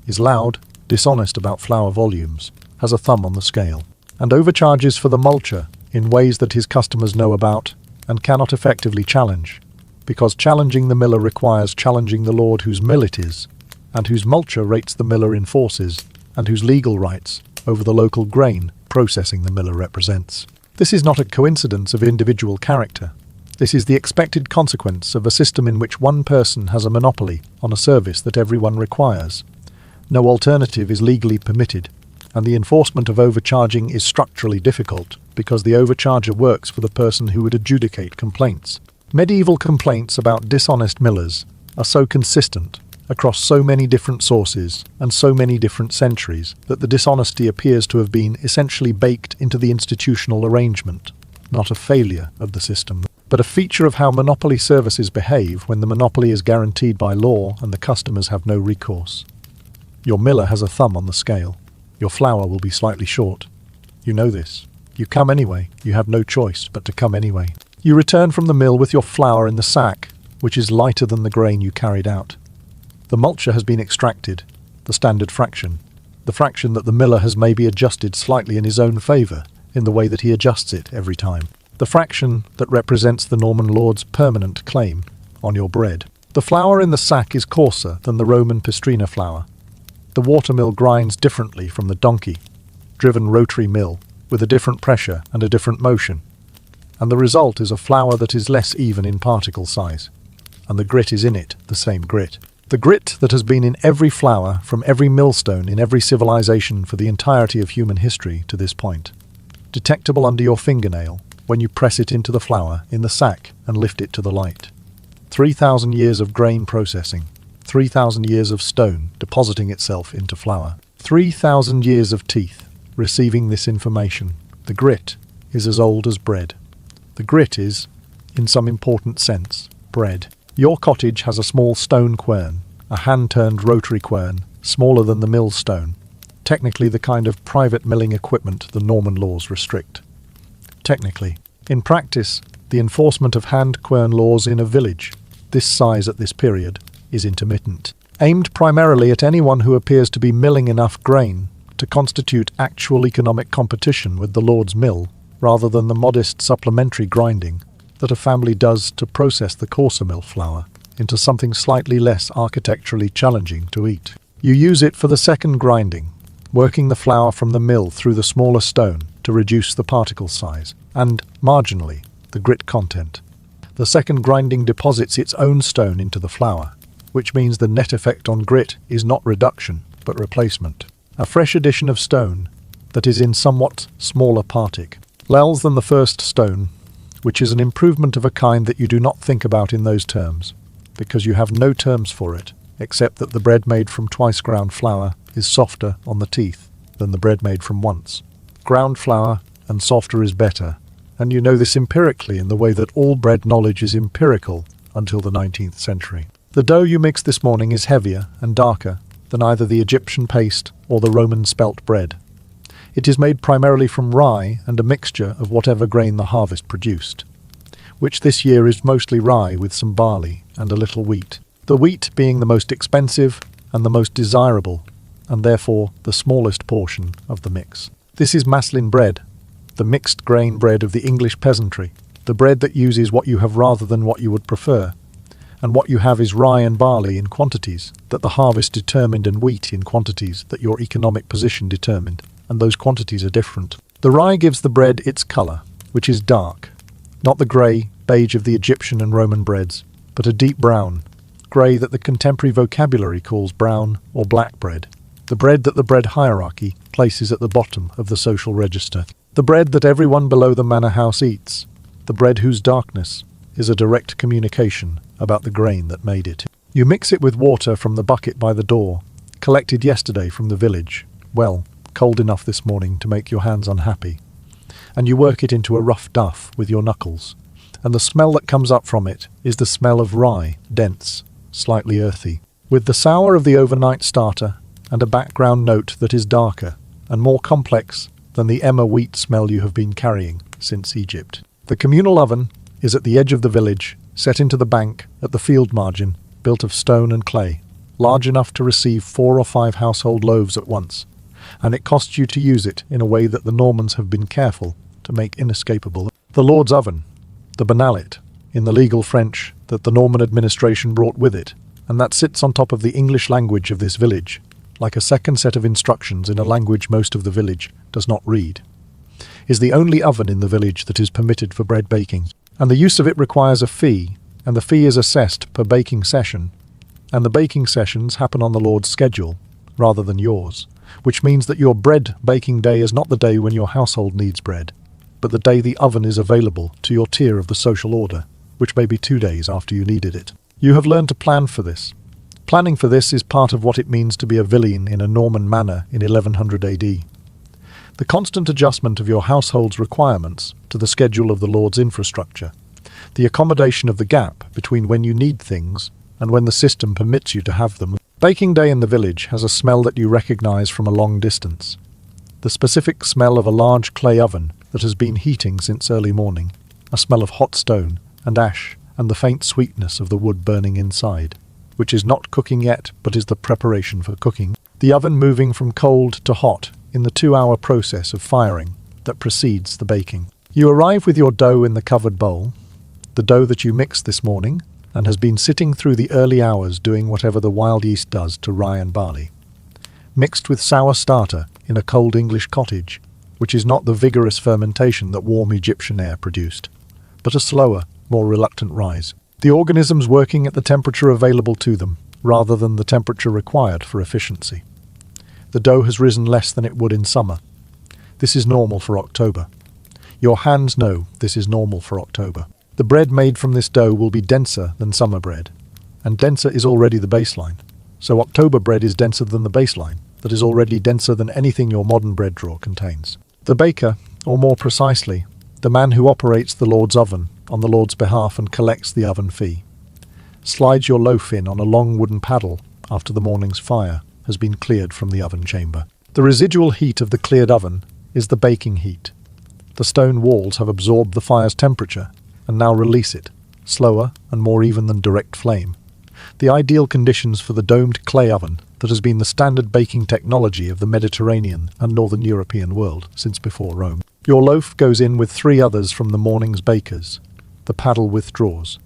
is loud, dishonest about flour volumes, has a thumb on the scale, and overcharges for the multure in ways that his customers know about and cannot effectively challenge, because challenging the miller requires challenging the lord whose mill it is, and whose multure rates the miller enforces, and whose legal rights over the local grain processing the miller represents. This is not a coincidence of individual character. This is the expected consequence of a system in which one person has a monopoly on a service that everyone requires. No alternative is legally permitted, and the enforcement of overcharging is structurally difficult because the overcharger works for the person who would adjudicate complaints. Medieval complaints about dishonest millers are so consistent across so many different sources and so many different centuries that the dishonesty appears to have been essentially baked into the institutional arrangement, not a failure of the system, but a feature of how monopoly services behave when the monopoly is guaranteed by law and the customers have no recourse. Your miller has a thumb on the scale. Your flour will be slightly short. You know this. You come anyway. You have no choice but to come anyway. You return from the mill with your flour in the sack, which is lighter than the grain you carried out. The multure has been extracted, the standard fraction, the fraction that the miller has maybe adjusted slightly in his own favour, in the way that he adjusts it every time. The fraction that represents the Norman lord's permanent claim on your bread. The flour in the sack is coarser than the Roman pistrina flour. The watermill grinds differently from the donkey-driven rotary mill, with a different pressure and a different motion. And the result is a flour that is less even in particle size. And the grit is in it, the same grit. The grit that has been in every flour from every millstone in every civilization for the entirety of human history to this point. Detectable under your fingernail when you press it into the flour in the sack and lift it to the light. 3,000 years of grain processing. 3,000 years of stone depositing itself into flour. 3,000 years of teeth receiving this information. The grit is as old as bread. The grit is, in some important sense, bread. Your cottage has a small stone quern, a hand-turned rotary quern, smaller than the millstone, technically the kind of private milling equipment the Norman laws restrict. Technically. In practice, the enforcement of hand-quern laws in a village, this size at this period, is intermittent, aimed primarily at anyone who appears to be milling enough grain to constitute actual economic competition with the lord's mill, rather than the modest supplementary grinding that a family does to process the coarser mill flour into something slightly less architecturally challenging to eat. You use it for the second grinding, working the flour from the mill through the smaller stone to reduce the particle size and, marginally, the grit content. The second grinding deposits its own stone into the flour, which means the net effect on grit is not reduction, but replacement. A fresh addition of stone that is in somewhat smaller particles than the first stone, which is an improvement of a kind that you do not think about in those terms, because you have no terms for it, except that the bread made from twice ground flour is softer on the teeth than the bread made from once. Ground flour and softer is better, and you know this empirically in the way that all bread knowledge is empirical until the 19th century. The dough you mixed this morning is heavier and darker than either the Egyptian paste or the Roman spelt bread. It is made primarily from rye and a mixture of whatever grain the harvest produced, which this year is mostly rye with some barley and a little wheat, the wheat being the most expensive and the most desirable, and therefore the smallest portion of the mix. This is maslin bread, the mixed grain bread of the English peasantry, the bread that uses what you have rather than what you would prefer, and what you have is rye and barley in quantities that the harvest determined and wheat in quantities that your economic position determined, and those quantities are different. The rye gives the bread its colour, which is dark, not the grey, beige of the Egyptian and Roman breads, but a deep brown, grey that the contemporary vocabulary calls brown or black bread, the bread that the bread hierarchy places at the bottom of the social register, the bread that everyone below the manor house eats, the bread whose darkness is a direct communication about the grain that made it. You mix it with water from the bucket by the door, collected yesterday from the village. Well, cold enough this morning to make your hands unhappy, and you work it into a rough duff with your knuckles, and the smell that comes up from it is the smell of rye, dense, slightly earthy, with the sour of the overnight starter and a background note that is darker and more complex than the emmer wheat smell you have been carrying since Egypt. The communal oven is at the edge of the village, set into the bank at the field margin, built of stone and clay, large enough to receive 4 or 5 household loaves at once, and it costs you to use it in a way that the Normans have been careful to make inescapable. The Lord's oven, the benalit, in the legal French that the Norman administration brought with it, and that sits on top of the English language of this village, like a second set of instructions in a language most of the village does not read, is the only oven in the village that is permitted for bread baking, and the use of it requires a fee, and the fee is assessed per baking session, and the baking sessions happen on the Lord's schedule, rather than yours, which means that your bread baking day is not the day when your household needs bread, but the day the oven is available to your tier of the social order, which may be 2 days after you needed it. You have learned to plan for this. Planning for this is part of what it means to be a villein in a Norman manor in 1100 AD. The constant adjustment of your household's requirements to the schedule of the Lord's infrastructure, the accommodation of the gap between when you need things and when the system permits you to have them. Baking day in the village has a smell that you recognize from a long distance. The specific smell of a large clay oven that has been heating since early morning, a smell of hot stone and ash, and the faint sweetness of the wood burning inside, which is not cooking yet but is the preparation for cooking. The oven moving from cold to hot in the 2-hour process of firing that precedes the baking. You arrive with your dough in the covered bowl, the dough that you mixed this morning and has been sitting through the early hours doing whatever the wild yeast does to rye and barley, mixed with sour starter in a cold English cottage, which is not the vigorous fermentation that warm Egyptian air produced, but a slower, more reluctant rise. The organisms working at the temperature available to them, rather than the temperature required for efficiency. The dough has risen less than it would in summer. This is normal for October. Your hands know this is normal for October. The bread made from this dough will be denser than summer bread, and denser is already the baseline. So October bread is denser than the baseline, that is already denser than anything your modern bread drawer contains. The baker, or more precisely, the man who operates the Lord's oven on the Lord's behalf and collects the oven fee, slides your loaf in on a long wooden paddle after the morning's fire has been cleared from the oven chamber. The residual heat of the cleared oven is the baking heat. The stone walls have absorbed the fire's temperature and now release it, slower and more even than direct flame. The ideal conditions for the domed clay oven that has been the standard baking technology of the Mediterranean and Northern European world since before Rome. Your loaf goes in with 3 others from the morning's bakers. The paddle withdraws.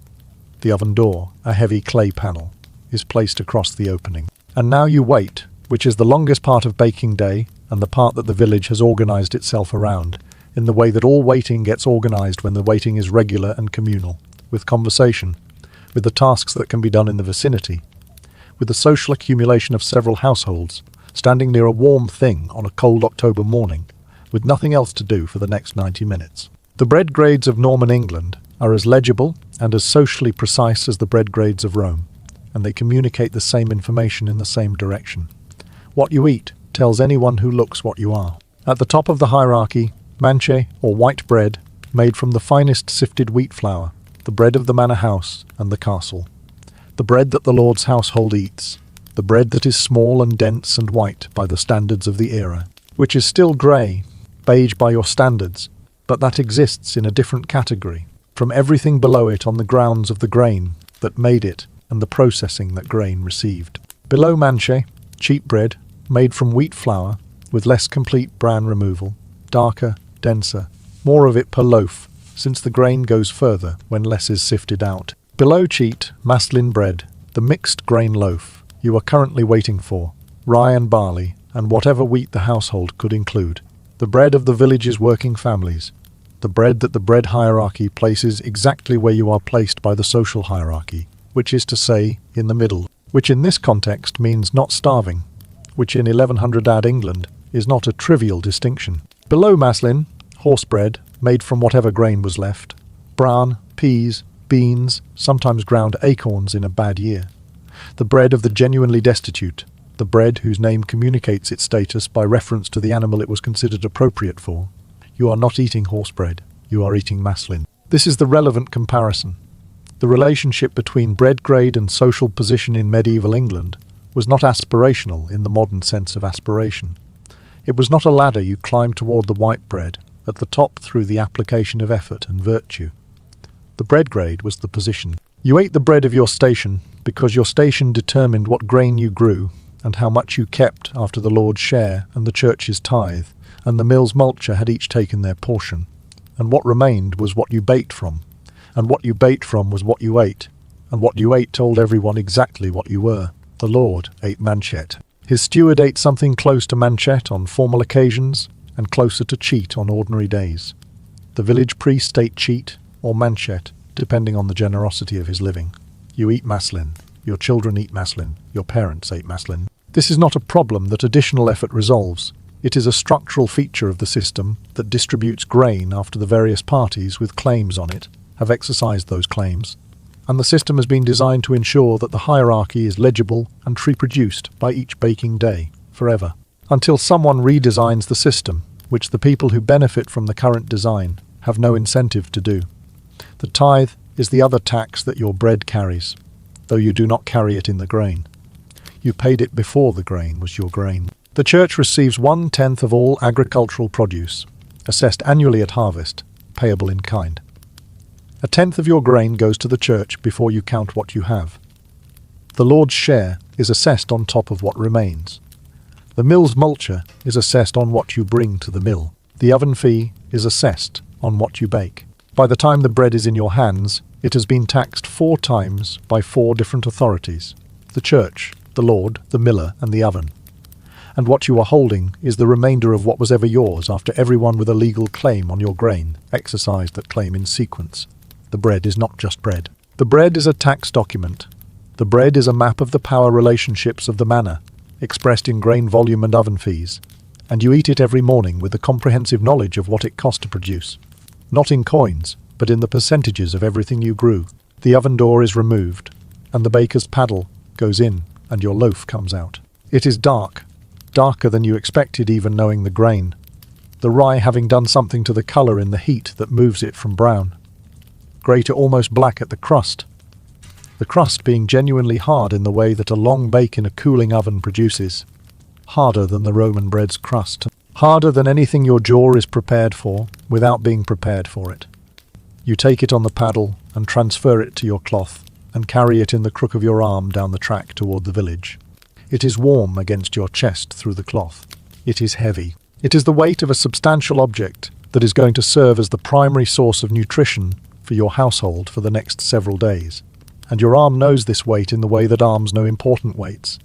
The oven door, a heavy clay panel, is placed across the opening. And now you wait, which is the longest part of baking day and the part that the village has organized itself around, in the way that all waiting gets organized when the waiting is regular and communal, with conversation, with the tasks that can be done in the vicinity, with the social accumulation of several households, standing near a warm thing on a cold October morning, with nothing else to do for the next 90 minutes. The bread grades of Norman England are as legible and as socially precise as the bread grades of Rome, and they communicate the same information in the same direction. What you eat tells anyone who looks what you are. At the top of the hierarchy, manche, or white bread, made from the finest sifted wheat flour, the bread of the manor house and the castle. The bread that the Lord's household eats, the bread that is small and dense and white by the standards of the era, which is still grey, beige by your standards, but that exists in a different category, from everything below it on the grounds of the grain that made it and the processing that grain received. Below manche, cheap bread, made from wheat flour, with less complete bran removal, darker, denser, more of it per loaf, since the grain goes further when less is sifted out. Below cheat, maslin bread, the mixed grain loaf you are currently waiting for, rye and barley, and whatever wheat the household could include. The bread of the village's working families, the bread that the bread hierarchy places exactly where you are placed by the social hierarchy, which is to say, in the middle, which in this context means not starving, which in 1100 AD England is not a trivial distinction. Below maslin, horse bread, made from whatever grain was left, bran, peas, beans, sometimes ground acorns in a bad year. The bread of the genuinely destitute, the bread whose name communicates its status by reference to the animal it was considered appropriate for. You are not eating horse bread, you are eating maslin. This is the relevant comparison. The relationship between bread grade and social position in medieval England was not aspirational in the modern sense of aspiration. It was not a ladder you climbed toward the white bread, at the top through the application of effort and virtue. The bread grade was the position. You ate the bread of your station because your station determined what grain you grew and how much you kept after the Lord's share and the church's tithe, and the mill's multure had each taken their portion. And what remained was what you baked from, and what you baked from was what you ate, and what you ate told everyone exactly what you were. The Lord ate manchet. His steward ate something close to manchet on formal occasions and closer to cheat on ordinary days. The village priest ate cheat or manchet, depending on the generosity of his living. You eat maslin, your children eat maslin, your parents ate maslin. This is not a problem that additional effort resolves. It is a structural feature of the system that distributes grain after the various parties with claims on it have exercised those claims, and the system has been designed to ensure that the hierarchy is legible and reproduced by each baking day, forever, until someone redesigns the system, which the people who benefit from the current design have no incentive to do. The tithe is the other tax that your bread carries, though you do not carry it in the grain. You paid it before the grain was your grain. The church receives 1/10 of all agricultural produce, assessed annually at harvest, payable in kind. 1/10 of your grain goes to the church before you count what you have. The Lord's share is assessed on top of what remains. The mill's multure is assessed on what you bring to the mill. The oven fee is assessed on what you bake. By the time the bread is in your hands, it has been taxed 4 times by 4 different authorities: the church, the Lord, the miller, and the oven. And what you are holding is the remainder of what was ever yours after everyone with a legal claim on your grain exercised that claim in sequence. The bread is not just bread. The bread is a tax document. The bread is a map of the power relationships of the manor, expressed in grain volume and oven fees, and you eat it every morning with the comprehensive knowledge of what it cost to produce. Not in coins, but in the percentages of everything you grew. The oven door is removed, and the baker's paddle goes in, and your loaf comes out. It is dark, darker than you expected even knowing the grain, the rye having done something to the colour in the heat that moves it from brown, grey to almost black at the crust being genuinely hard in the way that a long bake in a cooling oven produces, harder than the Roman bread's crust, harder than anything your jaw is prepared for without being prepared for it. You take it on the paddle and transfer it to your cloth and carry it in the crook of your arm down the track toward the village. It is warm against your chest through the cloth. It is heavy. It is the weight of a substantial object that is going to serve as the primary source of nutrition for your household for the next several days. And your arm knows this weight in the way that arms know important weights,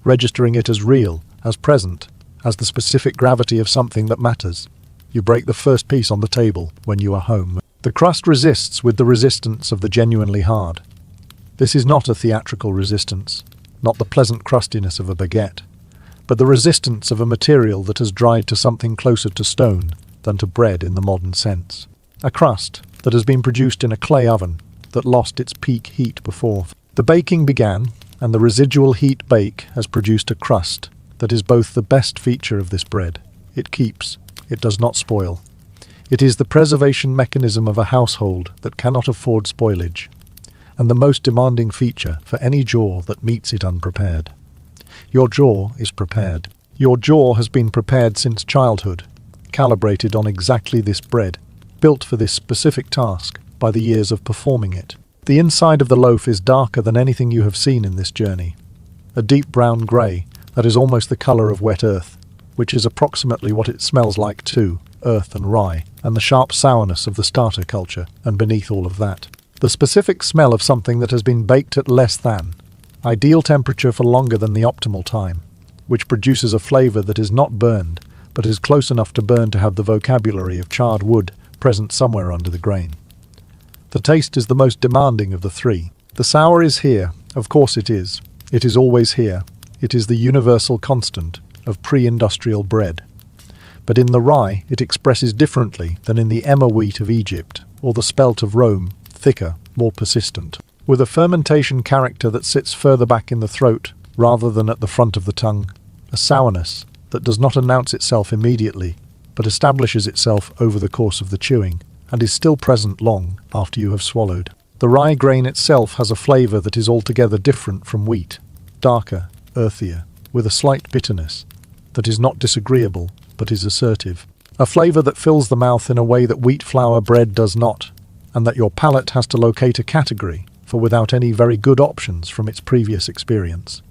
registering it as real, as present, as the specific gravity of something that matters. You break the first piece on the table when you are home. The crust resists with the resistance of the genuinely hard. This is not a theatrical resistance, not the pleasant crustiness of a baguette, but the resistance of a material that has dried to something closer to stone than to bread in the modern sense. A crust that has been produced in a clay oven that lost its peak heat before the baking began, and the residual heat bake has produced a crust that is both the best feature of this bread. It keeps, it does not spoil. It is the preservation mechanism of a household that cannot afford spoilage, and the most demanding feature for any jaw that meets it unprepared. Your jaw is prepared. Your jaw has been prepared since childhood, calibrated on exactly this bread, built for this specific task by the years of performing it. The inside of the loaf is darker than anything you have seen in this journey. A deep brown grey that is almost the colour of wet earth, which is approximately what it smells like too, earth and rye, and the sharp sourness of the starter culture, and beneath all of that, the specific smell of something that has been baked at less than ideal temperature for longer than the optimal time, which produces a flavour that is not burned, but is close enough to burn to have the vocabulary of charred wood present somewhere under the grain. The taste is the most demanding of the three. The sour is here, of course it is. It is always here. It is the universal constant of pre-industrial bread. But in the rye it expresses differently than in the emmer wheat of Egypt or the spelt of Rome, thicker, more persistent, with a fermentation character that sits further back in the throat rather than at the front of the tongue, a sourness that does not announce itself immediately, but establishes itself over the course of the chewing, and is still present long after you have swallowed. The rye grain itself has a flavour that is altogether different from wheat, darker, earthier, with a slight bitterness, that is not disagreeable, but is assertive. A flavour that fills the mouth in a way that wheat flour bread does not, and that your palate has to locate a category for without any very good options from its previous experience.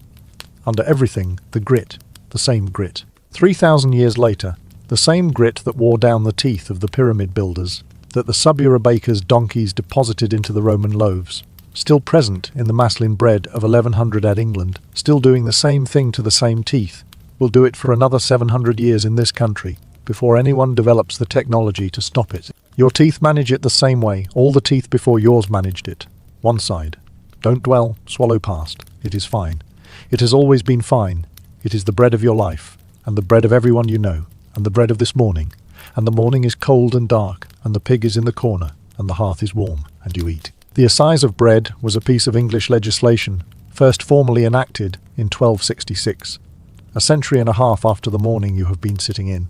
Under everything, the grit, the same grit. 3,000 years later, the same grit that wore down the teeth of the pyramid builders, that the Subura bakers' donkeys deposited into the Roman loaves, still present in the Maslin bread of 1100 AD England, still doing the same thing to the same teeth, will do it for another 700 years in this country, before anyone develops the technology to stop it. Your teeth manage it the same way all the teeth before yours managed it. One side. Don't dwell, swallow past. It is fine. It has always been fine. It is the bread of your life, and the bread of everyone you know, and the bread of this morning. And the morning is cold and dark, and the pig is in the corner, and the hearth is warm, and you eat. The assize of bread was a piece of English legislation, first formally enacted in 1266, a century and a half after the morning you have been sitting in.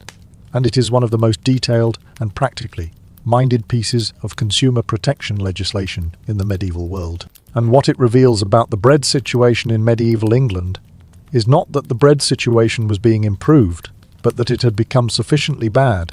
And it is one of the most detailed and practically minded pieces of consumer protection legislation in the medieval world. And what it reveals about the bread situation in medieval England is not that the bread situation was being improved, but that it had become sufficiently bad,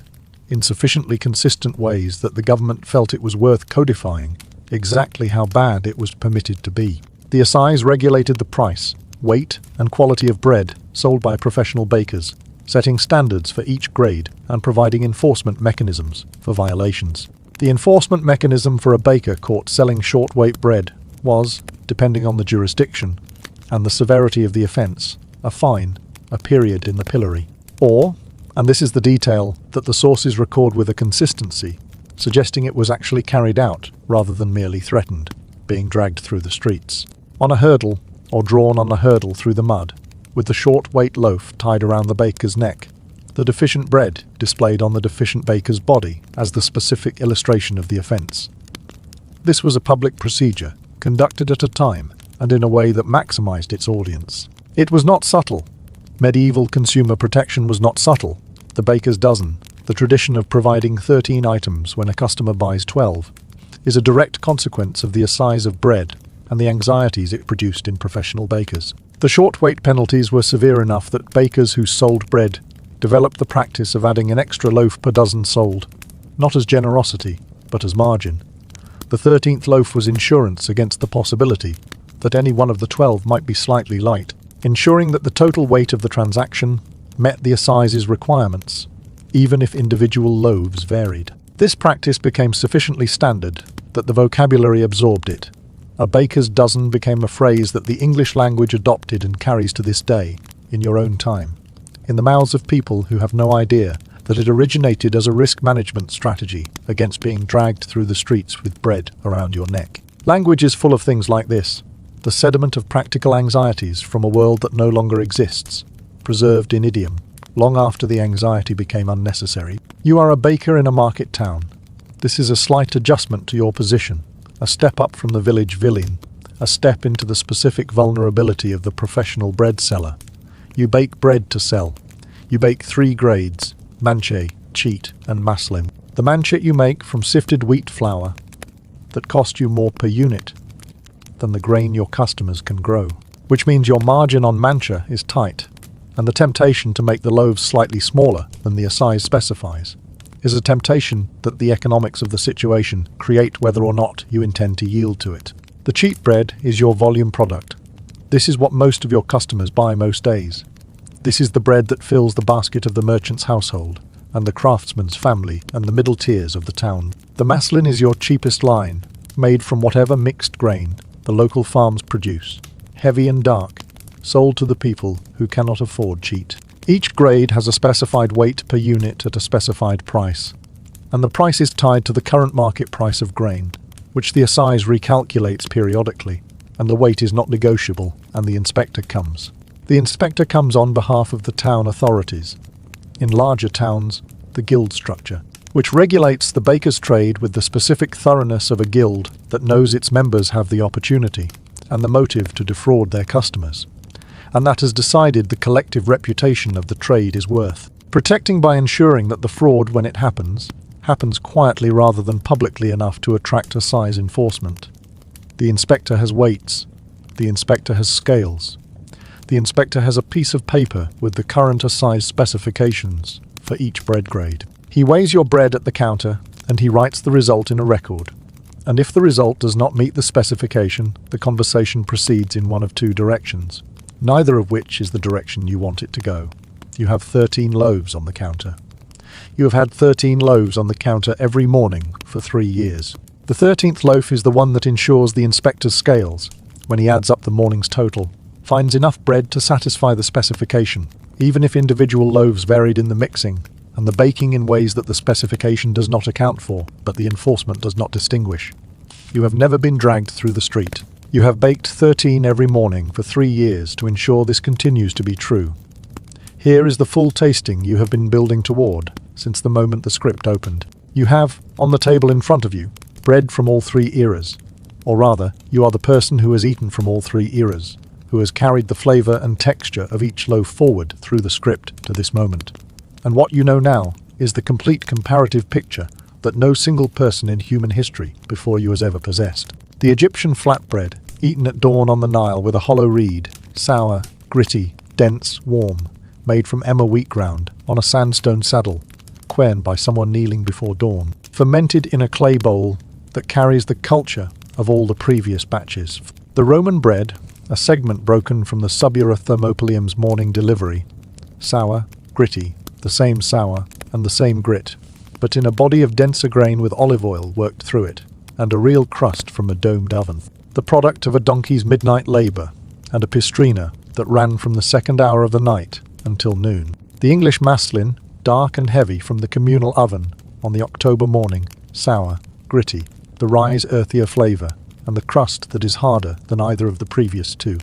in sufficiently consistent ways that the government felt it was worth codifying exactly how bad it was permitted to be. The assize regulated the price, weight, and quality of bread sold by professional bakers, setting standards for each grade and providing enforcement mechanisms for violations. The enforcement mechanism for a baker caught selling short-weight bread was, depending on the jurisdiction and the severity of the offence, a fine, a period in the pillory, or, and this is the detail that the sources record with a consistency, suggesting it was actually carried out rather than merely threatened, being dragged through the streets, on a hurdle or drawn on a hurdle through the mud, with the short-weight loaf tied around the baker's neck, the deficient bread displayed on the deficient baker's body as the specific illustration of the offence. This was a public procedure, conducted at a time and in a way that maximised its audience. It was not subtle. Medieval consumer protection was not subtle. The baker's dozen, the tradition of providing 13 items when a customer buys 12, is a direct consequence of the assize of bread and the anxieties it produced in professional bakers. The short-weight penalties were severe enough that bakers who sold bread developed the practice of adding an extra loaf per dozen sold, not as generosity, but as margin. The 13th loaf was insurance against the possibility that any one of the 12 might be slightly light, ensuring that the total weight of the transaction met the assize's requirements, even if individual loaves varied. This practice became sufficiently standard that the vocabulary absorbed it. A baker's dozen became a phrase that the English language adopted and carries to this day, in your own time, in the mouths of people who have no idea that it originated as a risk management strategy against being dragged through the streets with bread around your neck. Language is full of things like this, the sediment of practical anxieties from a world that no longer exists, preserved in idiom, long after the anxiety became unnecessary. You are a baker in a market town. This is a slight adjustment to your position, a step up from the village villain, a step into the specific vulnerability of the professional bread seller. You bake bread to sell. You bake 3 grades, manche, cheat, and maslin. The manche you make from sifted wheat flour that cost you more per unit than the grain your customers can grow, which means your margin on mancha is tight, and the temptation to make the loaves slightly smaller than the assize specifies is a temptation that the economics of the situation create whether or not you intend to yield to it. The cheap bread is your volume product. This is what most of your customers buy most days. This is the bread that fills the basket of the merchant's household, and the craftsman's family, and the middle tiers of the town. The maslin is your cheapest line, made from whatever mixed grain the local farms produce, heavy and dark, sold to the people who cannot afford cheat. Each grade has a specified weight per unit at a specified price, and the price is tied to the current market price of grain, which the assize recalculates periodically, and the weight is not negotiable, and the inspector comes. The inspector comes on behalf of the town authorities. In larger towns, the guild structure, which regulates the baker's trade with the specific thoroughness of a guild that knows its members have the opportunity and the motive to defraud their customers, and that has decided the collective reputation of the trade is worth protecting by ensuring that the fraud, when it happens quietly rather than publicly enough to attract a size enforcement. The inspector has weights. The inspector has scales. The inspector has a piece of paper with the current assize specifications for each bread grade. He weighs your bread at the counter and he writes the result in a record. And if the result does not meet the specification, the conversation proceeds in one of two directions, neither of which is the direction you want it to go. You have 13 loaves on the counter. You have had 13 loaves on the counter every morning for 3 years. The 13th loaf is the one that ensures the inspector's scales, when he adds up the morning's total, finds enough bread to satisfy the specification, even if individual loaves varied in the mixing and the baking in ways that the specification does not account for, but the enforcement does not distinguish. You have never been dragged through the street. You have baked 13 every morning for 3 years to ensure this continues to be true. Here is the full tasting you have been building toward since the moment the script opened. You have, on the table in front of you, bread from all 3 eras. Or rather, you are the person who has eaten from all 3 eras, who has carried the flavor and texture of each loaf forward through the script to this moment. And what you know now is the complete comparative picture that no single person in human history before you has ever possessed. The Egyptian flatbread, eaten at dawn on the Nile with a hollow reed, sour, gritty, dense, warm, made from emmer wheat ground on a sandstone saddle, querned by someone kneeling before dawn, fermented in a clay bowl that carries the culture of all the previous batches. The Roman bread, a segment broken from the Subura Thermopolium's morning delivery, sour, gritty, the same sour and the same grit, but in a body of denser grain with olive oil worked through it, and a real crust from a domed oven. The product of a donkey's midnight labour, and a pistrina that ran from the second hour of the night until noon. The English maslin, dark and heavy from the communal oven on the October morning, sour, gritty, the rye's earthier flavour, and the crust that is harder than either of the previous two.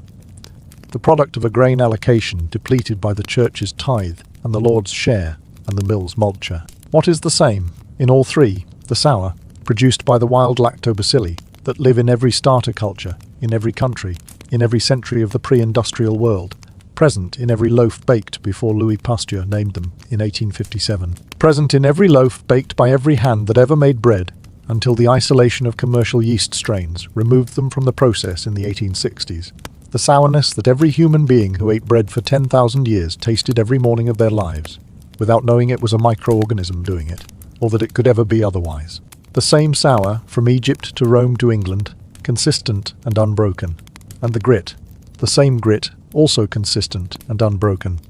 The product of a grain allocation depleted by the church's tithe and the Lord's share and the mill's multure. What is the same in all 3? The sour, produced by the wild lactobacilli that live in every starter culture, in every country, in every century of the pre-industrial world, present in every loaf baked before Louis Pasteur named them in 1857, present in every loaf baked by every hand that ever made bread, until the isolation of commercial yeast strains removed them from the process in the 1860s. The sourness that every human being who ate bread for 10,000 years tasted every morning of their lives, without knowing it was a microorganism doing it, or that it could ever be otherwise. The same sour, from Egypt to Rome to England, consistent and unbroken. And the grit, the same grit, also consistent and unbroken.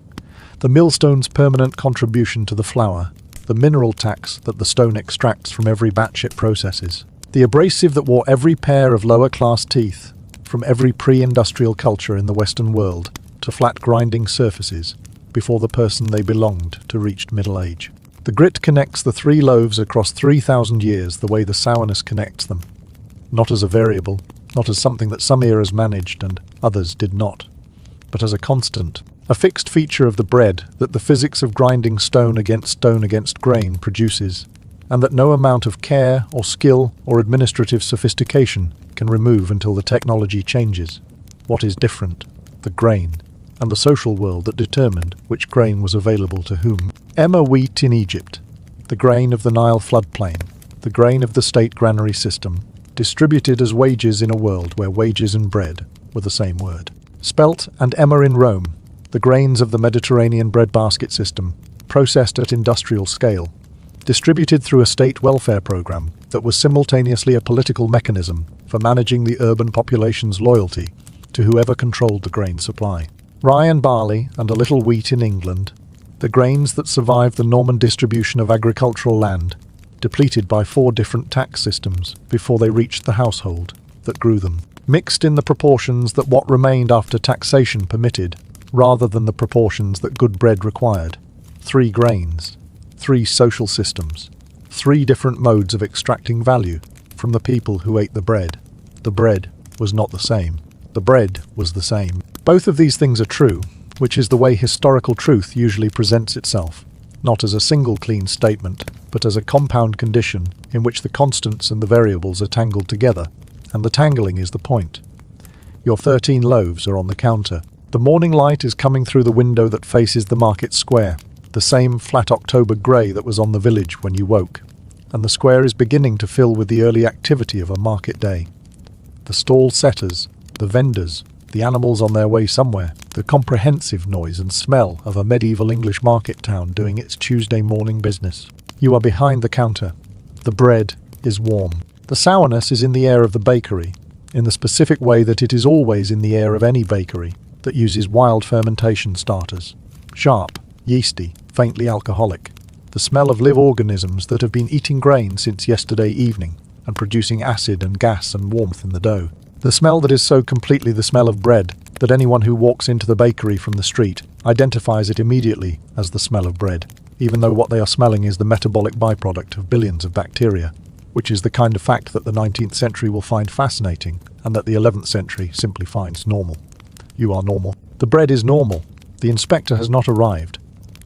The millstone's permanent contribution to the flour, the mineral tax that the stone extracts from every batch it processes, the abrasive that wore every pair of lower-class teeth, from every pre-industrial culture in the Western world to flat grinding surfaces before the person they belonged to reached middle age. The grit connects the 3 loaves across 3,000 years the way the sourness connects them, not as a variable, not as something that some eras managed and others did not, but as a constant, a fixed feature of the bread that the physics of grinding stone against grain produces, and that no amount of care or skill or administrative sophistication can remove until the technology changes. What is different? The grain, and the social world that determined which grain was available to whom. Emmer wheat in Egypt, the grain of the Nile floodplain, the grain of the state granary system, distributed as wages in a world where wages and bread were the same word. Spelt and emmer in Rome, the grains of the Mediterranean breadbasket system, processed at industrial scale, distributed through a state welfare program that was simultaneously a political mechanism for managing the urban population's loyalty to whoever controlled the grain supply. Rye and barley and a little wheat in England, the grains that survived the Norman distribution of agricultural land, depleted by 4 different tax systems before they reached the household that grew them, mixed in the proportions that what remained after taxation permitted, rather than the proportions that good bread required. 3 grains, 3 social systems, 3 different modes of extracting value from the people who ate the bread. The bread was not the same. The bread was the same. Both of these things are true, which is the way historical truth usually presents itself, not as a single clean statement, but as a compound condition in which the constants and the variables are tangled together, and the tangling is the point. Your 13 loaves are on the counter. The morning light is coming through the window that faces the market square, the same flat October grey that was on the village when you woke, and the square is beginning to fill with the early activity of a market day. The stall setters, the vendors, the animals on their way somewhere, the comprehensive noise and smell of a medieval English market town doing its Tuesday morning business. You are behind the counter. The bread is warm. The sourness is in the air of the bakery, in the specific way that it is always in the air of any bakery that uses wild fermentation starters. Sharp, yeasty, faintly alcoholic. The smell of live organisms that have been eating grain since yesterday evening and producing acid and gas and warmth in the dough. The smell that is so completely the smell of bread that anyone who walks into the bakery from the street identifies it immediately as the smell of bread, even though what they are smelling is the metabolic byproduct of billions of bacteria, which is the kind of fact that the 19th century will find fascinating and that the 11th century simply finds normal. You are normal. The bread is normal. The inspector has not arrived.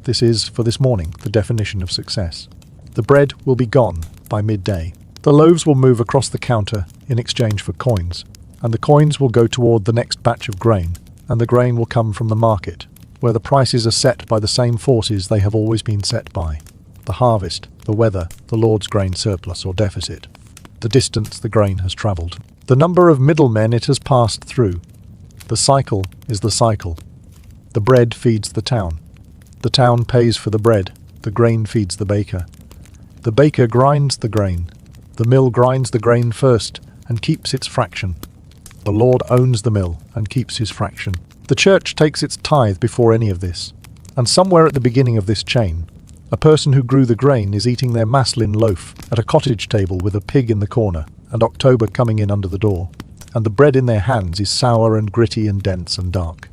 This is, for this morning, the definition of success. The bread will be gone by midday. The loaves will move across the counter in exchange for coins, and the coins will go toward the next batch of grain, and the grain will come from the market, where the prices are set by the same forces they have always been set by: the harvest, the weather, the Lord's grain surplus or deficit, the distance the grain has travelled, the number of middlemen it has passed through. The cycle is the cycle. The bread feeds the town. The town pays for the bread. The grain feeds the baker. The baker grinds the grain. The mill grinds the grain first and keeps its fraction. The Lord owns the mill and keeps his fraction. The church takes its tithe before any of this. And somewhere at the beginning of this chain, a person who grew the grain is eating their maslin loaf at a cottage table with a pig in the corner and October coming in under the door. And the bread in their hands is sour and gritty and dense and dark.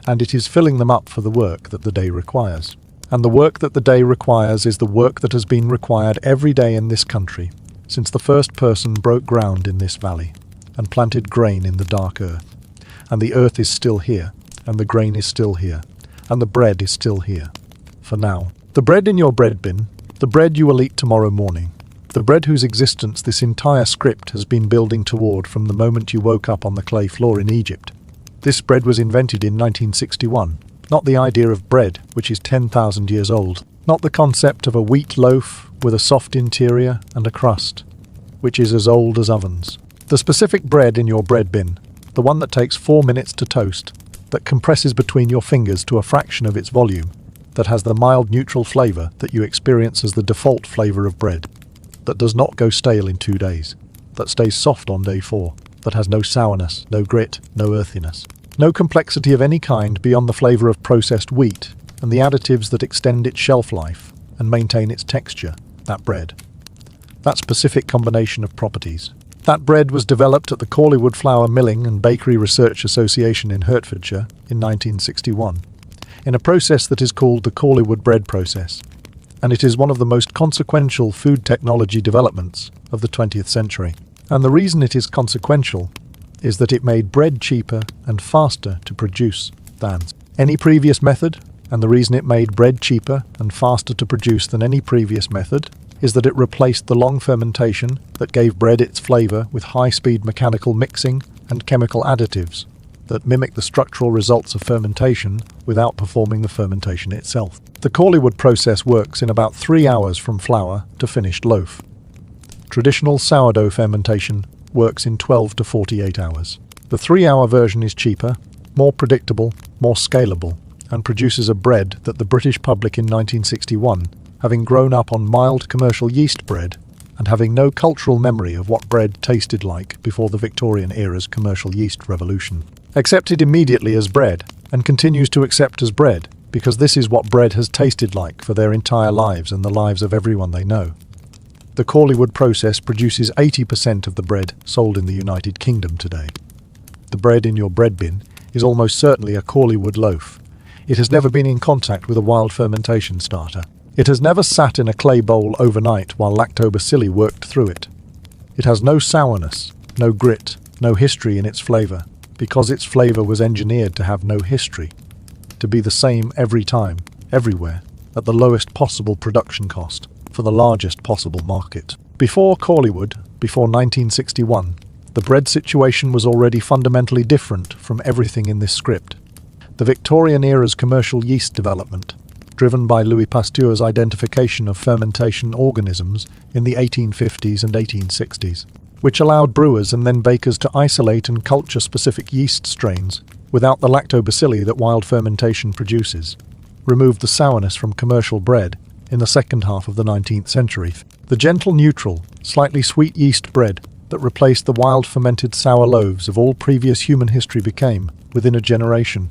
And it is filling them up for the work that the day requires. And the work that the day requires is the work that has been required every day in this country, since the first person broke ground in this valley and planted grain in the dark earth. And the earth is still here, and the grain is still here, and the bread is still here. For now. The bread in your bread bin, the bread you will eat tomorrow morning, the bread whose existence this entire script has been building toward from the moment you woke up on the clay floor in Egypt. This bread was invented in 1961, not the idea of bread, which is 10,000 years old, not the concept of a wheat loaf with a soft interior and a crust, which is as old as ovens. The specific bread in your bread bin, the one that takes 4 minutes to toast, that compresses between your fingers to a fraction of its volume, that has the mild neutral flavour that you experience as the default flavour of bread, that does not go stale in 2 days, that stays soft on day 4, that has no sourness, no grit, no earthiness, no complexity of any kind beyond the flavour of processed wheat and the additives that extend its shelf life and maintain its texture, that bread. That specific combination of properties. That bread was developed at the Chorleywood Flour Milling and Bakery Research Association in Hertfordshire in 1961, in a process that is called the Chorleywood bread process, and it is one of the most consequential food technology developments of the 20th century. And the reason it is consequential is that it made bread cheaper and faster to produce than any previous method, and the reason it made bread cheaper and faster to produce than any previous method is that it replaced the long fermentation that gave bread its flavour with high-speed mechanical mixing and chemical additives that mimic the structural results of fermentation without performing the fermentation itself. The Chorleywood process works in about 3 hours from flour to finished loaf. Traditional sourdough fermentation works in 12 to 48 hours. The 3-hour version is cheaper, more predictable, more scalable, and produces a bread that the British public in 1961, having grown up on mild commercial yeast bread and having no cultural memory of what bread tasted like before the Victorian era's commercial yeast revolution, accepted immediately as bread and continues to accept as bread because this is what bread has tasted like for their entire lives and the lives of everyone they know. The Chorleywood process produces 80% of the bread sold in the United Kingdom today. The bread in your bread bin is almost certainly a Chorleywood loaf. It has never been in contact with a wild fermentation starter. It has never sat in a clay bowl overnight while lactobacilli worked through it. It has no sourness, no grit, no history in its flavour, because its flavour was engineered to have no history, to be the same every time, everywhere, at the lowest possible production cost, for the largest possible market. Before Chorleywood, before 1961, the bread situation was already fundamentally different from everything in this script. The Victorian era's commercial yeast development, driven by Louis Pasteur's identification of fermentation organisms in the 1850s and 1860s, which allowed brewers and then bakers to isolate and culture specific yeast strains without the lactobacilli that wild fermentation produces, removed the sourness from commercial bread in the second half of the 19th century. The gentle, neutral, slightly sweet yeast bread that replaced the wild fermented sour loaves of all previous human history became, within a generation,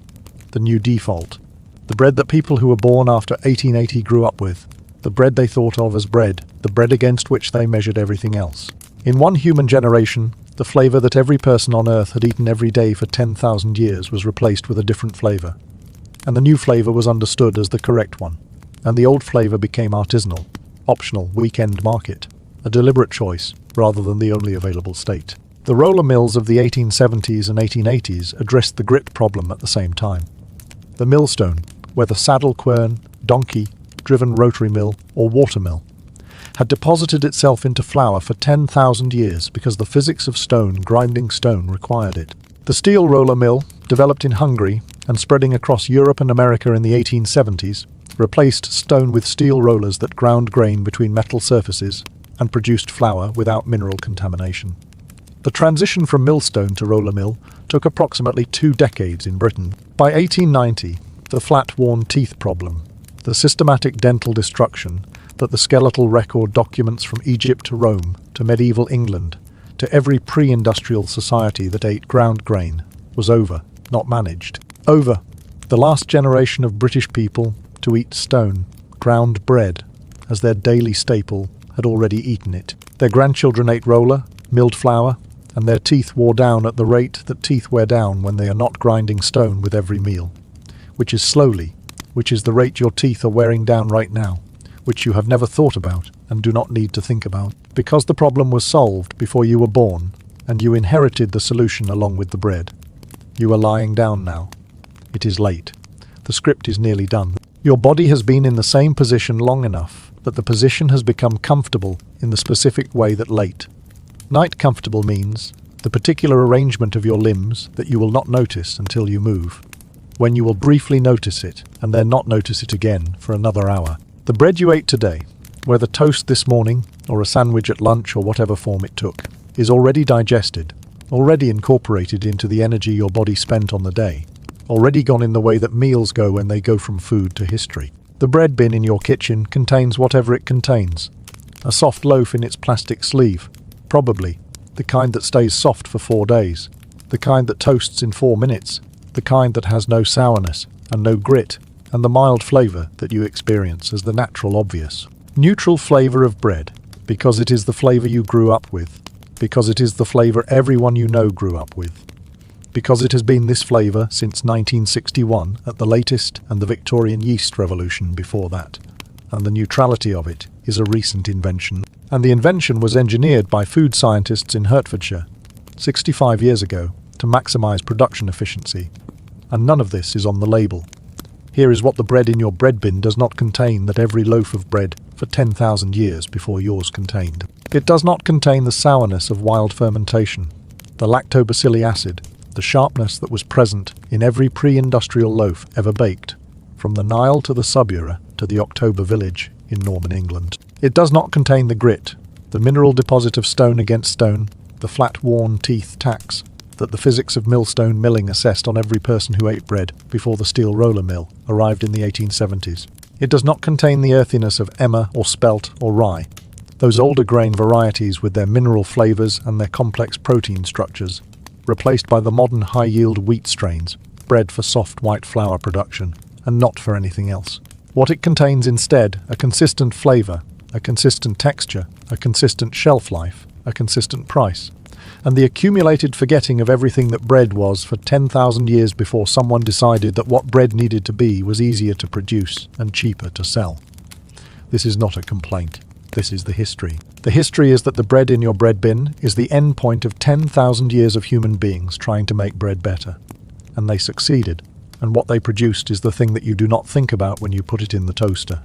the new default. The bread that people who were born after 1880 grew up with, the bread they thought of as bread, the bread against which they measured everything else. In one human generation, the flavour that every person on Earth had eaten every day for 10,000 years was replaced with a different flavour, and the new flavour was understood as the correct one, and the old flavour became artisanal, optional, weekend market, a deliberate choice rather than the only available state. The roller mills of the 1870s and 1880s addressed the grit problem at the same time. The millstone, whether saddle quern, donkey, driven rotary mill, or water mill, had deposited itself into flour for 10,000 years because the physics of stone grinding stone required it. The steel roller mill, developed in Hungary and spreading across Europe and America in the 1870s, replaced stone with steel rollers that ground grain between metal surfaces and produced flour without mineral contamination. The transition from millstone to roller mill took approximately 2 decades in Britain. By 1890, the flat, worn teeth problem, the systematic dental destruction that the skeletal record documents from Egypt to Rome to medieval England to every pre-industrial society that ate ground grain, was over, not managed. Over. The last generation of British people to eat stone, ground bread, as their daily staple had already eaten it. Their grandchildren ate roller, milled flour, and their teeth wore down at the rate that teeth wear down when they are not grinding stone with every meal, which is slowly, which is the rate your teeth are wearing down right now, which you have never thought about and do not need to think about, because the problem was solved before you were born, and you inherited the solution along with the bread. You are lying down now. It is late. The script is nearly done. Your body has been in the same position long enough that the position has become comfortable in the specific way that late. Night comfortable means the particular arrangement of your limbs that you will not notice until you move, when you will briefly notice it and then not notice it again for another hour. The bread you ate today, whether toast this morning or a sandwich at lunch or whatever form it took, is already digested, already incorporated into the energy your body spent on the day, already gone in the way that meals go when they go from food to history. The bread bin in your kitchen contains whatever it contains. A soft loaf in its plastic sleeve, probably, the kind that stays soft for 4 days, the kind that toasts in 4 minutes, the kind that has no sourness and no grit, and the mild flavour that you experience as the natural obvious. Neutral flavour of bread, because it is the flavour you grew up with, because it is the flavour everyone you know grew up with, because it has been this flavour since 1961 at the latest and the Victorian yeast revolution before that, and the neutrality of it is a recent invention. And the invention was engineered by food scientists in Hertfordshire 65 years ago to maximise production efficiency, and none of this is on the label. Here is what the bread in your bread bin does not contain that every loaf of bread for 10,000 years before yours contained. It does not contain the sourness of wild fermentation, the lactobacilli acid, the sharpness that was present in every pre-industrial loaf ever baked, from the Nile to the Subura to the October village in Norman England. It does not contain the grit, the mineral deposit of stone against stone, the flat, worn teeth tax that the physics of millstone milling assessed on every person who ate bread before the steel roller mill arrived in the 1870s. It does not contain the earthiness of emmer or spelt or rye, those older grain varieties with their mineral flavours and their complex protein structures, replaced by the modern high-yield wheat strains, bred for soft white flour production, and not for anything else. What it contains instead, a consistent flavour, a consistent texture, a consistent shelf life, a consistent price, and the accumulated forgetting of everything that bread was for 10,000 years before someone decided that what bread needed to be was easier to produce and cheaper to sell. This is not a complaint. This is the history. The history is that the bread in your bread bin is the end point of 10,000 years of human beings trying to make bread better. And they succeeded. And what they produced is the thing that you do not think about when you put it in the toaster.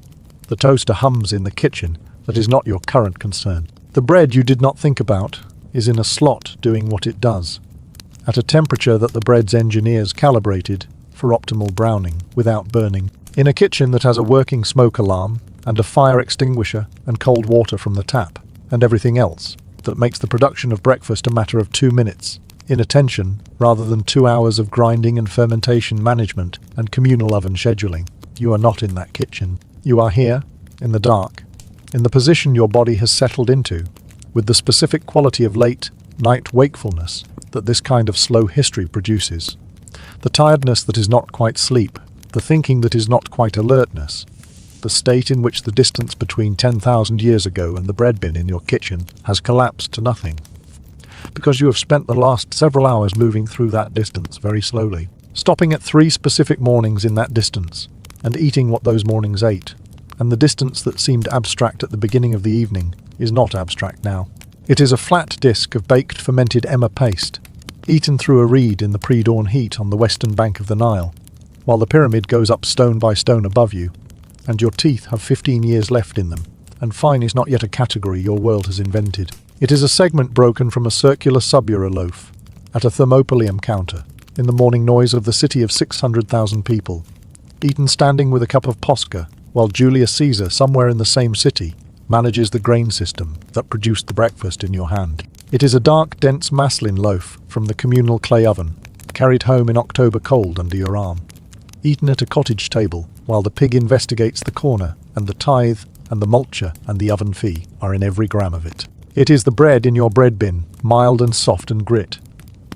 The toaster hums in the kitchen. That is not your current concern. The bread you did not think about is in a slot doing what it does, at a temperature that the bread's engineers calibrated for optimal browning without burning. In a kitchen that has a working smoke alarm and a fire extinguisher and cold water from the tap and everything else that makes the production of breakfast a matter of 2 minutes, inattention rather than 2 hours of grinding and fermentation management and communal oven scheduling. You are not in that kitchen. You are here, in the dark, in the position your body has settled into, with the specific quality of late night wakefulness that this kind of slow history produces. The tiredness that is not quite sleep, the thinking that is not quite alertness, the state in which the distance between 10,000 years ago and the bread bin in your kitchen has collapsed to nothing. Because you have spent the last several hours moving through that distance very slowly, stopping at 3 specific mornings in that distance, and eating what those mornings ate. And the distance that seemed abstract at the beginning of the evening is not abstract now. It is a flat disk of baked fermented emmer paste, eaten through a reed in the pre-dawn heat on the western bank of the Nile, while the pyramid goes up stone by stone above you, and your teeth have 15 years left in them, and fine is not yet a category your world has invented. It is a segment broken from a circular subura loaf, at a thermopolium counter, in the morning noise of the city of 600,000 people, eaten standing with a cup of Posca, while Julius Caesar, somewhere in the same city, manages the grain system that produced the breakfast in your hand. It is a dark, dense maslin loaf from the communal clay oven, carried home in October cold under your arm, eaten at a cottage table while the pig investigates the corner, and the tithe and the multure and the oven fee are in every gram of it. It is the bread in your bread bin, mild and soft and grit,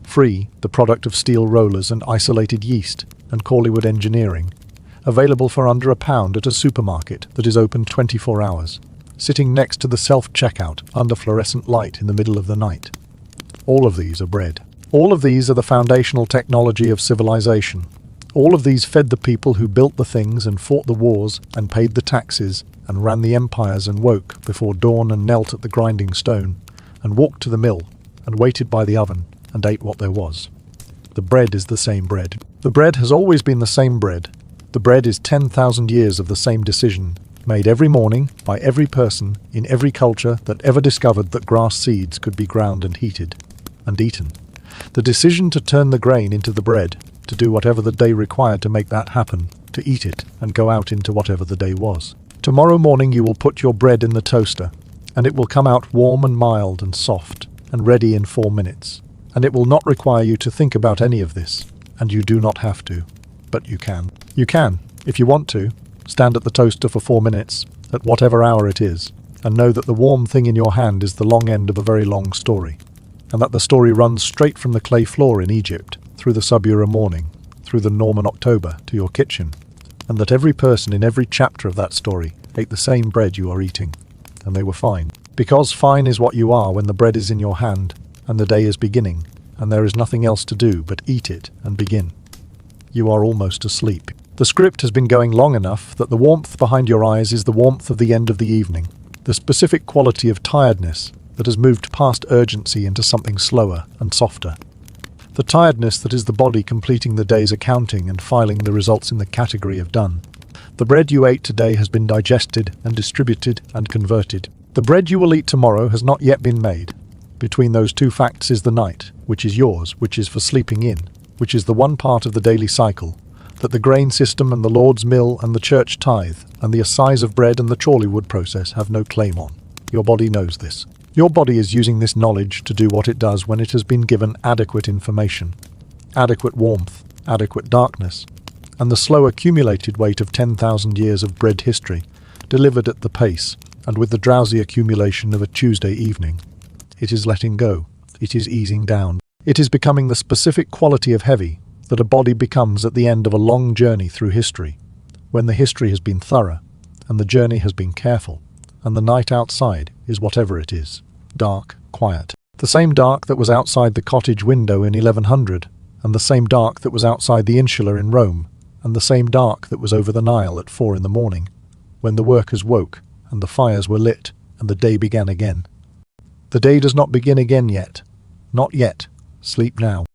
free, the product of steel rollers and isolated yeast and Corleywood engineering, available for under £1 at a supermarket that is open 24 hours, sitting next to the self-checkout under fluorescent light in the middle of the night. All of these are bread. All of these are the foundational technology of civilization. All of these fed the people who built the things and fought the wars and paid the taxes and ran the empires and woke before dawn and knelt at the grinding stone and walked to the mill and waited by the oven and ate what there was. The bread is the same bread. The bread has always been the same bread. The bread is 10,000 years of the same decision, made every morning by every person in every culture that ever discovered that grass seeds could be ground and heated and eaten. The decision to turn the grain into the bread, to do whatever the day required to make that happen, to eat it and go out into whatever the day was. Tomorrow morning you will put your bread in the toaster, and it will come out warm and mild and soft and ready in 4 minutes. And it will not require you to think about any of this, and you do not have to, but you can. You can, if you want to, stand at the toaster for 4 minutes, at whatever hour it is, and know that the warm thing in your hand is the long end of a very long story, and that the story runs straight from the clay floor in Egypt, through the Subura morning, through the Norman October, to your kitchen, and that every person in every chapter of that story ate the same bread you are eating, and they were fine. Because fine is what you are when the bread is in your hand, and the day is beginning, and there is nothing else to do but eat it and begin. You are almost asleep. The script has been going long enough that the warmth behind your eyes is the warmth of the end of the evening, the specific quality of tiredness that has moved past urgency into something slower and softer. The tiredness that is the body completing the day's accounting and filing the results in the category of done. The bread you ate today has been digested and distributed and converted. The bread you will eat tomorrow has not yet been made. Between those two facts is the night, which is yours, which is for sleeping in, which is the one part of the daily cycle that the grain system and the Lord's mill and the church tithe and the assize of bread and the Chorleywood process have no claim on. Your body knows this. Your body is using this knowledge to do what it does when it has been given adequate information, adequate warmth, adequate darkness, and the slow accumulated weight of 10,000 years of bread history, delivered at the pace and with the drowsy accumulation of a Tuesday evening. It is letting go. It is easing down. It is becoming the specific quality of heavy that a body becomes at the end of a long journey through history, when the history has been thorough, and the journey has been careful, and the night outside is whatever it is, dark, quiet. The same dark that was outside the cottage window in 1100, and the same dark that was outside the insula in Rome, and the same dark that was over the Nile at 4 in the morning, when the workers woke, and the fires were lit, and the day began again. The day does not begin again yet. Not yet. Sleep now.